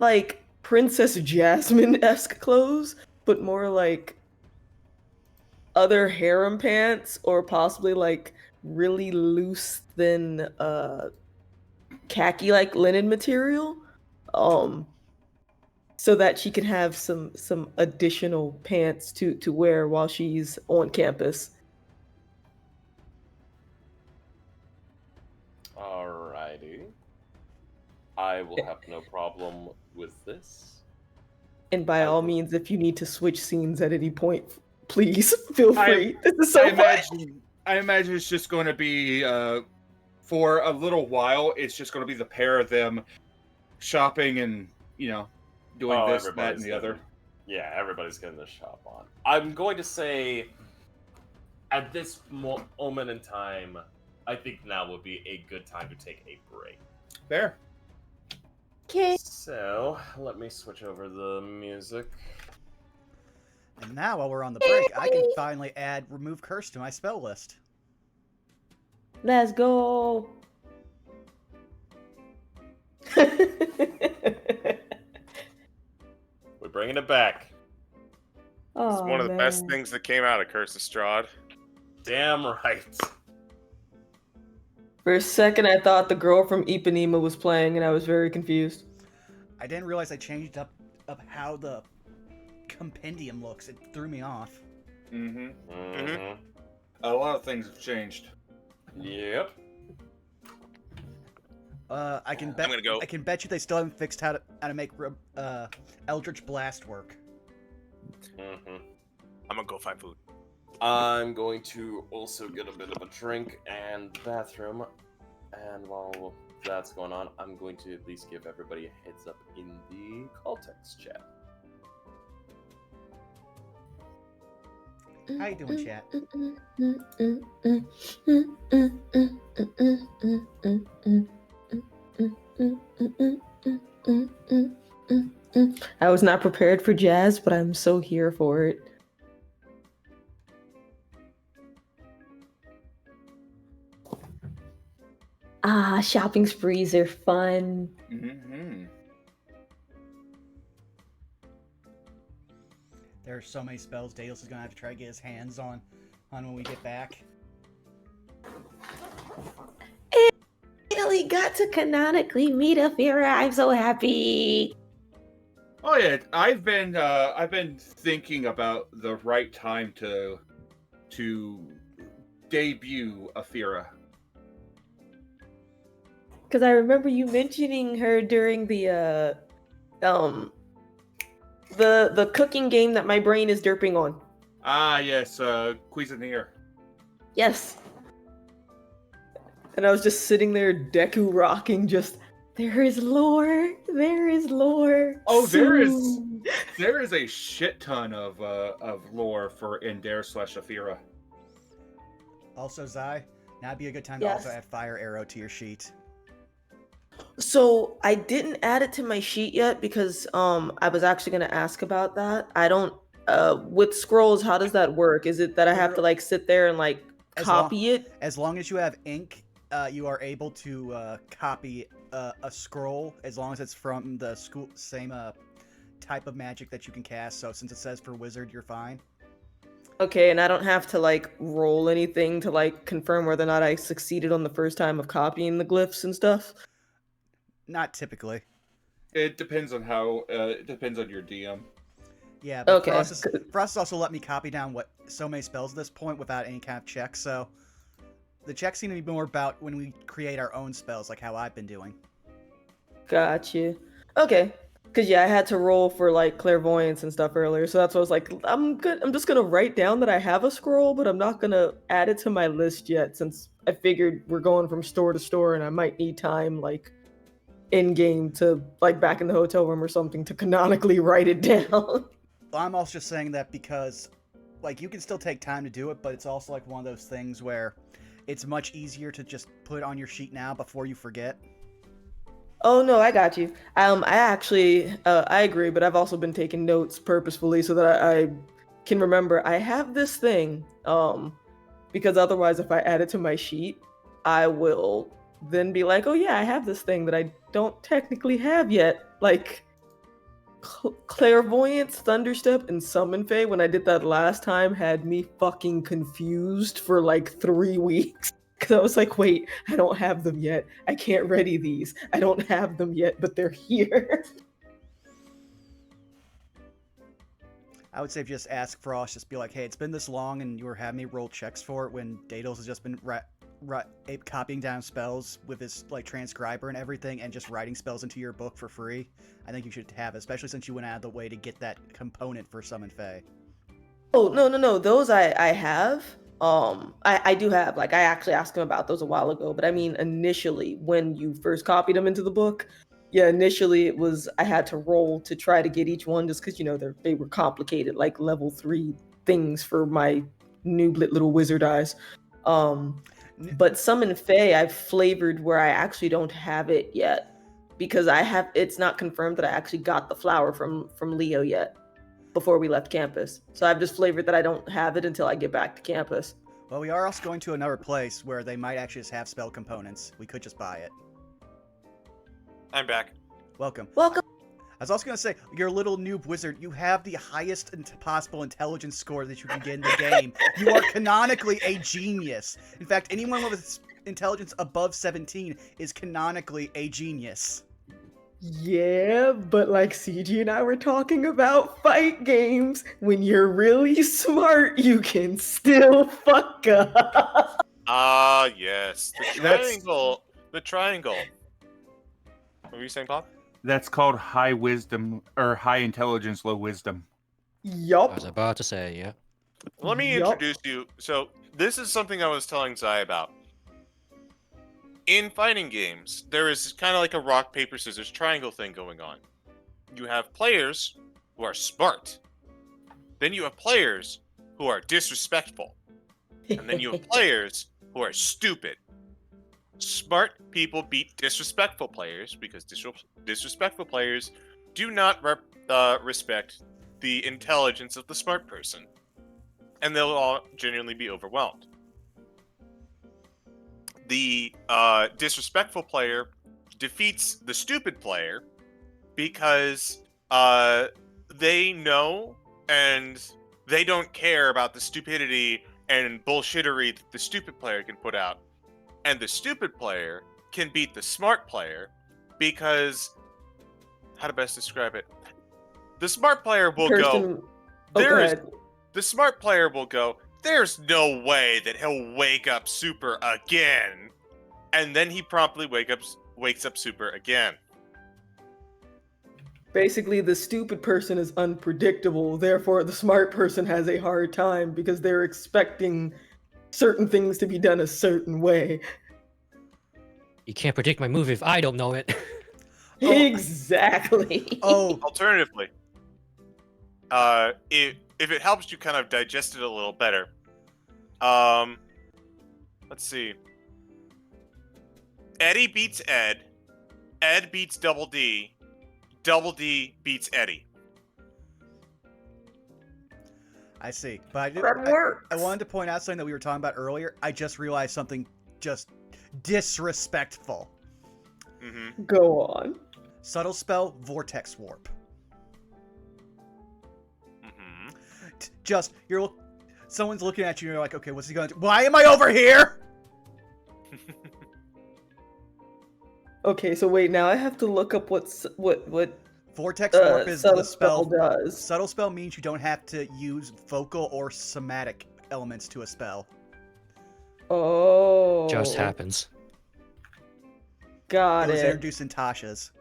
like Princess Jasmine-esque clothes, but more like other harem pants, or possibly like really loose thin khaki like linen material. So that she can have some additional pants to wear while she's on campus. Alrighty. I will have no problem with this. And by I all will- means, if you need to switch scenes at any point, please feel I- free. This is so I imagine it's just going to be for a little while. It's just going to be the pair of them shopping and doing this, that, and everybody's the other. Yeah, everybody's getting the shop on. I'm going to say, at this moment in time, I think now would be a good time to take a break. Fair. Okay. So, let me switch over the music. And now, while we're on the break, I can finally add Remove Curse to my spell list. Let's go. We're bringing it back. It's one of the best man. things that came out of Curse of Strahd. Damn right. For a second, I thought the girl from Ipanema was playing, and I was very confused. I didn't realize I changed up how the compendium looks. It threw me off. Mm-hmm. Mm-hmm. A lot of things have changed. Yep. I can bet. I'm gonna go. I can bet you they still haven't fixed how to make Eldritch Blast work. Mm-hmm. I'm gonna go find food. I'm going to also get a bit of a drink and bathroom. And while that's going on, I'm going to at least give everybody a heads up in the call text chat. How you doing, chat? I was not prepared for jazz, but I'm so here for it. Ah, shopping sprees are fun. Mm-hmm. There are so many spells Dales is gonna have to try to get his hands on when we get back. Really got to canonically meet Afira. I'm so happy. Oh yeah, I've been thinking about the right time to debut Afira. Because I remember you mentioning her during the cooking game that my brain is derping on. Ah yes, Cuisinier. Yes. And I was just sitting there, Deku rocking, just, there is lore, there is lore. Oh, there is soon." there is a shit ton of lore for Indare/Afira. Also, Zai, now'd be a good time to Yes. also add Fire Arrow to your sheet. So I didn't add it to my sheet yet because I was actually gonna ask about that. I don't with scrolls, how does that work? Is it that I have to like sit there and like copy it? As long as you have ink, you are able to copy a scroll as long as it's from the same type of magic that you can cast. So since it says for wizard, you're fine. Okay, and I don't have to like roll anything to like confirm whether or not I succeeded on the first time of copying the glyphs and stuff. Not typically. It depends on how. It depends on your DM. Yeah, but Okay. Frost also let me copy down so many spells at this point without any kind of check. So the checks seem to be more about when we create our own spells, like how I've been doing. Gotcha. Okay. Cause yeah, I had to roll for like clairvoyance and stuff earlier, so that's why I was like, I'm good. I'm just gonna write down that I have a scroll, but I'm not gonna add it to my list yet, since I figured we're going from store to store, and I might need time, like in game, to like back in the hotel room or something, to canonically write it down. I'm also just saying that because, like, you can still take time to do it, but it's also like one of those things where it's much easier to just put it on your sheet now before you forget. Oh no, I got you. I actually, I agree, but I've also been taking notes purposefully so that I can remember I have this thing. Because otherwise, if I add it to my sheet, I will then be like, oh yeah, I have this thing that I don't technically have yet, like clairvoyance, thunderstep, and summon Fae. When I did that last time, had me fucking confused for like 3 weeks. Because I was like, wait, I don't have them yet. I can't ready these. I don't have them yet, but they're here. I would say just ask Frost, just be like, hey, it's been this long and you were having me roll checks for it when Daedalus has just been copying down spells with his like transcriber and everything and just writing spells into your book for free. I think you should have it, especially since you went out of the way to get that component for Summon Fae. Oh, no. Those I have. I do have, like, I actually asked him about those a while ago, but I mean, initially, when you first copied them into the book, yeah, initially it was, I had to roll to try to get each one just because, you know, they were complicated, like level 3 things for my nooblet little wizard eyes. But Summon Fae I've flavored where I actually don't have it yet because it's not confirmed that I actually got the flower from Leo yet before we left campus. So I've just flavored that I don't have it until I get back to campus. Well, we are also going to another place where they might actually just have spell components. We could just buy it. I'm back. Welcome. Welcome. I was also going to say, you're a little noob wizard. You have the highest possible intelligence score that you can get in the game. You are canonically a genius. In fact, anyone with intelligence above 17 is canonically a genius. Yeah, but like CG and I were talking about fight games, when you're really smart, you can still fuck up. Ah, yes. The That's- triangle. The triangle. What were you saying, Bob? That's called high wisdom or high intelligence, low wisdom. I Yup. was about to say, yeah. Let me Yup. introduce you. So, this is something I was telling Zai about. In fighting games, there is kind of like a rock, paper, scissors triangle thing going on. You have players who are smart. Then you have players who are disrespectful. And then you have players who are stupid. Smart people beat disrespectful players because disrespectful players do not respect the intelligence of the smart person. And they'll all genuinely be overwhelmed. The disrespectful player defeats the stupid player because they know and they don't care about the stupidity and bullshittery that the stupid player can put out. And the stupid player can beat the smart player because, how to best describe it? The smart player will go, the smart player will go, there's no way that he'll wake up Super again. And then he promptly wakes up Super again. Basically, the stupid person is unpredictable, therefore the smart person has a hard time because they're expecting certain things to be done a certain way. You can't predict my move if I don't know it. Exactly. Alternatively, if it helps you kind of digest it a little better, let's see. Eddie beats Ed. Ed beats Double D. Double D beats Eddie. I see. But That works. I wanted to point out something that we were talking about earlier. I just realized something just disrespectful. Mm-hmm. Go on. Subtle spell, Vortex Warp. Mm-hmm. Just, someone's looking at you and you're like, okay, what's he going to do? Why am I over here? Okay, so wait, now I have to look up what Vortex Warp is the subtle spell. does. Subtle spell means you don't have to use vocal or somatic elements to a spell. Oh. Just happens. Got It was it. introduced in Tasha's.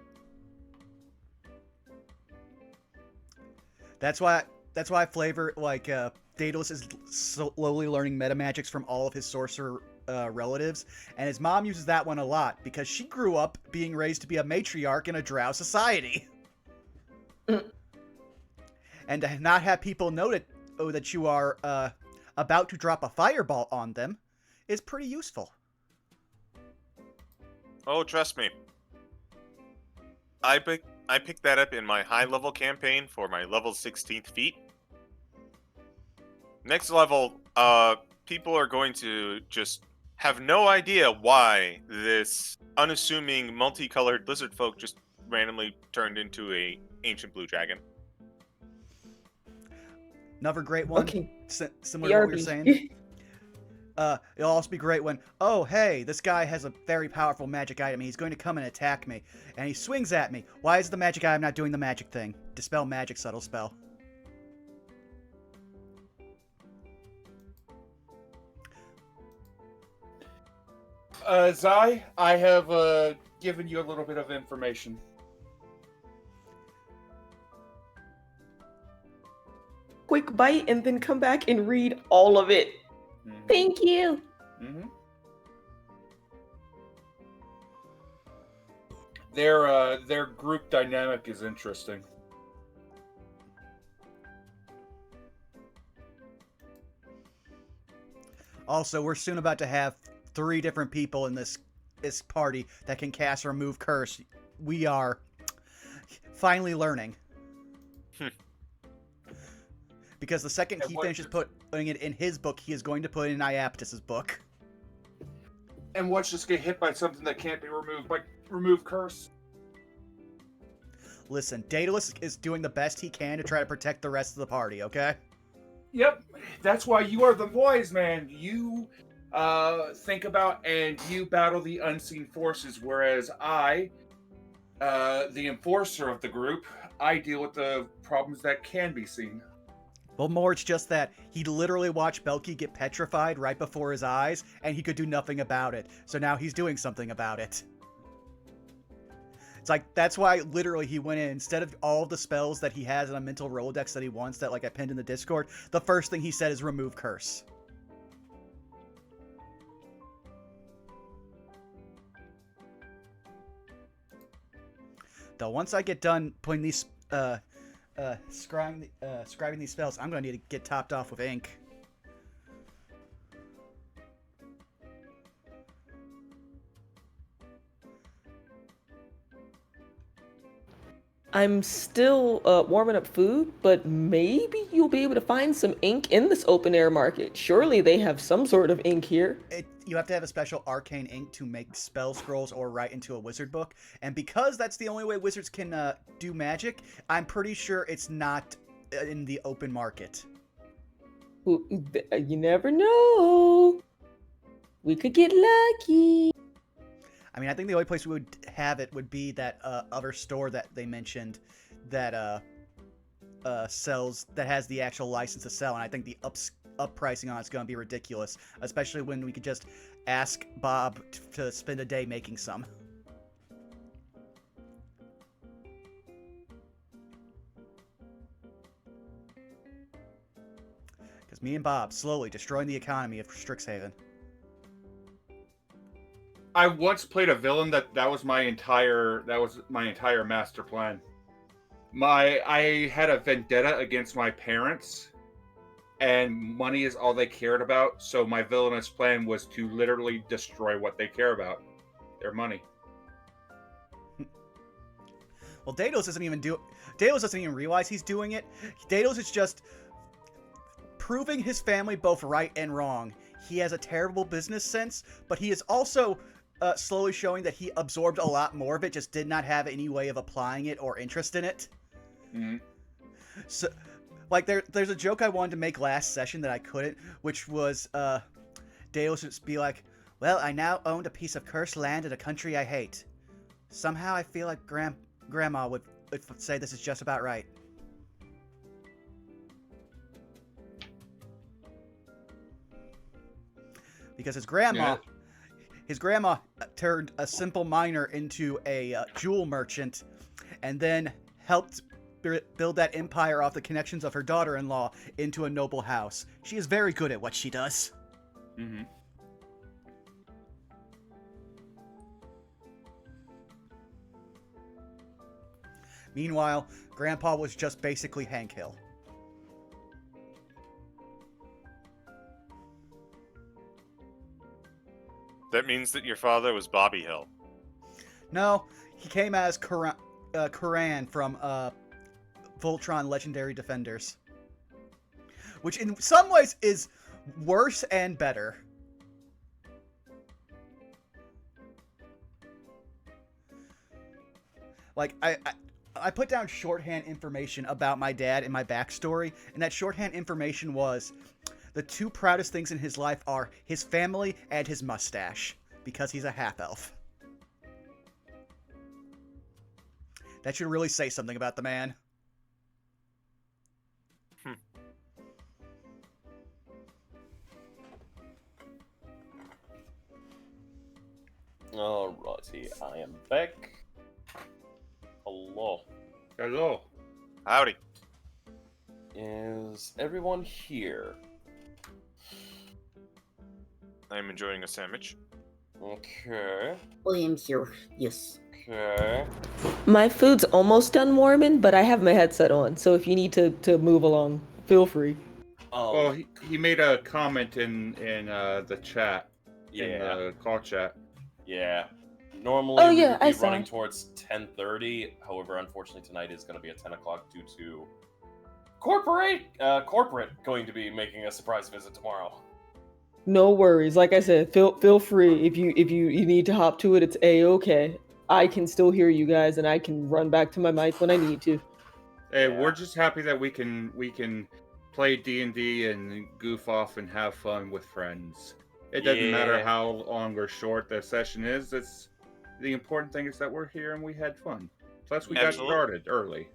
That's why Flavor, like, Daedalus is slowly learning meta magics from all of his sorcerer relatives, and his mom uses that one a lot because she grew up being raised to be a matriarch in a drow society. And to not have people know that you are about to drop a fireball on them is pretty useful. Oh, trust me. I picked that up in my high level campaign for my level 16th feat. Next level, people are going to just have no idea why this unassuming multicolored lizard folk just randomly turned into a ancient blue dragon. Another great one, Okay. similar to what you're saying. It'll also be great when, oh, hey, this guy has a very powerful magic item. He's going to come and attack me. And he swings at me. Why is the magic item not doing the magic thing? Dispel magic, subtle spell. Zai, I have given you a little bit of information. Quick bite and then come back and read all of it. Mhm. Thank you. Mm-hmm. Their group dynamic is interesting. Also, we're soon about to have 3 different people in this party that can cast Remove Curse. We are finally learning. Because the second And he what- finishes putting it in his book, he is going to put it in Iapetus's book. And once just get hit by something that can't be removed by remove curse. Listen, Daedalus is doing the best he can to try to protect the rest of the party, okay? Yep, that's why you are the boys, man. You think about and you battle the unseen forces, whereas I, the enforcer of the group, I deal with the problems that can be seen. Well, more it's just that he literally watched Belky get petrified right before his eyes, and he could do nothing about it. So now he's doing something about it. It's like, that's why literally he went in, instead of all the spells that he has in a mental Rolodex that he wants that like I pinned in the Discord, the first thing he said is remove curse. Though once I get done putting these, scribing these spells, I'm going to need to get topped off with ink. I'm still warming up food, but maybe you'll be able to find some ink in this open air market. Surely they have some sort of ink here. You have to have a special arcane ink to make spell scrolls or write into a wizard book. And because that's the only way wizards can do magic, I'm pretty sure it's not in the open market. You never know. We could get lucky. I mean, I think the only place we would have it would be that other store that they mentioned that sells, that has the actual license to sell. And I think the up pricing on it's going to be ridiculous, especially when we could just ask Bob to spend a day making some. Because me and Bob slowly destroying the economy of Strixhaven. I once played a villain that was my entire master plan. I had a vendetta against my parents, and money is all they cared about. So my villainous plan was to literally destroy what they care about, their money. Well, Daedalus doesn't even realize he's doing it. Daedalus is just proving his family both right and wrong. He has a terrible business sense, but he is also slowly showing that he absorbed a lot more of it, just did not have any way of applying it or interest in it. Mm-hmm. So, like, there's a joke I wanted to make last session that I couldn't, which was, Daedalus would be like, well, I now owned a piece of cursed land in a country I hate. Somehow I feel like Grandma would say this is just about right. Because his grandma turned a simple miner into a jewel merchant, and then helped build that empire off the connections of her daughter-in-law into a noble house. She is very good at what she does. Mm-hmm. Meanwhile, Grandpa was just basically Hank Hill. That means that your father was Bobby Hill. No, he came as Karan from Voltron Legendary Defenders. Which in some ways is worse and better. Like, I put down shorthand information about my dad in my backstory, and that shorthand information was, the 2 proudest things in his life are his family and his mustache, because he's a half-elf. That should really say something about the man. Alrighty, I am back. Hello. Hello. Howdy. Is everyone here? I am enjoying a sandwich. Okay. I am here. Yes. Okay. My food's almost done warming, but I have my headset on, so if you need to move along, feel free. Oh, Well, he made a comment in the chat, in yeah, the call chat. yeah. Normally Oh, we yeah, would I be saw. running towards 10:30. However, unfortunately tonight is going to be at 10 o'clock due to corporate going to be making a surprise visit tomorrow. No worries. Like I said, feel free if you need to hop to it. It's a-okay. I can still hear you guys, and I can run back to my mic when I need to. Hey, Yeah. we're just happy that we can play D&D and goof off and have fun with friends. It doesn't matter Yeah. how long or short the session is. It's the important thing is that we're here and we had fun. Plus, we got Absolutely. started early.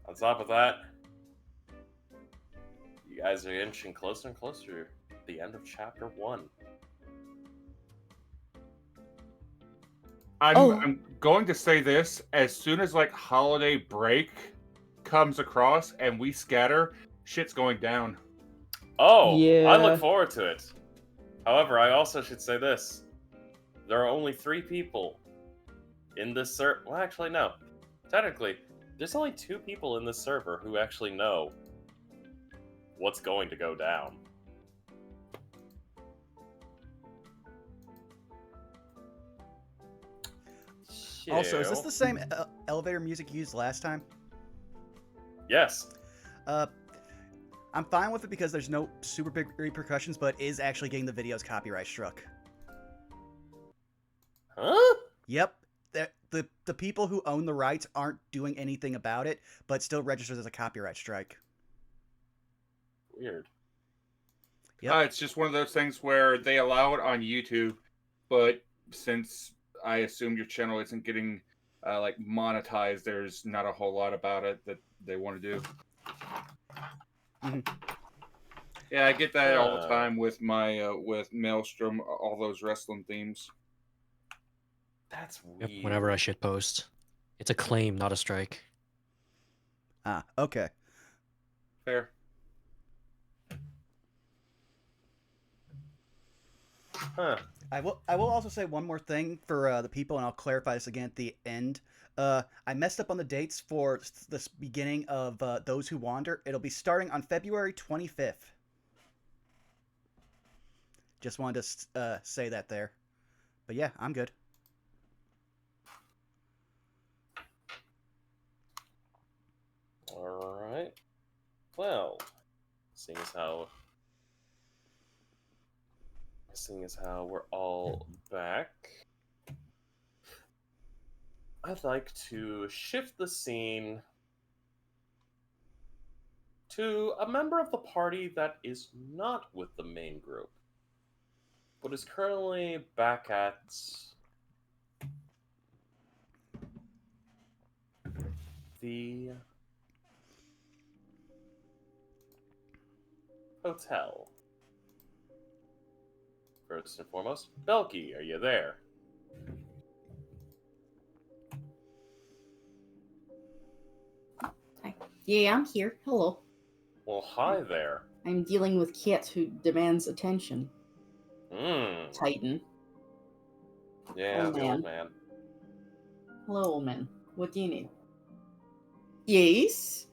On top of that, you guys are inching closer and closer to the end of chapter 1. I'm going to say this: as soon as like holiday break comes across and we scatter, shit's going down. Oh, I look Yeah. forward to it. However, I also should say this. There are only 3 people in this server. Well, actually, no. Technically, there's only 2 people in this server who actually know what's going to go down. Also, is this So- the same elevator music used last time? Yes. I'm fine with it because there's no super big repercussions, but it is actually getting the video's copyright struck. Huh? Yep. The people who own the rights aren't doing anything about it, but still registers as a copyright strike. Weird. Yep. It's just one of those things where they allow it on YouTube, but since I assume your channel isn't getting like monetized, there's not a whole lot about it that they want to do. Mhm. Yeah, I get that all the time with my with Maelstrom, all those wrestling themes. That's Yep, weird. whenever I shit post. It's a claim, not a strike. Ah, okay. Fair. Huh. I will also say one more thing for the people, and I'll clarify this again at the end. I messed up on the dates for this beginning of Those Who Wander. It'll be starting on February 25th. Just wanted to say that there. But yeah, I'm good. Alright. Well, seeing as how we're all back, I'd like to shift the scene to a member of the party that is not with the main group, but is currently back at the hotel. First and foremost, Belky, are you there? Yeah, I'm here. Hello. Well, hi there. I'm dealing with Cat who demands attention. Hmm. Titan. Yeah, Oh, the man. old man. Hello, old man. What do you need? Yes?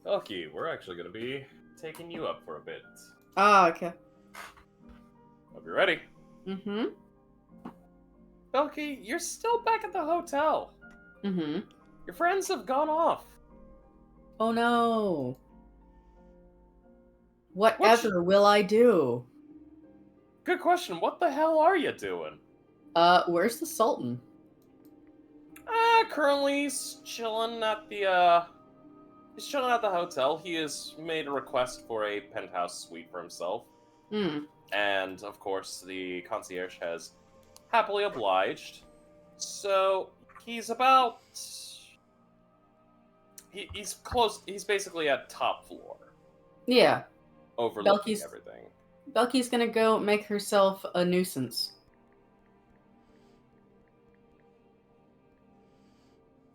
Belky, we're actually going to be taking you up for a bit. Ah, okay. Hope you're ready. Mm-hmm. Belky, you're still back at the hotel. Mm-hmm. Your friends have gone off. Oh no. Whatever will I do? Good question. What the hell are you doing? Where's the Sultan? Currently he's chilling at the hotel. He has made a request for a penthouse suite for himself. Hmm. And of course the concierge has happily obliged. So he's about he's close. He's basically at top floor, Yeah. overlooking Belky's- everything. Belky's gonna go make herself a nuisance.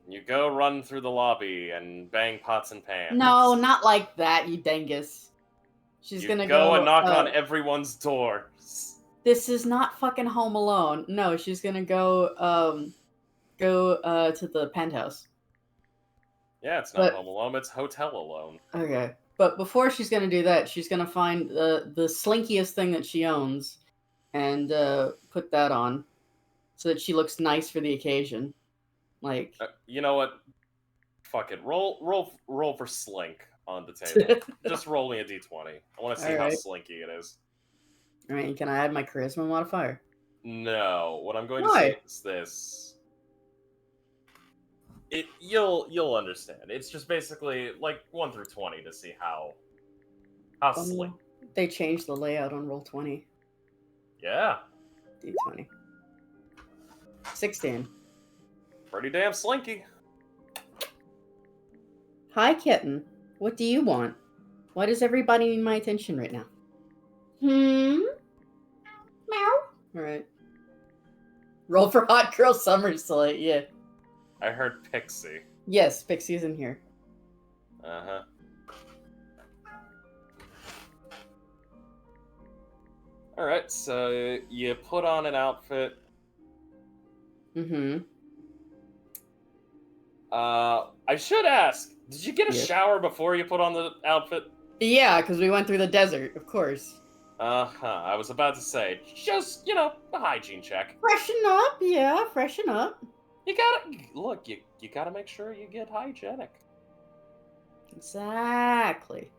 You go run through the lobby and bang pots and pans. No, not like that, you dingus. She's You gonna go go and knock on everyone's doors. This is not fucking Home Alone. No, she's gonna go to the penthouse. Yeah, it's not But- Home Alone, it's Hotel Alone. Okay. But before she's gonna do that, she's gonna find the slinkiest thing that she owns and put that on so that she looks nice for the occasion. Like You know what? Fuck it. Roll for Slink on the table. Just roll me a d20. I want to see how Alright. slinky it is. I mean, can I add my charisma modifier? No, what I'm going to Why? say is this. You'll understand. It's just basically like 1 through 20 to see how slink. They changed the layout on Roll20. Yeah, D20. 16. pretty damn slinky. Hi, kitten. What do you want? Why does everybody need my attention right now? Meow. Alright. Roll for Hot Girl Summer Slate, yeah. I heard Pixie. Yes, Pixie's in here. Uh-huh. Alright, so you put on an outfit. Mm-hmm. I should ask, did you get a Yeah. shower before you put on the outfit? Yeah, because we went through the desert, of course. Uh-huh, I was about to say, just, a hygiene check. Freshen up, yeah, freshen up. You gotta, look, you gotta make sure you get hygienic. Exactly.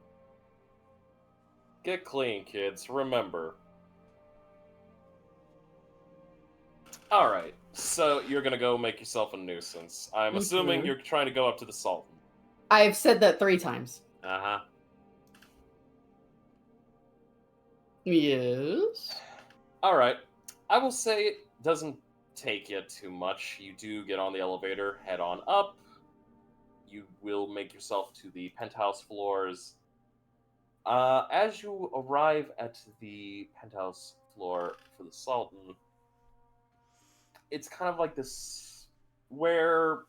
Get clean, kids, remember. Alright, so you're gonna go make yourself a nuisance. I'm assuming Mhm. you're trying to go up to the Sultan. I've said that 3 times. Uh-huh. Yes. Alright, I will say it doesn't take you too much. You do get on the elevator, head on up. You will make yourself to the penthouse floors. As you arrive at the penthouse floor for the Sultan, it's kind of like this where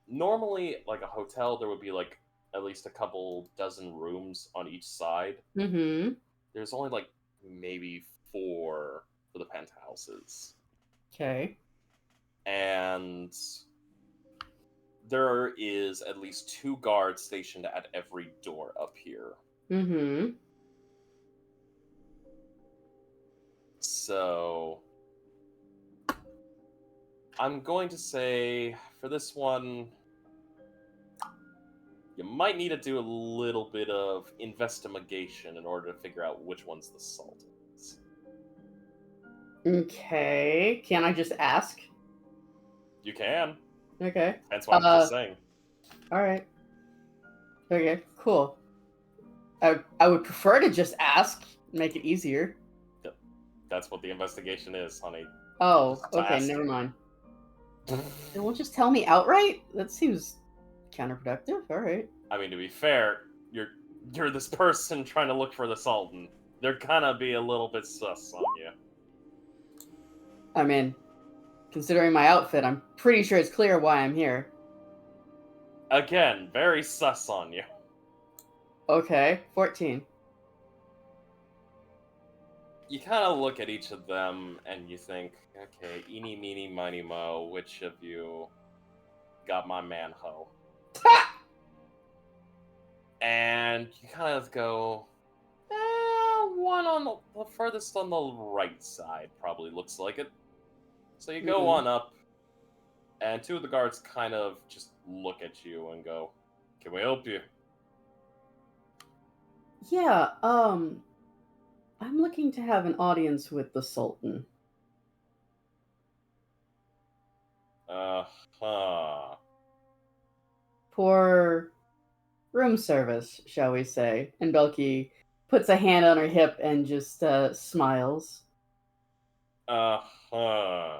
normally, like a hotel, there would be like at least a couple dozen rooms on each side. Mm-hmm. There's only like maybe 4 for the penthouses. Okay. And there is at least 2 guards stationed at every door up here. Mm-hmm. So I'm going to say for this one, you might need to do a little bit of investigation in order to figure out which one's the Sultan's. Okay. Can I just ask? You can. Okay. That's what I'm just saying. Alright. Okay, cool. I would prefer to just ask, make it easier. That's what the investigation is, honey. Oh, Just to okay, ask never you. mind. They won't just tell me outright? That seems counterproductive. Alright. I mean, to be fair, you're this person trying to look for the Sultan. They're gonna be a little bit sus on you. I mean, considering my outfit, I'm pretty sure it's clear why I'm here. Again, very sus on you. Okay, 14. You kind of look at each of them and you think, okay, eeny, meeny, miny, mo, which of you got my man ho? And you kind of go, one on the furthest on the right side probably looks like it. So you go on up, and 2 of the guards kind of just look at you and go, can we help you? Yeah, I'm looking to have an audience with the Sultan. Uh-huh. For room service, shall we say. And Belky puts a hand on her hip and just smiles. Uh-huh.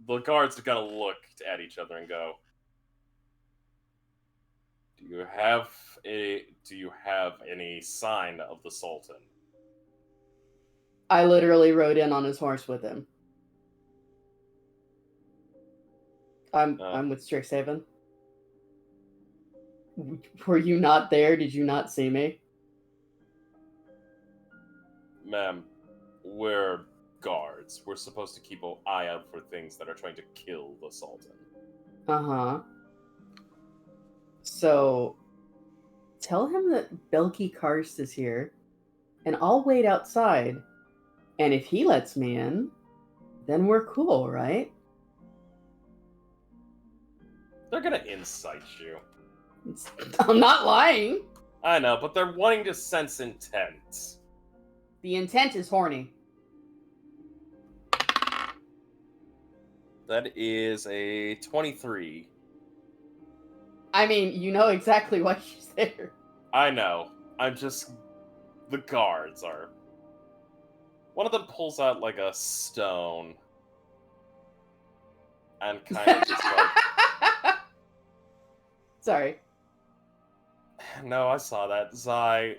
The guards are gonna look at each other and go, do you have any sign of the Sultan? I literally rode in on his horse with him. I'm with Strixhaven. Were you not there? Did you not see me? Ma'am, we're guards. We're supposed to keep an eye out for things that are trying to kill the Sultan. Uh-huh. So tell him that Belky Karst is here, and I'll wait outside. And if he lets me in, then we're cool, right? They're gonna incite you. I'm not lying. I know, but they're wanting to sense intent. The intent is horny. That is a 23. I mean, you know exactly why she's there. I know. I'm just... The guards are... One of them pulls out, like, a stone. And kind of just like... Sorry. No, I saw that. Zai...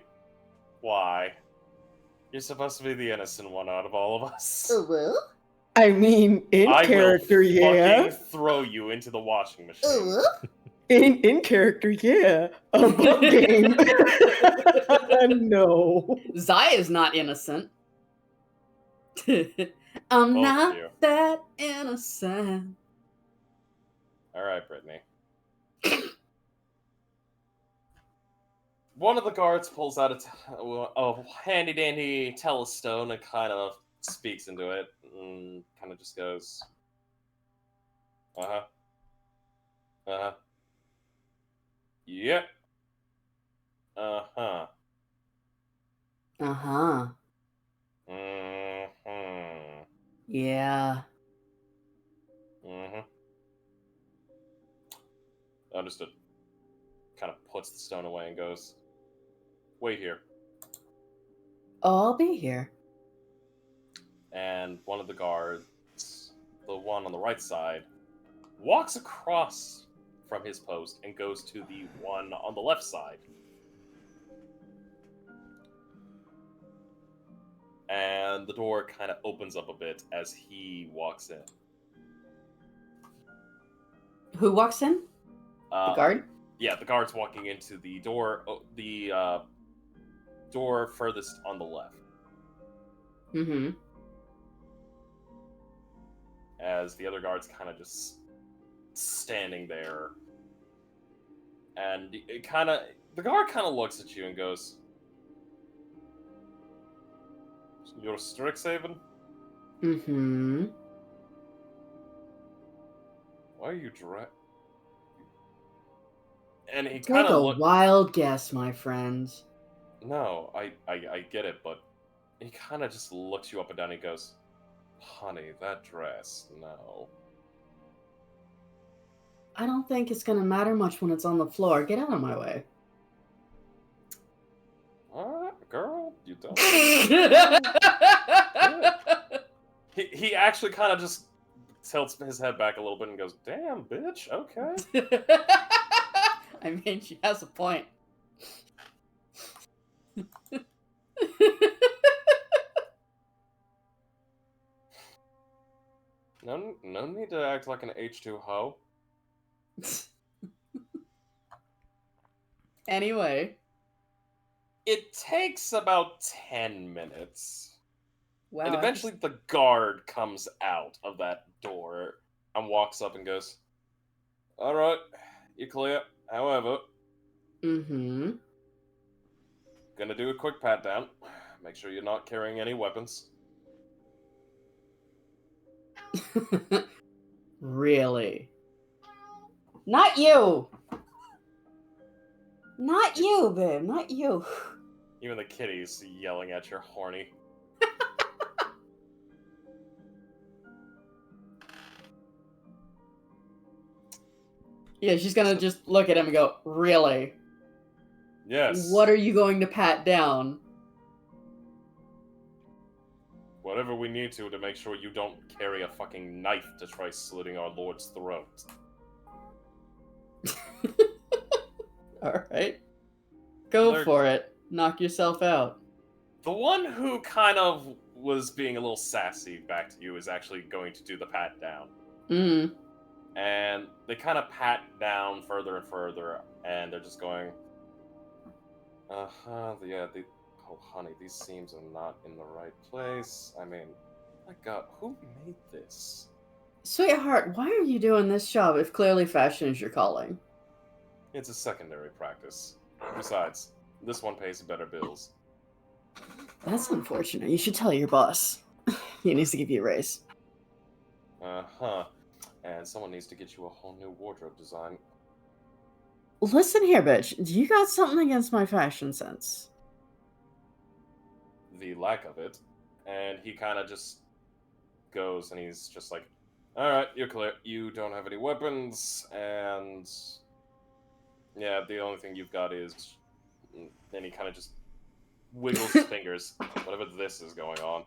Why? You're supposed to be the innocent one out of all of us. Well? I mean, in I character, will yeah. fucking throw you into the washing machine. In character, yeah. Above game. No. Zai is not innocent. I'm Both not of you. that innocent. Alright, Brittany. One of the guards pulls out a handy-dandy telestone and kind of speaks into it. And kind of just goes... Uh-huh. Uh-huh. Yep. Uh-huh. Uh-huh. Mm-hmm. Yeah. Mm-hmm. Understood. Kind of puts the stone away and goes, wait here. Oh, I'll be here. And one of the guards, the one on the right side, walks across from his post and goes to the one on the left side. And the door kind of opens up a bit as he walks in. Who walks in? The guard? Yeah, the guard's walking into the door, door furthest on the left. Mm-hmm. As the other guard's kind of just standing there. And the guard kind of looks at you and goes, "You're Strixhaven? Mm-hmm. Why are you dressed?" And he Take kind a of wild guess, my friends. No, I get it, but he kind of just looks you up and down and he goes, "Honey, that dress, no." I don't think it's gonna matter much when it's on the floor. Get out of my way. Girl, you don't. He actually kind of just tilts his head back a little bit and goes, "Damn, bitch, okay." I mean, she has a point. No need to act like an H2 hoe. Anyway. It takes about 10 minutes. Wow. And eventually the guard comes out of that door and walks up and goes, "Alright, you're clear. However, Mm-hmm. gonna do a quick pat down. Make sure you're not carrying any weapons." Really? Not you! Not you, babe. Not you. Even the kitty's yelling at you're horny. Yeah, she's gonna just look at him and go, "Really? Yes. What are you going to pat down?" Whatever we need to make sure you don't carry a fucking knife to try slitting our lord's throat. Alright. Go They're- for it. Knock yourself out. The one who kind of was being a little sassy back to you is actually going to do the pat down. Mm. And they kind of pat down further and further, and they're just going, yeah, oh honey, these seams are not in the right place. I mean, my god, who made this? Sweetheart, why are you doing this job if clearly fashion is your calling? It's a secondary practice. Besides, this one pays better bills. That's unfortunate. You should tell your boss. He needs to give you a raise. Uh-huh. And someone needs to get you a whole new wardrobe design. Listen here, bitch. Do you got something against my fashion sense? The lack of it. And he kind of just goes and he's just like, alright, you're clear. You don't have any weapons, and yeah, the only thing you've got is... Then he kind of just wiggles his fingers, whatever this is going on.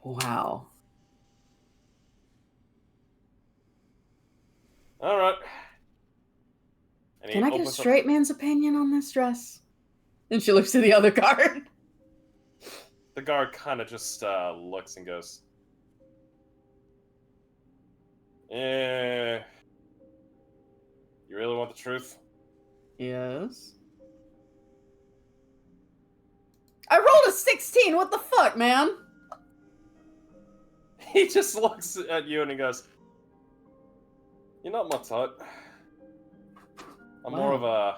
Wow. Alright. Can I get a straight man's opinion on this dress? And she looks to the other guard. The guard kind of just looks and goes, you really want the truth? Yes. I rolled a 16. What the fuck, man? He just looks at you and he goes, you're not my type. I'm more of a...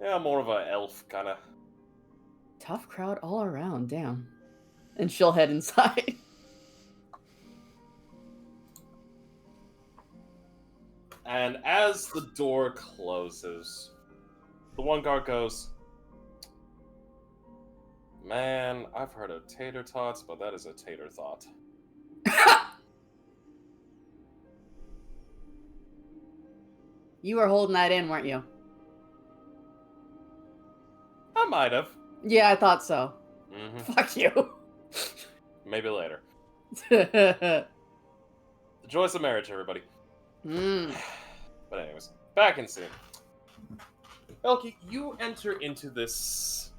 Yeah, I'm more of a elf, kind of. Tough crowd all around, damn. And she'll head inside. And as the door closes, the one guard goes, man, I've heard of tater tots, but that is a tater thought. You were holding that in, weren't you? I might have. Yeah, I thought so. Mm-hmm. Fuck you. Maybe later. The joys of marriage, everybody. But anyways, back in scene. Elkie, you enter into this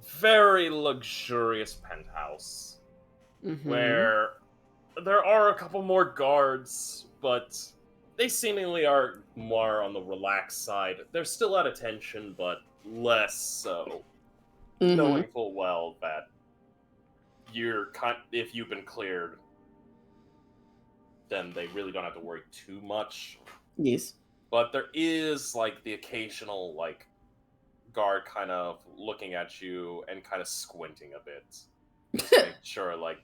very luxurious penthouse where there are a couple more guards, but they seemingly are more on the relaxed side. They're still at attention, but less so. Knowing full well that if you've been cleared, then they really don't have to worry too much. Yes. But there is, like, the occasional, like, guard kind of looking at you and kind of squinting a bit. Just to make sure, like,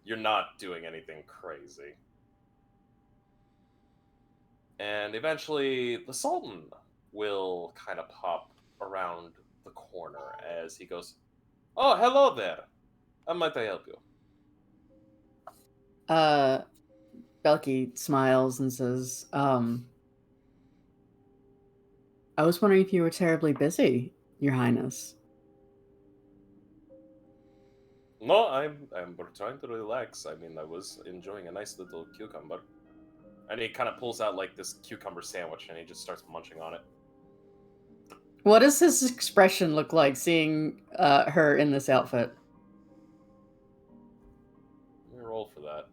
you're not doing anything crazy. And eventually, the Sultan will kind of pop around the corner as he goes, oh, hello there. How might I help you? Belky smiles and says, I was wondering if you were terribly busy, Your Highness. No, I'm trying to relax. I mean, I was enjoying a nice little cucumber. And he kind of pulls out, like, this cucumber sandwich, and he just starts munching on it. What does his expression look like seeing her in this outfit? Let me roll for that.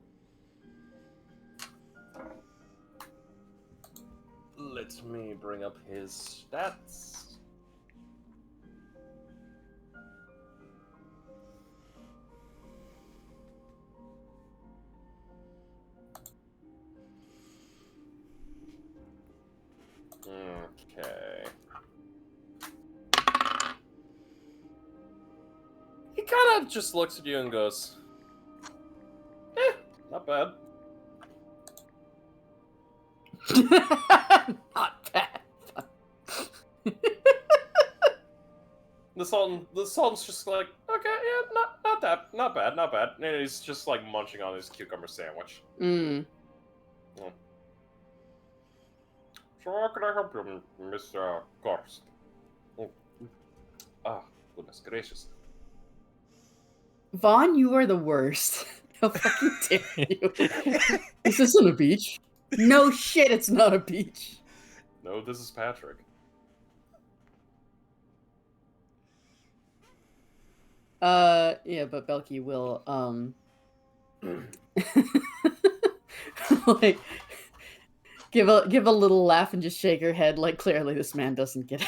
Let me bring up his stats. Okay. He kind of just looks at you and goes, not bad. Not bad. The Sultan's just like, okay, yeah, not bad. And he's just like munching on his cucumber sandwich. So how can I help you, Mr. Gorst? Goodness gracious. Vaughn, you are the worst. How fucking dare you? Is this on a beach? No shit, it's not a beach. No, this is Patrick. Yeah, but Belky will, like, give a little laugh and just shake her head, like, clearly this man doesn't get it.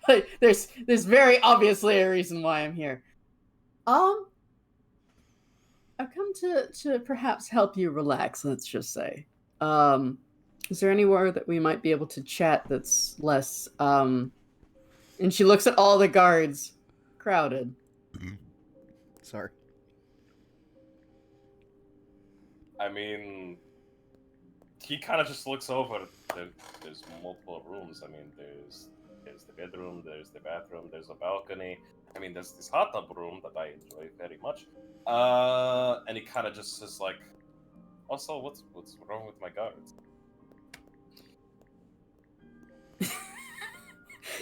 Like, there's very obviously a reason why I'm here. I've come to perhaps help you relax, let's just say. Is there anywhere that we might be able to chat that's less and she looks at all the guards. Crowded. Sorry. I mean, he kind of just looks over. There's multiple rooms. I mean, there's the bedroom, there's the bathroom, there's a balcony. I mean, there's this hot tub room that I enjoy very much. And he kind of just is like, also, what's wrong with my guards?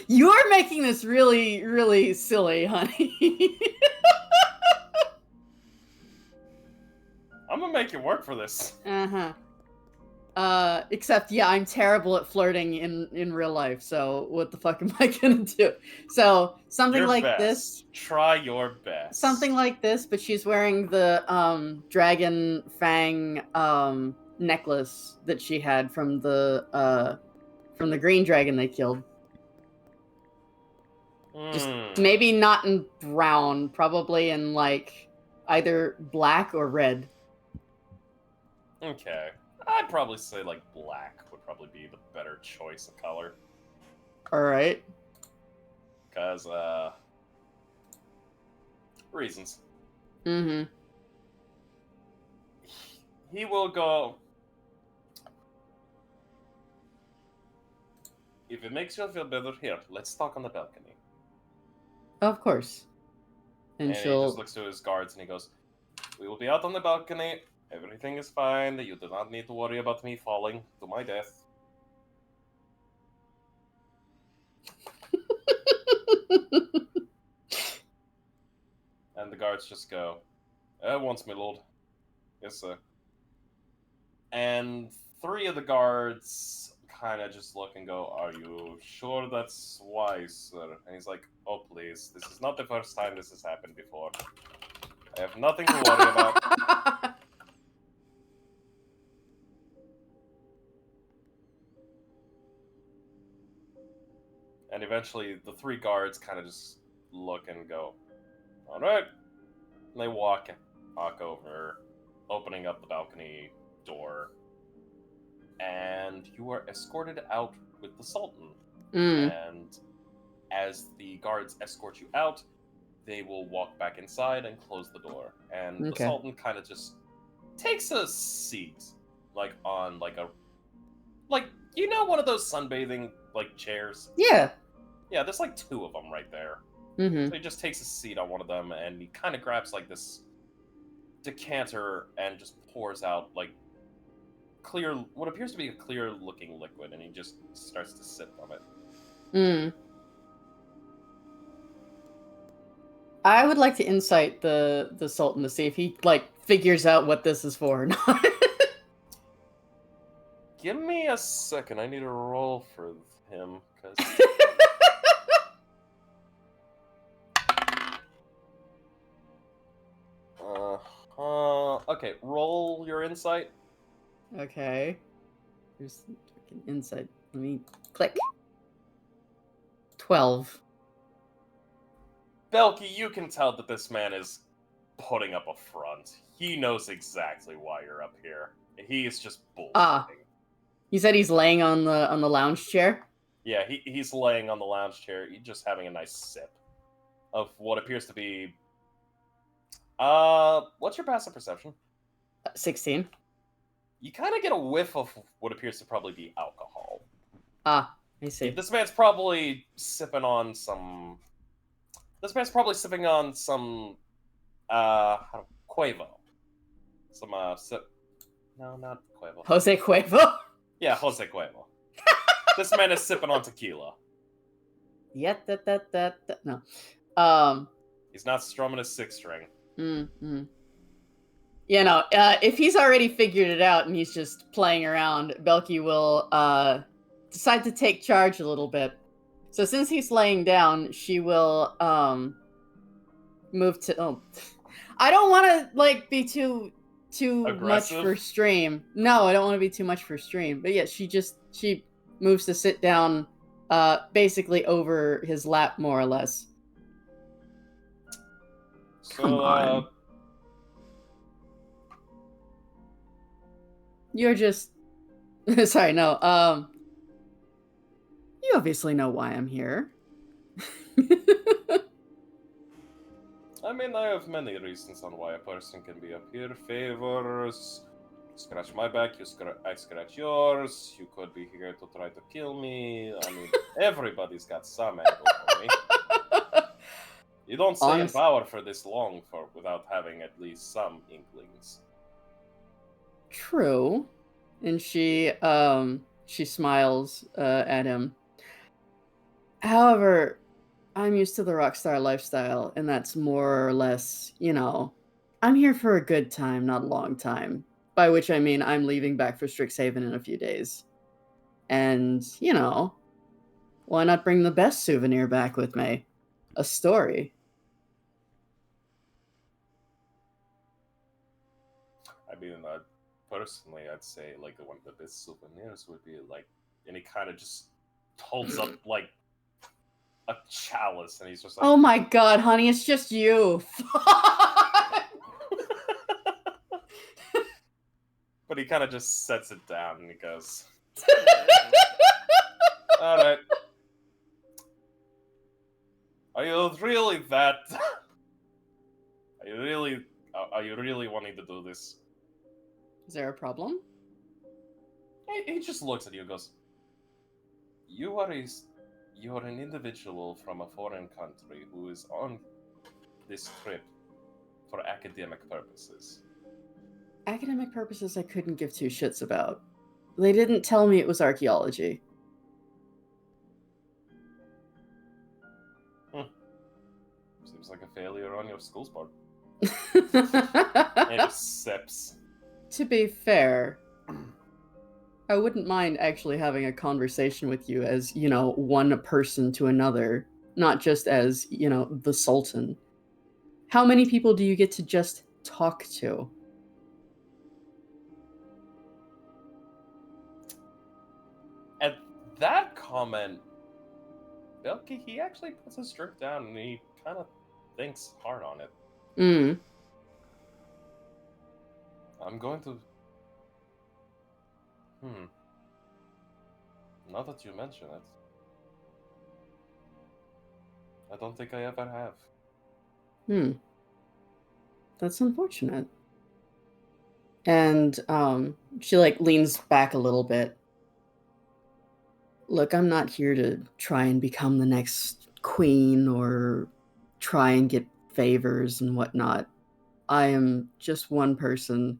You're making this really, really silly, honey. I'm gonna make you work for this. Uh-huh. Except, yeah, I'm terrible at flirting in real life, so what the fuck am I gonna do? So, something Your like best. this. Try your best. Something like this, but she's wearing the, dragon fang, necklace that she had from the green dragon they killed. Just maybe not in brown, probably in, like, either black or red. Okay. I'd probably say, like, black would probably be the better choice of color. Alright. Because, reasons. Mm-hmm. He will go... If it makes you feel better, here, let's talk on the balcony. Of course. And he she'll... just looks to his guards and he goes, we will be out on the balcony. Everything is fine. You do not need to worry about me falling to my death. And the guards just go, once, my lord. Yes, sir. And 3 of the guards kind of just look and go, are you sure that's wise, sir? And he's like, oh, please. This is not the first time this has happened before. I have nothing to worry about. And eventually, the 3 guards kind of just look and go, all right. And they walk over, opening up the balcony door. And you are escorted out with the Sultan. And as the guards escort you out, they will walk back inside and close the door. And the Sultan kind of just takes a seat, like, on, like, you know, one of those sunbathing, like, chairs? Yeah. Yeah, there's like 2 of them right there. Mm-hmm. So he just takes a seat on one of them, and he kind of grabs, like, this decanter and just pours out, like, what appears to be a clear-looking liquid, and he just starts to sip from it. I would like to insight the Sultan to see if he, like, figures out what this is for or not. Give me a second. I need to roll for him, because... okay, roll your insight. Okay. Here's fucking insight. Let me click. 12. Belky, you can tell that this man is putting up a front. He knows exactly why you're up here. He is just bullshitting. You said he's laying on the lounge chair? Yeah, he's laying on the lounge chair, just having a nice sip of what appears to be... what's your passive perception? 16. You kind of get a whiff of what appears to probably be alcohol. I see. This man's probably sipping on some... Quavo. No, not Quavo. Jose Cuervo? Yeah, Jose Cuervo. This man is sipping on tequila. Yeah, no. He's not strumming a 6-string. You know, if he's already figured it out and he's just playing around, Belky will decide to take charge a little bit. So since he's laying down, she will move to... Oh, I don't want to, like, be too aggressive? much for stream. No, I don't want to be too much for stream. But yeah, she moves to sit down basically over his lap, more or less. Come on. You're just Sorry, no. You obviously know why I'm here. I mean, I have many reasons on why a person can be up here. Favors. Scratch my back, I scratch yours. You could be here to try to kill me. I mean, everybody's got some angle for me. You don't stay in power for this long without having at least some inklings. True. And she smiles at him. However, I'm used to the rockstar lifestyle, and that's more or less, I'm here for a good time, not a long time. By which I mean I'm leaving back for Strixhaven in a few days. And, why not bring the best souvenir back with me? A story. I mean, personally, I'd say like one of the best souvenirs would be like, and he kind of just holds up like a chalice, and he's just like, "Oh my god, honey, it's just you." But he kind of just sets it down and he goes, "All right, are you really that? Are you really wanting to do this?" Is there a problem? He just looks at you and goes, You are an individual from a foreign country who is on this trip for academic purposes. Academic purposes I couldn't give two shits about. They didn't tell me it was archaeology. Seems like a failure on your school's part. It just sips. To be fair, I wouldn't mind actually having a conversation with you as, one person to another, not just as, the Sultan. How many people do you get to just talk to? At that comment, Belky, he actually puts his drink down and he kind of thinks hard on it. I'm going to... Now that you mention it, I don't think I ever have. That's unfortunate. And she leans back a little bit. Look, I'm not here to try and become the next queen or try and get favors and whatnot. I am just one person,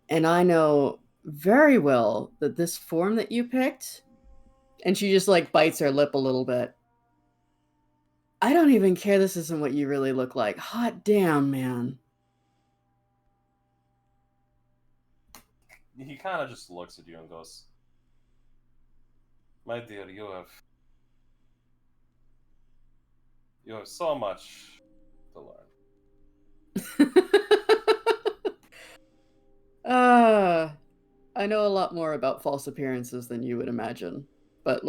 and I know very well that this form that you picked, and she just bites her lip a little bit. I don't even care this isn't what you really look like. Hot damn, man. He kind of just looks at you and goes, My dear, you have so much to learn. I know a lot more about false appearances than you would imagine, but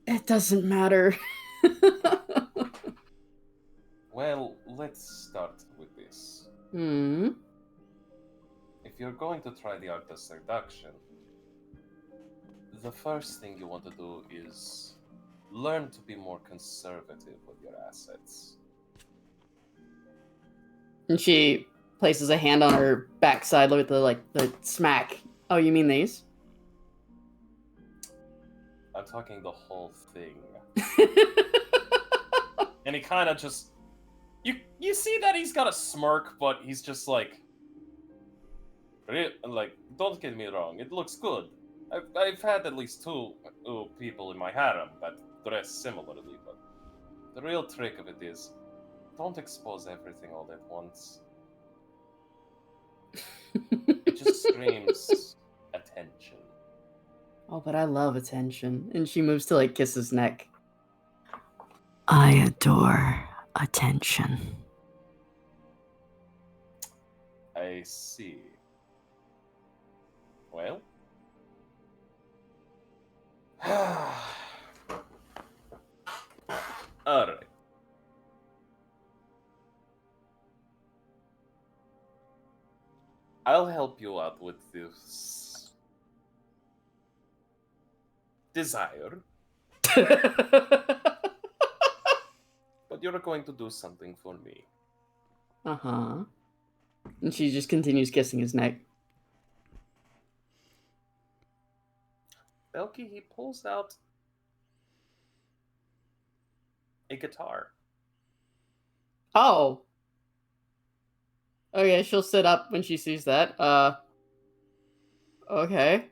it doesn't matter. Well, let's start with this. If you're going to try the art of seduction, the first thing you want to do is learn to be more conservative with your assets. And she places a hand on her backside with the smack. Oh, you mean these? I'm talking the whole thing. And he kind of just... You see that he's got a smirk, but he's just don't get me wrong, it looks good. I've had at least two people in my harem that dress similarly, but the real trick of it is, don't expose everything all at once. It just screams attention. Oh, but I love attention. And she moves to kiss his neck. I adore attention. I see. Well? Alright. I'll help you out with this desire, but you're going to do something for me. Uh-huh. And she just continues kissing his neck. Belky, he pulls out a guitar. Oh. Okay, she'll sit up when she sees that. Okay.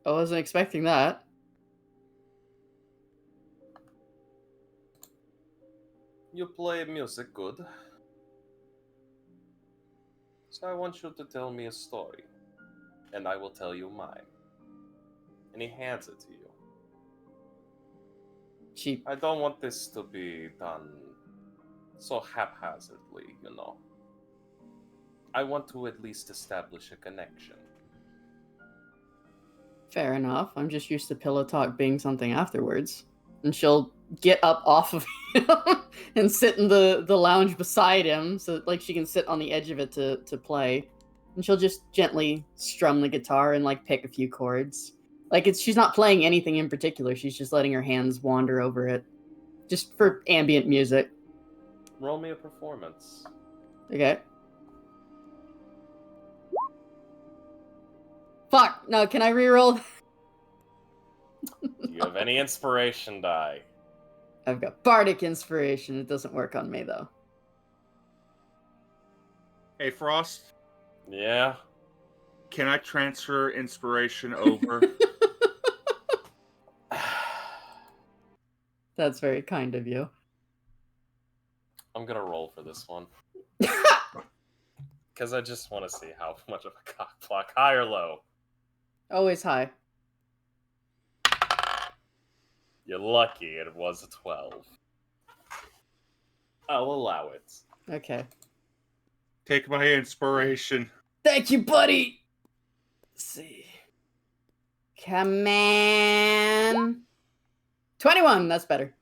I wasn't expecting that. You play music good. So I want you to tell me a story, and I will tell you mine. And he hands it to you. She I don't want this to be done so haphazardly, you know. I want to at least establish a connection. Fair enough. I'm just used to pillow talk being something afterwards. And she'll get up off of him and sit in the lounge beside him so like she can sit on the edge of it to play. And she'll just gently strum the guitar and like pick a few chords. Like she's not playing anything in particular, she's just letting her hands wander over it. Just for ambient music. Roll me a performance. Okay. Fuck! No, can I reroll? Do you have any inspiration die? I've got bardic inspiration. It doesn't work on me though. Hey, Frost, Yeah? can I transfer inspiration over? That's very kind of you. I'm gonna roll for this one. Because I just want to see how much of a cock block, high or low. Always high. You're lucky it was a 12. I'll allow it. Okay. Take my inspiration. Thank you, buddy. Let's see. Come on. 21. That's better.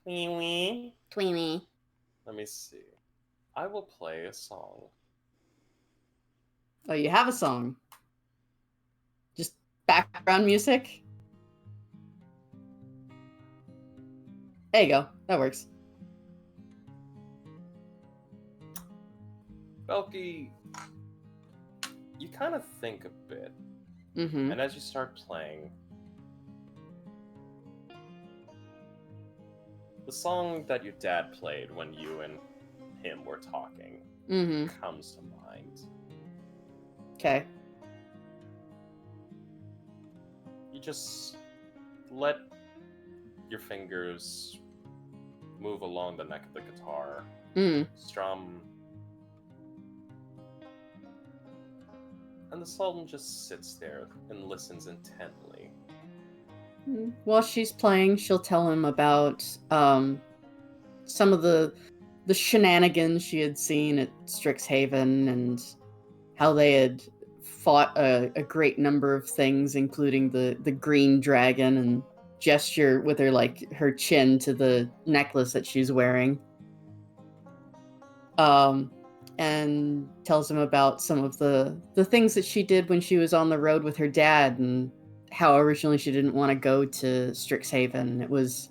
Wee-wee. Tweeny. Let me see. I will play a song. Oh, you have a song. Just background music. There you go. That works. Belky, you kind of think a bit, Mm-hmm. and as you start playing, the song that your dad played when you and him were talking Mm-hmm. comes to mind. Okay. You just let your fingers move along the neck of the guitar, Mm. strum, and the Sultan just sits there and listens intently. While she's playing, she'll tell him about some of the shenanigans she had seen at Strixhaven and how they had fought a great number of things, including the green dragon, and gesture with her chin to the necklace that she's wearing. And tells him about some of the things that she did when she was on the road with her dad, and how originally she didn't want to go to Strixhaven. It was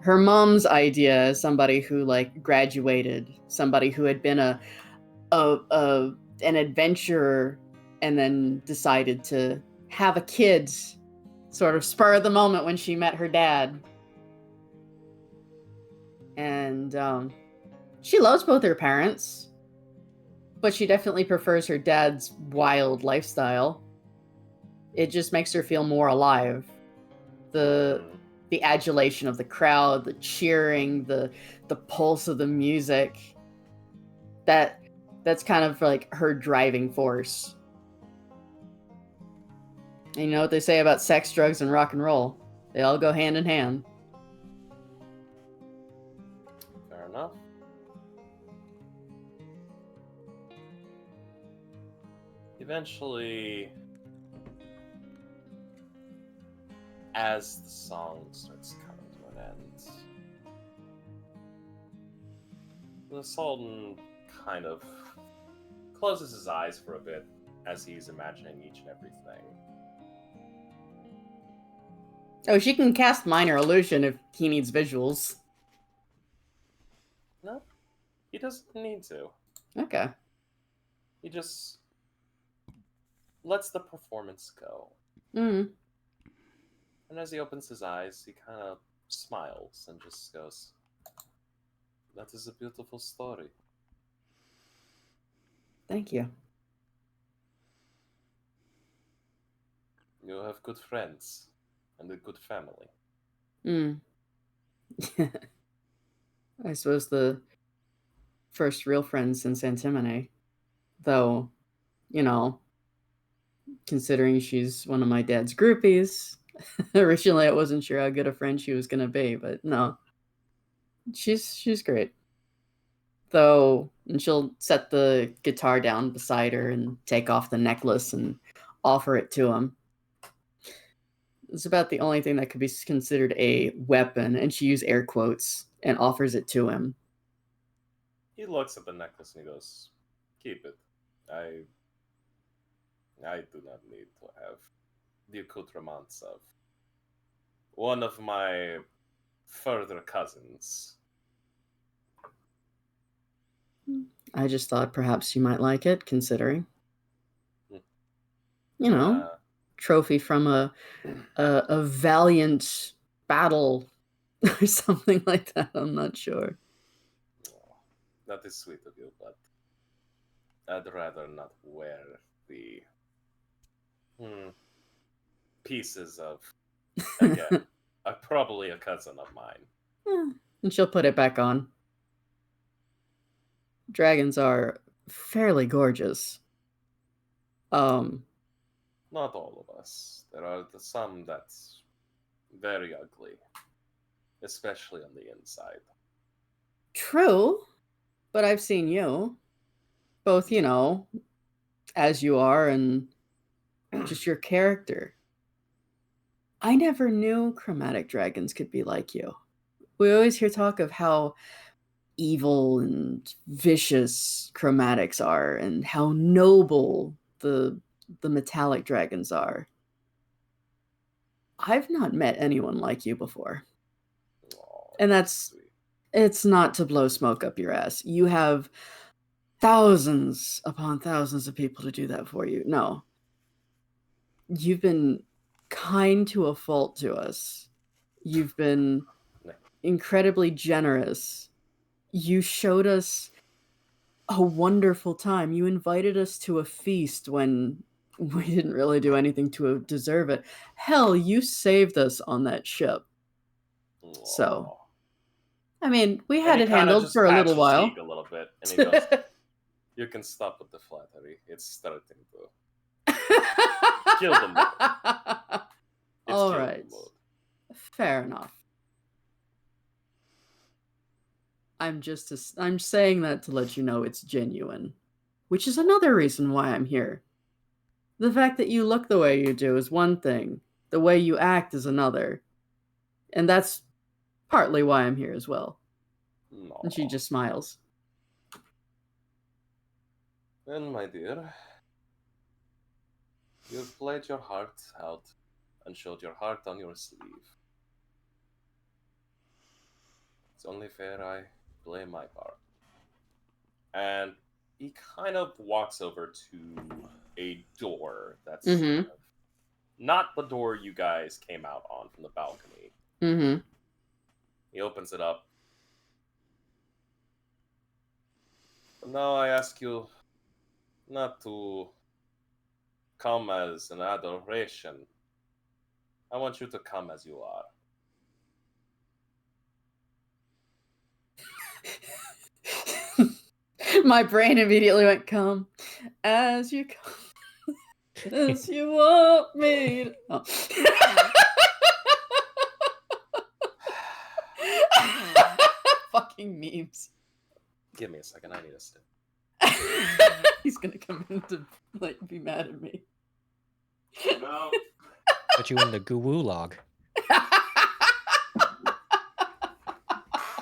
her mom's idea, as somebody who graduated, somebody who had been an adventurer and then decided to have a kid, sort of spur of the moment when she met her dad. And she loves both her parents, but she definitely prefers her dad's wild lifestyle. It just makes her feel more alive. The adulation of the crowd, the cheering, the pulse of the music. That's kind of like her driving force. And you know what they say about sex, drugs, and rock and roll? They all go hand in hand. Fair enough. Eventually, as the song starts coming to an end, the Sultan kind of closes his eyes for a bit as he's imagining each and everything. Oh, she can cast minor illusion if he needs visuals. No, he doesn't need to. Okay. He just lets the performance go. Mm. And as he opens his eyes, he kind of smiles and just goes, "That is a beautiful story." Thank you. You have good friends and a good family. Mm. I suppose the first real friend since Antimony. Though, you know, considering she's one of my dad's groupies, originally I wasn't sure how good a friend she was gonna be, but no. She's great. Though, and she'll set the guitar down beside her and take off the necklace and offer it to him. It's about the only thing that could be considered a weapon, and she used air quotes and offers it to him. He looks at the necklace and he goes, "Keep it. I do not need to have the accoutrements of one of my further cousins." I just thought perhaps you might like it, considering. Hmm. You know, trophy from a valiant battle or something like that. I'm not sure. That is sweet of you, but I'd rather not wear the pieces of, again, probably a cousin of mine. And she'll put it back on. Dragons are fairly gorgeous. Not all of us. There are some that's very ugly, especially on the inside. True, but I've seen you. Both, you know, as you are and just your character. I never knew chromatic dragons could be like you. We always hear talk of how evil and vicious chromatics are and how noble the metallic dragons are. I've not met anyone like you before. Aw, And that's sweet. it's not to blow smoke up your ass. You have thousands upon thousands of people to do that for you. No. You've been kind to a fault to us. You've been incredibly generous. You showed us a wonderful time. You invited us to a feast when we didn't really do anything to deserve it. Hell, you saved us on that ship. So, I mean, we had And it he kinda handled just for a pats little his while. cheek a little bit, and he goes, "You can stop with the flattery. It's starting to kill the mood. It's All killing right. the mood." Fair enough. I'm saying that to let you know it's genuine, which is another reason why I'm here. The fact that you look the way you do is one thing, the way you act is another. And that's partly why I'm here as well. No. And she just smiles. Well, my dear, you've played your heart out and showed your heart on your sleeve. It's only fair I play my part. And he kind of walks over to a door that's kind of not the door you guys came out on from the balcony. Mm-hmm. He opens it up. But now I ask you not to come as an adoration. I want you to come as you are. My brain immediately went, come as you come, as you want me to... Oh. Fucking memes. Give me a second, I need a stick. He's gonna come in to like be mad at me. No. Put you in the goo log.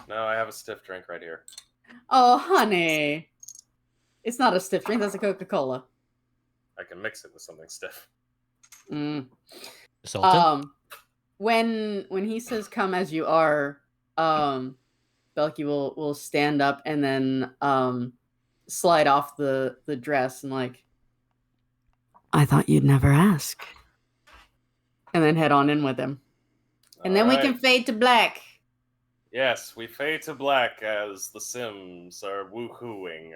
No, I have a stiff drink right here. Oh, honey. It's not a stiff drink, that's a Coca-Cola. I can mix it with something stiff. Mm. Salted? when he says "come as you are," Belky will stand up and then slide off the dress and like, I thought you'd never ask, and then head on in with him, and then we can fade to black. Yes, we fade to black as the Sims are woohooing.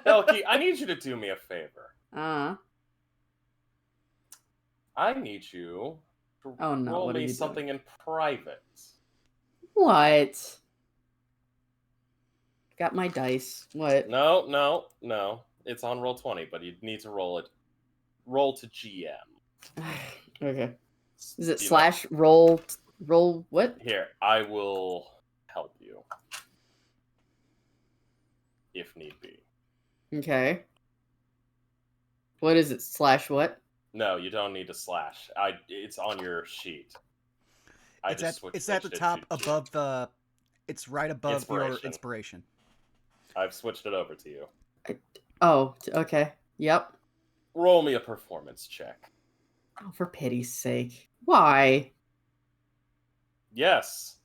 Belky, I need you to do me a favor. I need you to roll me something in private. What? Got my dice. What? No. It's on Roll20, but you need to roll it. Roll to GM. Okay. Is it slash roll what? Here, I will help you. If need be. Okay. What is it? Slash what? No, you don't need to slash. It's on your sheet. It's at the top above the. It's right above your inspiration. I've switched it over to you. Okay. Yep. Roll me a performance check. Oh, for pity's sake. Why? Yes.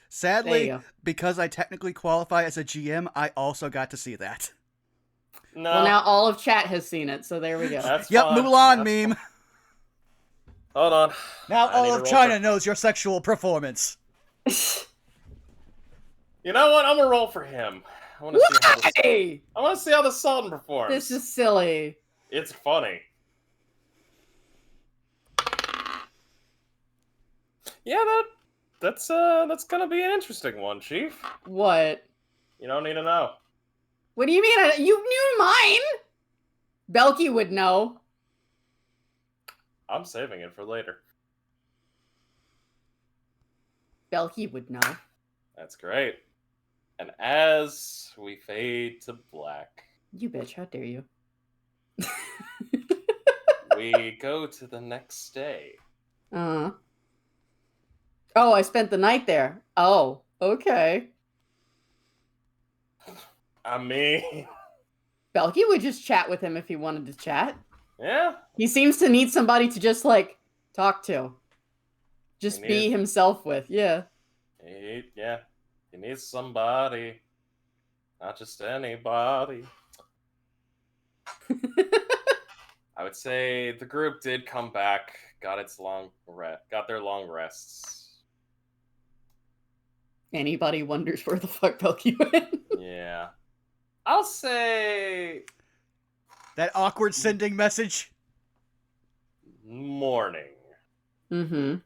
Sadly, because I technically qualify as a GM, I also got to see that. No. Well, now all of chat has seen it, so there we go. That's yep, fine. Mulan meme. Fine. Hold on. Now all of China knows your sexual performance. You know what? I'm gonna roll for him. I want to see how the Sultan performs. This is silly. It's funny. Yeah, that's gonna be an interesting one, Chief. What? You don't need to know. What do you mean? You knew mine? Belky would know. I'm saving it for later. Belky would know. That's great. And as we fade to black... You bitch, how dare you? we go to the next day. Oh, I spent the night there. Oh, okay. I mean... Belky would just chat with him if he wanted to chat. Yeah. He seems to need somebody to just, like, talk to. Just be himself with, yeah. Yeah. He needs somebody. Not just anybody. I would say the group did come back, got their long rests. Anybody wonders where the fuck Belky went? Yeah. I'll say... That awkward sending message? Morning. Mm-hmm.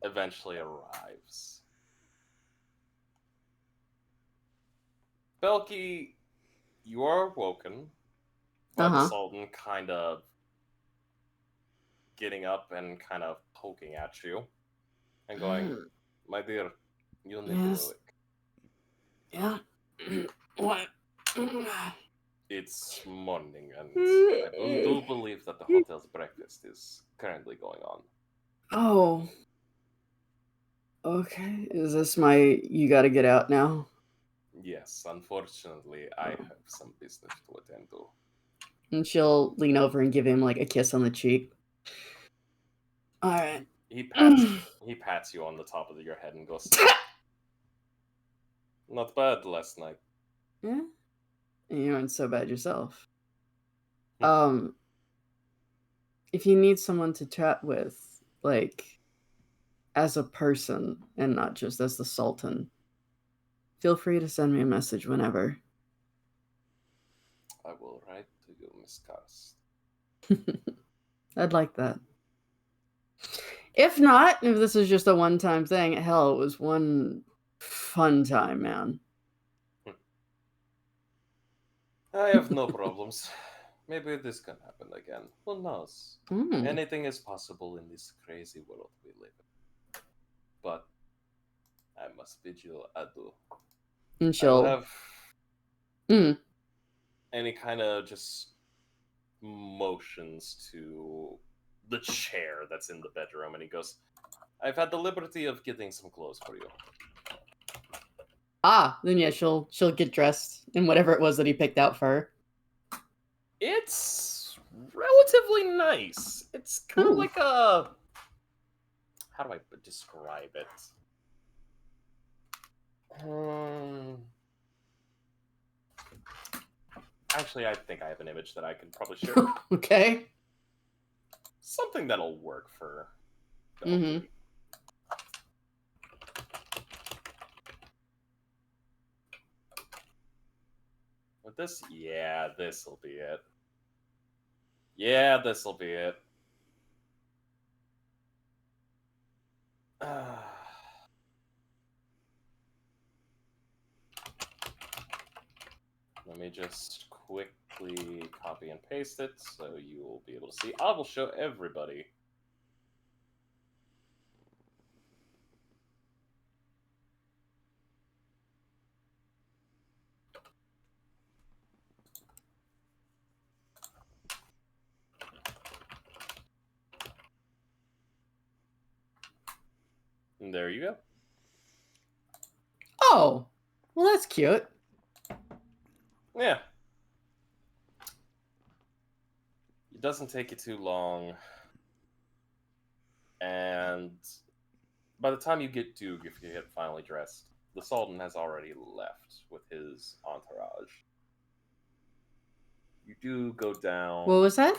Eventually arrives. Belky, you are woken by the Sultan kind of getting up and kind of poking at you and going, my dear, you need to wake. Yeah. What? It's morning, and I do believe that the hotel's breakfast is currently going on. Oh. Okay. Is this my you gotta get out now? Yes, unfortunately, I have some business to attend to. And she'll lean over and give him like a kiss on the cheek. Alright. He pats you on the top of your head and goes, not bad last night. Yeah? And you weren't so bad yourself. If you need someone to chat with, like, as a person and not just as the Sultan, feel free to send me a message whenever. I will write to you, Miss Karst. I'd like that. If not, if this is just a one-time thing, hell, it was one fun time, man. I have no problems. Maybe this can happen again. Who knows? Anything is possible in this crazy world we live in. But I must bid you adieu. And she'll have any kind of just motions to the chair that's in the bedroom, and he goes, I've had the liberty of getting some clothes for you. Ah, then yeah, she'll get dressed in whatever it was that he picked out for her. It's relatively nice. It's kind of Ooh. like a... How do I describe it? Actually, I think I have an image that I can probably share. Okay. Something that'll work for Mm-hmm. With this, yeah, this'll be it. Yeah, this'll be it. Let me just quickly copy and paste it so you will be able to see. I will show everybody. And there you go. Oh, well, that's cute. Yeah. It doesn't take you too long. And by the time you get Duke, if you get finally dressed, the Sultan has already left with his entourage. You do go down... What was that?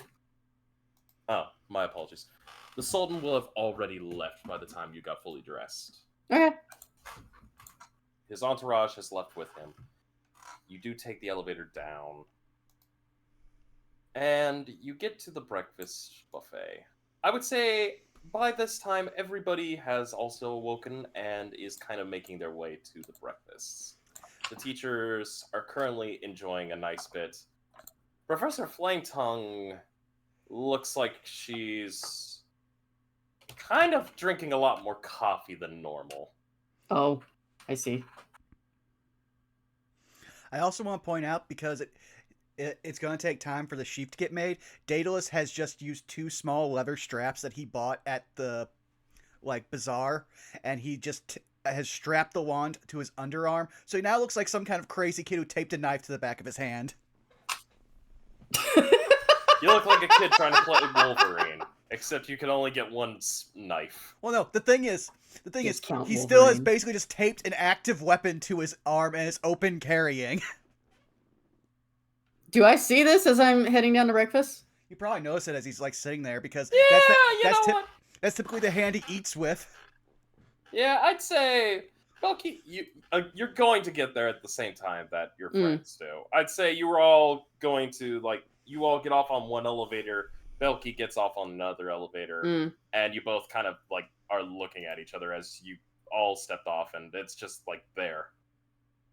Oh, my apologies. The Sultan will have already left by the time you got fully dressed. Okay. His entourage has left with him. You do take the elevator down. And you get to the breakfast buffet. I would say by this time, everybody has also awoken and is kind of making their way to the breakfasts. The teachers are currently enjoying a nice bit. Professor Flametongue looks like she's kind of drinking a lot more coffee than normal. Oh, I see. I also want to point out, because it's going to take time for the sheep to get made, Daedalus has just used 2 small leather straps that he bought at the bazaar, and he just has strapped the wand to his underarm, so he now looks like some kind of crazy kid who taped a knife to the back of his hand. You look like a kid trying to play Wolverine, except you can only get one knife. Well, no, the thing is, Discount he still has Wolverine. basically just taped an active weapon to his arm and is open carrying. Do I see this as I'm heading down to breakfast? You probably notice it as he's sitting there, because Yeah, that's typically the hand he eats with. Yeah, I'd say, Belky, you're going to get there at the same time that your friends do. I'd say you were all going to, you all get off on one elevator, Belky gets off on another elevator, and you both kind of, are looking at each other as you all stepped off, and it's just, there.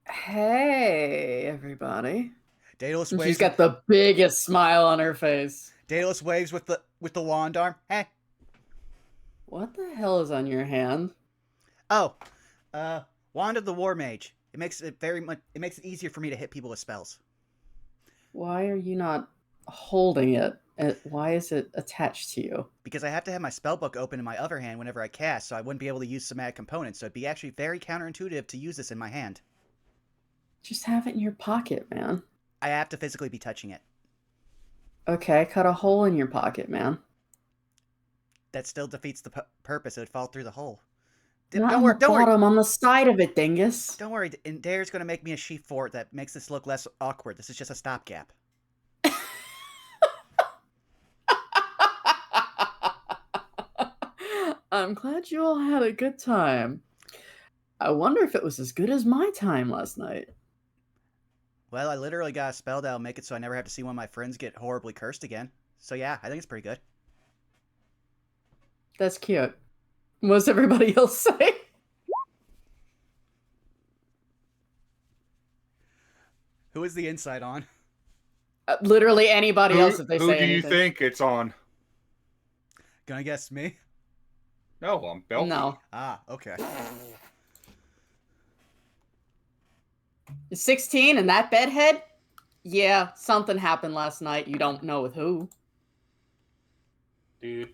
Hey, everybody. Daedalus And waves. she's got the biggest smile on her face. Daedalus waves with the wand arm. Hey. What the hell is on your hand? Oh, Wand of the War Mage. It makes it easier for me to hit people with spells. Why are you not holding it? Why is it attached to you? Because I have to have my spellbook open in my other hand whenever I cast, so I wouldn't be able to use somatic components, so it'd be actually very counterintuitive to use this in my hand. Just have it in your pocket, man. I have to physically be touching it. Okay, cut a hole in your pocket, man. That still defeats the purpose. It would fall through the hole. Not Don't on worry. the bottom, on the side of it, dingus. Don't worry. And Dare's going to make me a sheep fort that makes this look less awkward. This is just a stopgap. I'm glad you all had a good time. I wonder if it was as good as my time last night. Well, I literally got a spell that'll make it so I never have to see one of my friends get horribly cursed again. So yeah, I think it's pretty good. That's cute. What's everybody else say? Who is the insight on? Literally anybody else if they who say do you anything. think it's on? Gonna guess me? No, I'm Belky. No. Ah, okay. 16 and that bedhead? Yeah, something happened last night. You don't know with who. Did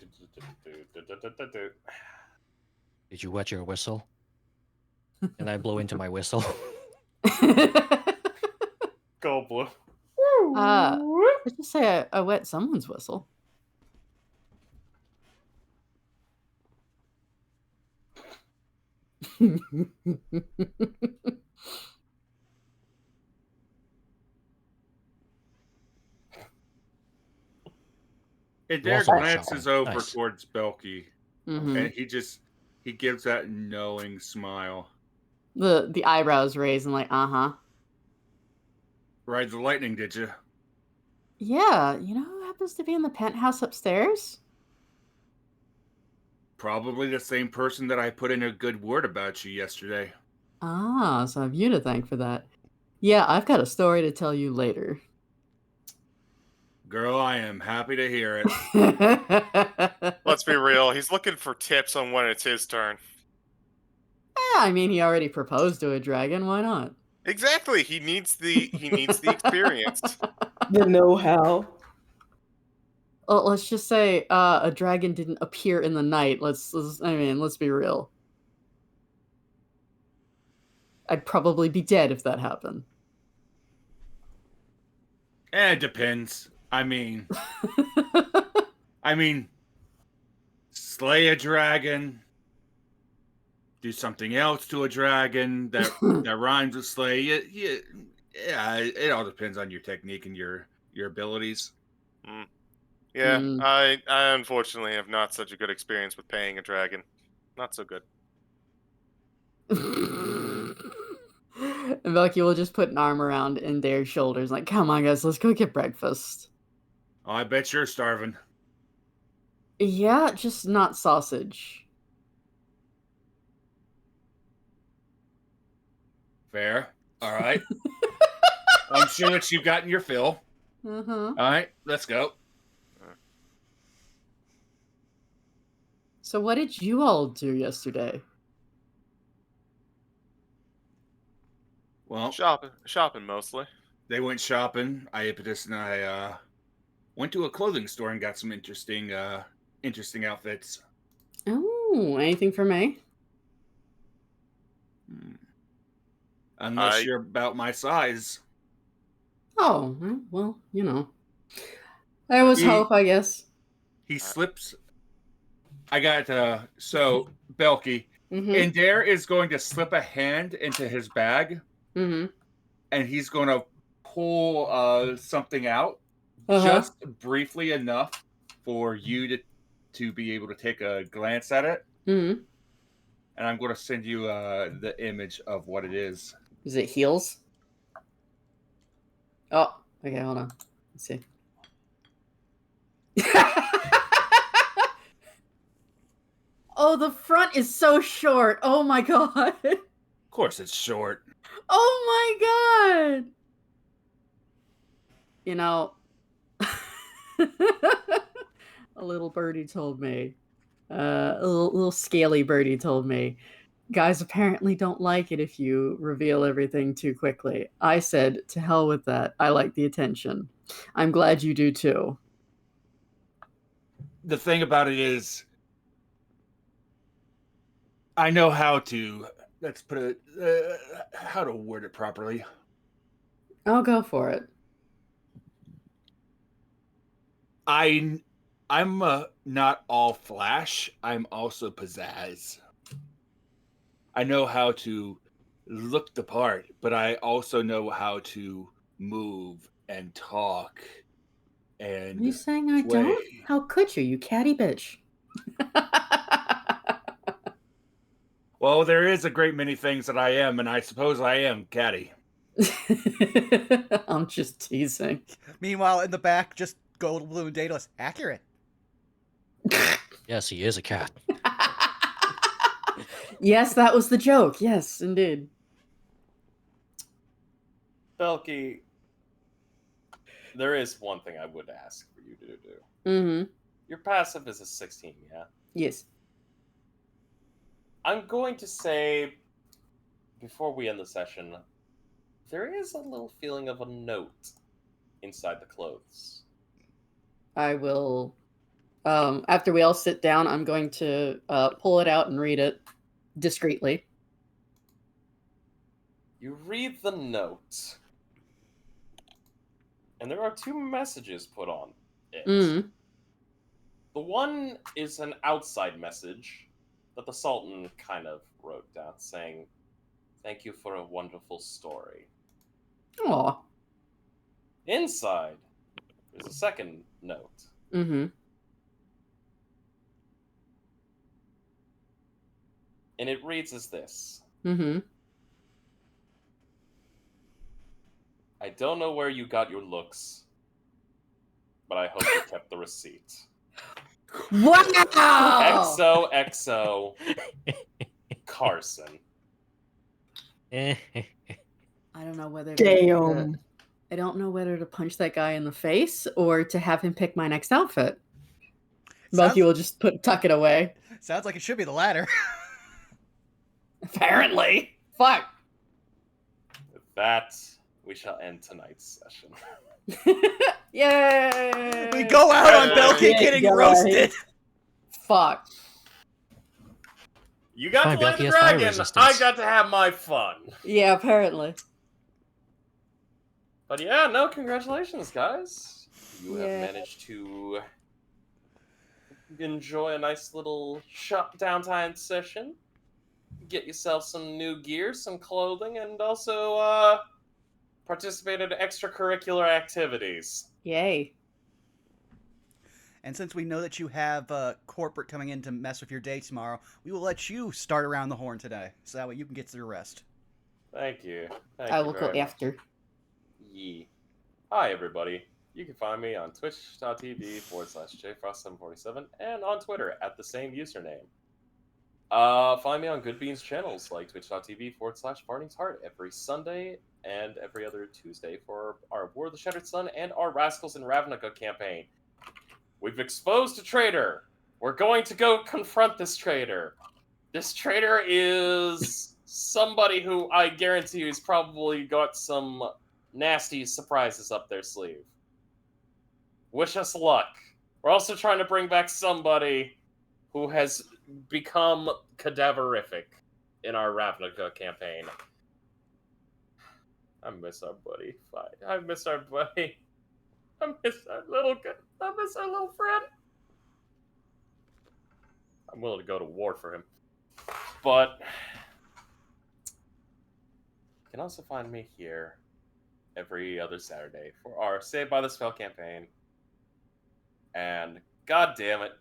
you wet your whistle? And I blow into my whistle. Go blue. Let's just say I wet someone's whistle. And Derek also went glances shopping. over Nice. towards Belky, Mhm. and he gives that knowing smile. The eyebrows raise and like, uh-huh. Ride the lightning, did you? Yeah, you know who happens to be in the penthouse upstairs? Probably the same person that I put in a good word about you yesterday. Ah, so I have you to thank for that. Yeah, I've got a story to tell you later. Girl, I am happy to hear it. Let's be real. He's looking for tips on when it's his turn. I mean, he already proposed to a dragon. Why not? Exactly. He needs the experience. The know-how. Well, let's just say a dragon didn't appear in the night. Let's be real. I'd probably be dead if that happened. It depends. I mean, slay a dragon, do something else to a dragon that rhymes with slay. Yeah, it all depends on your technique and your abilities. Yeah, Mm. I unfortunately have not such a good experience with paying a dragon. Not so good. And Belky will just put an arm around Indare's shoulders, like, come on, guys, let's go get breakfast. Oh, I bet you're starving. Yeah, just not sausage. Fair. All right. I'm sure that you've gotten your fill. Uh-huh. All right, let's go. So what did you all do yesterday? Well, Shopping mostly. they went shopping. Iapetus and I went to a clothing store and got some interesting outfits. Oh, anything for me? Unless you're about my size. Oh, well, you know. There was hope, I guess. He slips. I got so Belky. Mm-hmm. Indare is going to slip a hand into his bag, Mm-hmm. and he's going to pull something out, just briefly enough for you to be able to take a glance at it. Mm-hmm. And I'm going to send you the image of what it is. Is it heels? Oh, okay, hold on. Let's see. Oh, the front is so short. Oh my god. Of course, it's short. Oh my god. You know, a little birdie told me, a little scaly birdie told me, guys apparently don't like it if you reveal everything too quickly. I said, to hell with that. I like the attention. I'm glad you do too. The thing about it is, I know how to, let's put it, how to word it properly. I'll go for it. I'm not all flash. I'm also pizzazz. I know how to look the part, but I also know how to move and talk. And Are you saying I sway. don't? How could you, you catty bitch? Well, there is a great many things that I am, and I suppose I am catty. I'm just teasing. Meanwhile, in the back, just Gold Blue and Daedalus. Accurate. Yes, he is a cat. Yes, that was the joke. Yes, indeed. Belky, there is one thing I would ask for you to do. Mm-hmm. Your passive is a 16, yeah? Yes. I'm going to say, before we end the session, there is a little feeling of a note inside the clothes. I will, after we all sit down, I'm going to pull it out and read it discreetly. You read the note, and there are 2 messages put on it. Mm. The one is an outside message that the Sultan kind of wrote down, saying, "Thank you for a wonderful story." Aw. Inside, there's a second note. Mm-hmm. And it reads as this. Mm-hmm. I don't know where you got your looks, but I hope you kept the receipt. Wow! XOXO Carson. I don't know whether Damn. I don't know whether to punch that guy in the face or to have him pick my next outfit. Monkey will just tuck it away. Sounds like it should be the latter. Apparently. Fuck. With that, we shall end tonight's session. Yay! We go out on Belkin Yeah, getting guys. roasted. Fuck. You got Fine, to lay Belky the has fire dragon. resistance. I got to have my fun. Yeah, apparently. But yeah, no, congratulations, guys. You have Yeah. managed to enjoy a nice little shop downtime session. Get yourself some new gear, some clothing, and also participate in extracurricular activities. Yay. And since we know that you have corporate coming in to mess with your day tomorrow, we will let you start around the horn today, so that way you can get to the rest. Thank you. I will go after. Yee. Hi, everybody. You can find me on twitch.tv/jfrost747 and on Twitter at the same username. Find me on Good Beans channels like twitch.tv/FartingsHeart every Sunday and every other Tuesday for our War of the Shattered Sun and our Rascals in Ravnica campaign. We've exposed a traitor. We're going to go confront this traitor. This traitor is somebody who I guarantee you has probably got some nasty surprises up their sleeve. Wish us luck. We're also trying to bring back somebody who has become cadaverific in our Ravnica campaign. I miss our buddy. I miss our buddy. I miss our little friend. I'm willing to go to war for him. But you can also find me here every other Saturday for our Saved by the Spell campaign. And god damn it,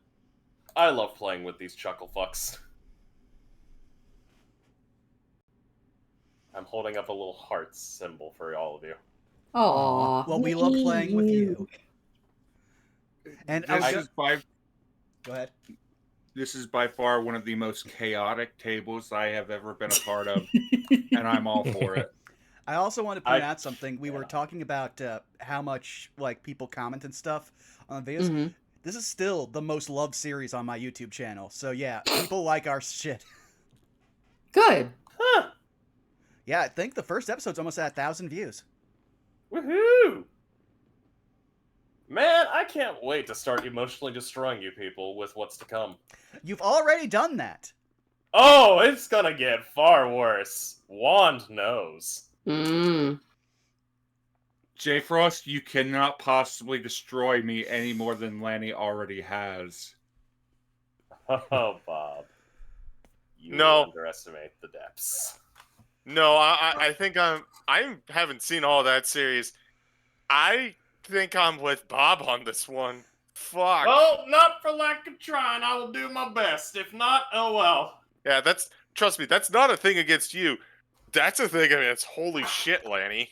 I love playing with these chuckle fucks. I'm holding up a little heart symbol for all of you. Aw. Well, we love playing with you. And I was This just... is by Go ahead. This is by far one of the most chaotic tables I have ever been a part of, and I'm all for it. I also want to point out something. We were talking about how much like people comment and stuff on videos. Mm-hmm. This is still the most loved series on my YouTube channel. So yeah, people like our shit. Good. Huh. Yeah, I think the first episode's almost at 1,000 views. Woohoo! Man, I can't wait to start emotionally destroying you people with what's to come. You've already done that. Oh, it's gonna get far worse. Wand knows. Mm. J Frost, you cannot possibly destroy me any more than Lanny already has. Oh, Bob. You No. underestimate the depths. No, I think I haven't seen all that series. I think I'm with Bob on this one. Fuck. Well, not for lack of trying. I will do my best. If not, oh well. Yeah, trust me, that's not a thing against you. That's a thing against holy shit, Lanny.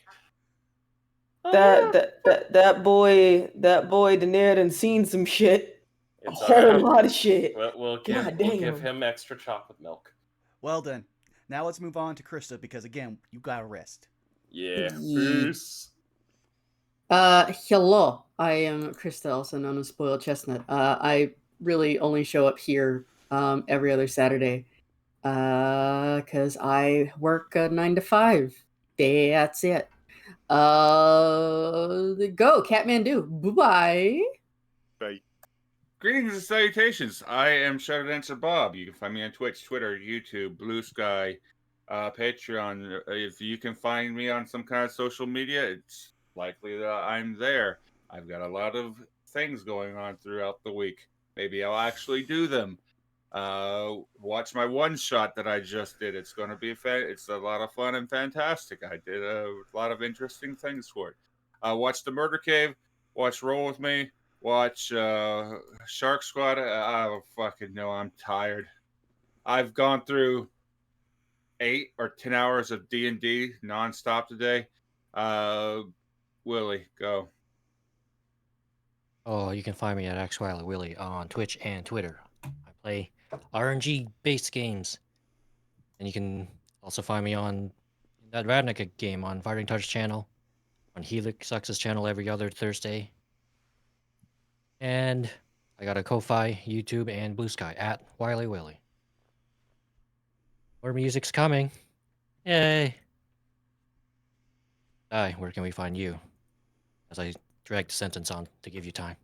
That boy Daenerys done seen some shit. A It's whole alright. lot of shit. We'll God give damn. him extra chocolate milk. Well done. Now let's move on to Krista because again, you gotta rest. Yeah. Yeah. Peace. Hello. I am Krista, also known as Spoiled Chestnut. I really only show up here every other Saturday because I work 9 to 5. That's it. Go, Catmandu. Bye-bye. Bye. Greetings and salutations. I am Shadow Dancer Bob. You can find me on Twitch, Twitter, YouTube, Blue Sky, Patreon. If you can find me on some kind of social media, it's likely that I'm there. I've got a lot of things going on throughout the week. Maybe I'll actually do them. Watch my one shot that I just did. It's going to be it's a lot of fun and fantastic. I did a lot of interesting things for it. Watch the Murder Cave. Watch Roll with Me. Watch Shark Squad. I don't fucking know. I'm tired. I've gone through 8 or 10 hours of D&D nonstop today. Willie, go. Oh, you can find me at XWiley on Twitch and Twitter. I play RNG-based games. And you can also find me on that Ravnica game on Fighting Touch channel, on Helix Sucks' channel every other Thursday. And I got a Ko-Fi, YouTube, and Blue Sky at Wiley Willie. More music's coming. Yay! Hi, where can we find you? As I drag the sentence on to give you time.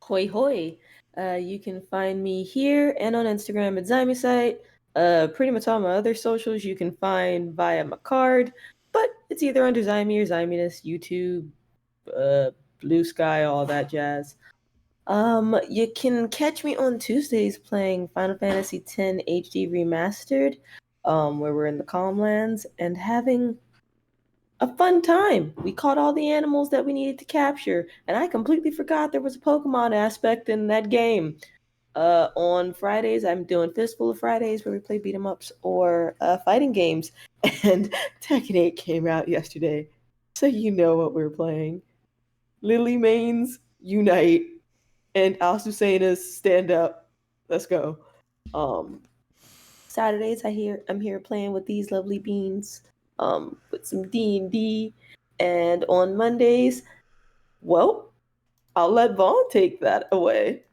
Hoi hoi. You can find me here and on Instagram at ZymySite. Pretty much all my other socials you can find via my card, but it's either under Zymy or Zyminess, YouTube, Blue Sky, all that jazz. You can catch me on Tuesdays playing Final Fantasy X HD Remastered, where we're in the Calmlands and having a fun time. We caught all the animals that we needed to capture, and I completely forgot there was a Pokemon aspect in that game. On Fridays, I'm doing Fistful of Fridays where we play beat 'em ups or fighting games. And Tekken 8 came out yesterday, so you know what we're playing. Lily Mains Unite and Azucena's Stand Up. Let's go. Saturdays I'm here playing with these lovely beans. With some D&D. And on Mondays, well, I'll let Vaughn take that away.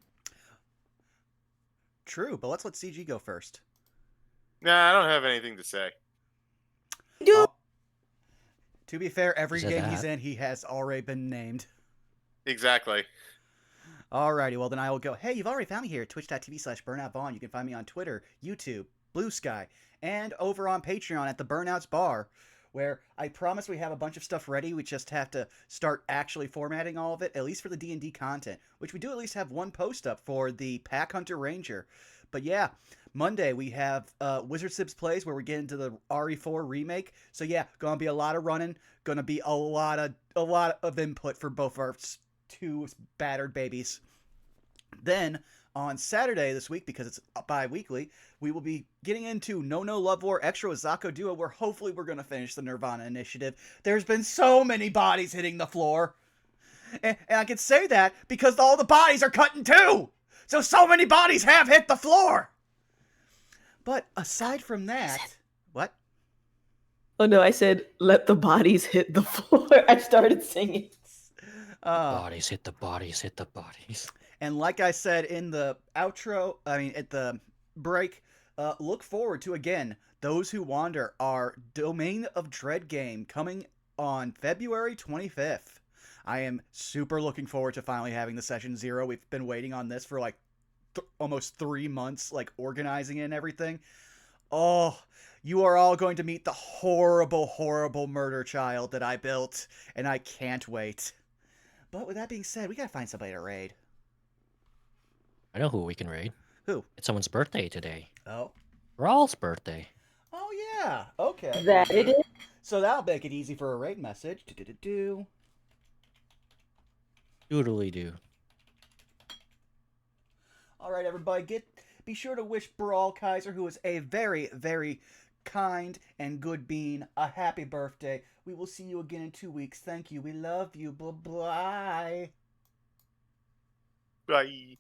True, but let's let CG go first. Nah, I don't have anything to say. Oh, to be fair, every Said game he's that. in, he has already been named. Exactly. Alrighty, well then I will go. Hey, you've already found me here, twitch.tv/BurnoutVaughn. You can find me on Twitter, YouTube, Blue Sky, and over on Patreon at the Burnouts Bar, where I promise we have a bunch of stuff ready. We just have to start actually formatting all of it, at least for the D&D content, which we do at least have one post up for the Pack Hunter Ranger. But yeah, Monday we have Wizard Sibs Plays, where we get into the RE4 remake. So yeah, gonna be a lot of running, gonna be a lot of input for both our two battered babies. Then on Saturday this week, because it's bi-weekly, we will be getting into No Love War Extra with Zako Duo, where hopefully we're going to finish the Nirvana initiative. There's been so many bodies hitting the floor. And I can say that because all the bodies are cut in two. So many bodies have hit the floor. But aside from that... What? Oh no, I said, let the bodies hit the floor. I started singing. Bodies hit the bodies, hit the bodies. And like I said in the outro, at the break, look forward to, again, Those Who Wander, our Domain of Dread game coming on February 25th. I am super looking forward to finally having the session 0. We've been waiting on this for like almost 3 months, like organizing it and everything. Oh, you are all going to meet the horrible, horrible murder child that I built, and I can't wait. But with that being said, we gotta find somebody to raid. I know who we can raid. Who? It's someone's birthday today. Oh. Rawl's birthday. Oh, yeah. Okay. That it is. So that'll make it easy for a raid message. Doodly do. All right, everybody, be sure to wish Brawl Kaiser, who is a very, very kind and good being, a happy birthday. We will see you again in 2 weeks. Thank you. We love you. Bye-bye. Bye.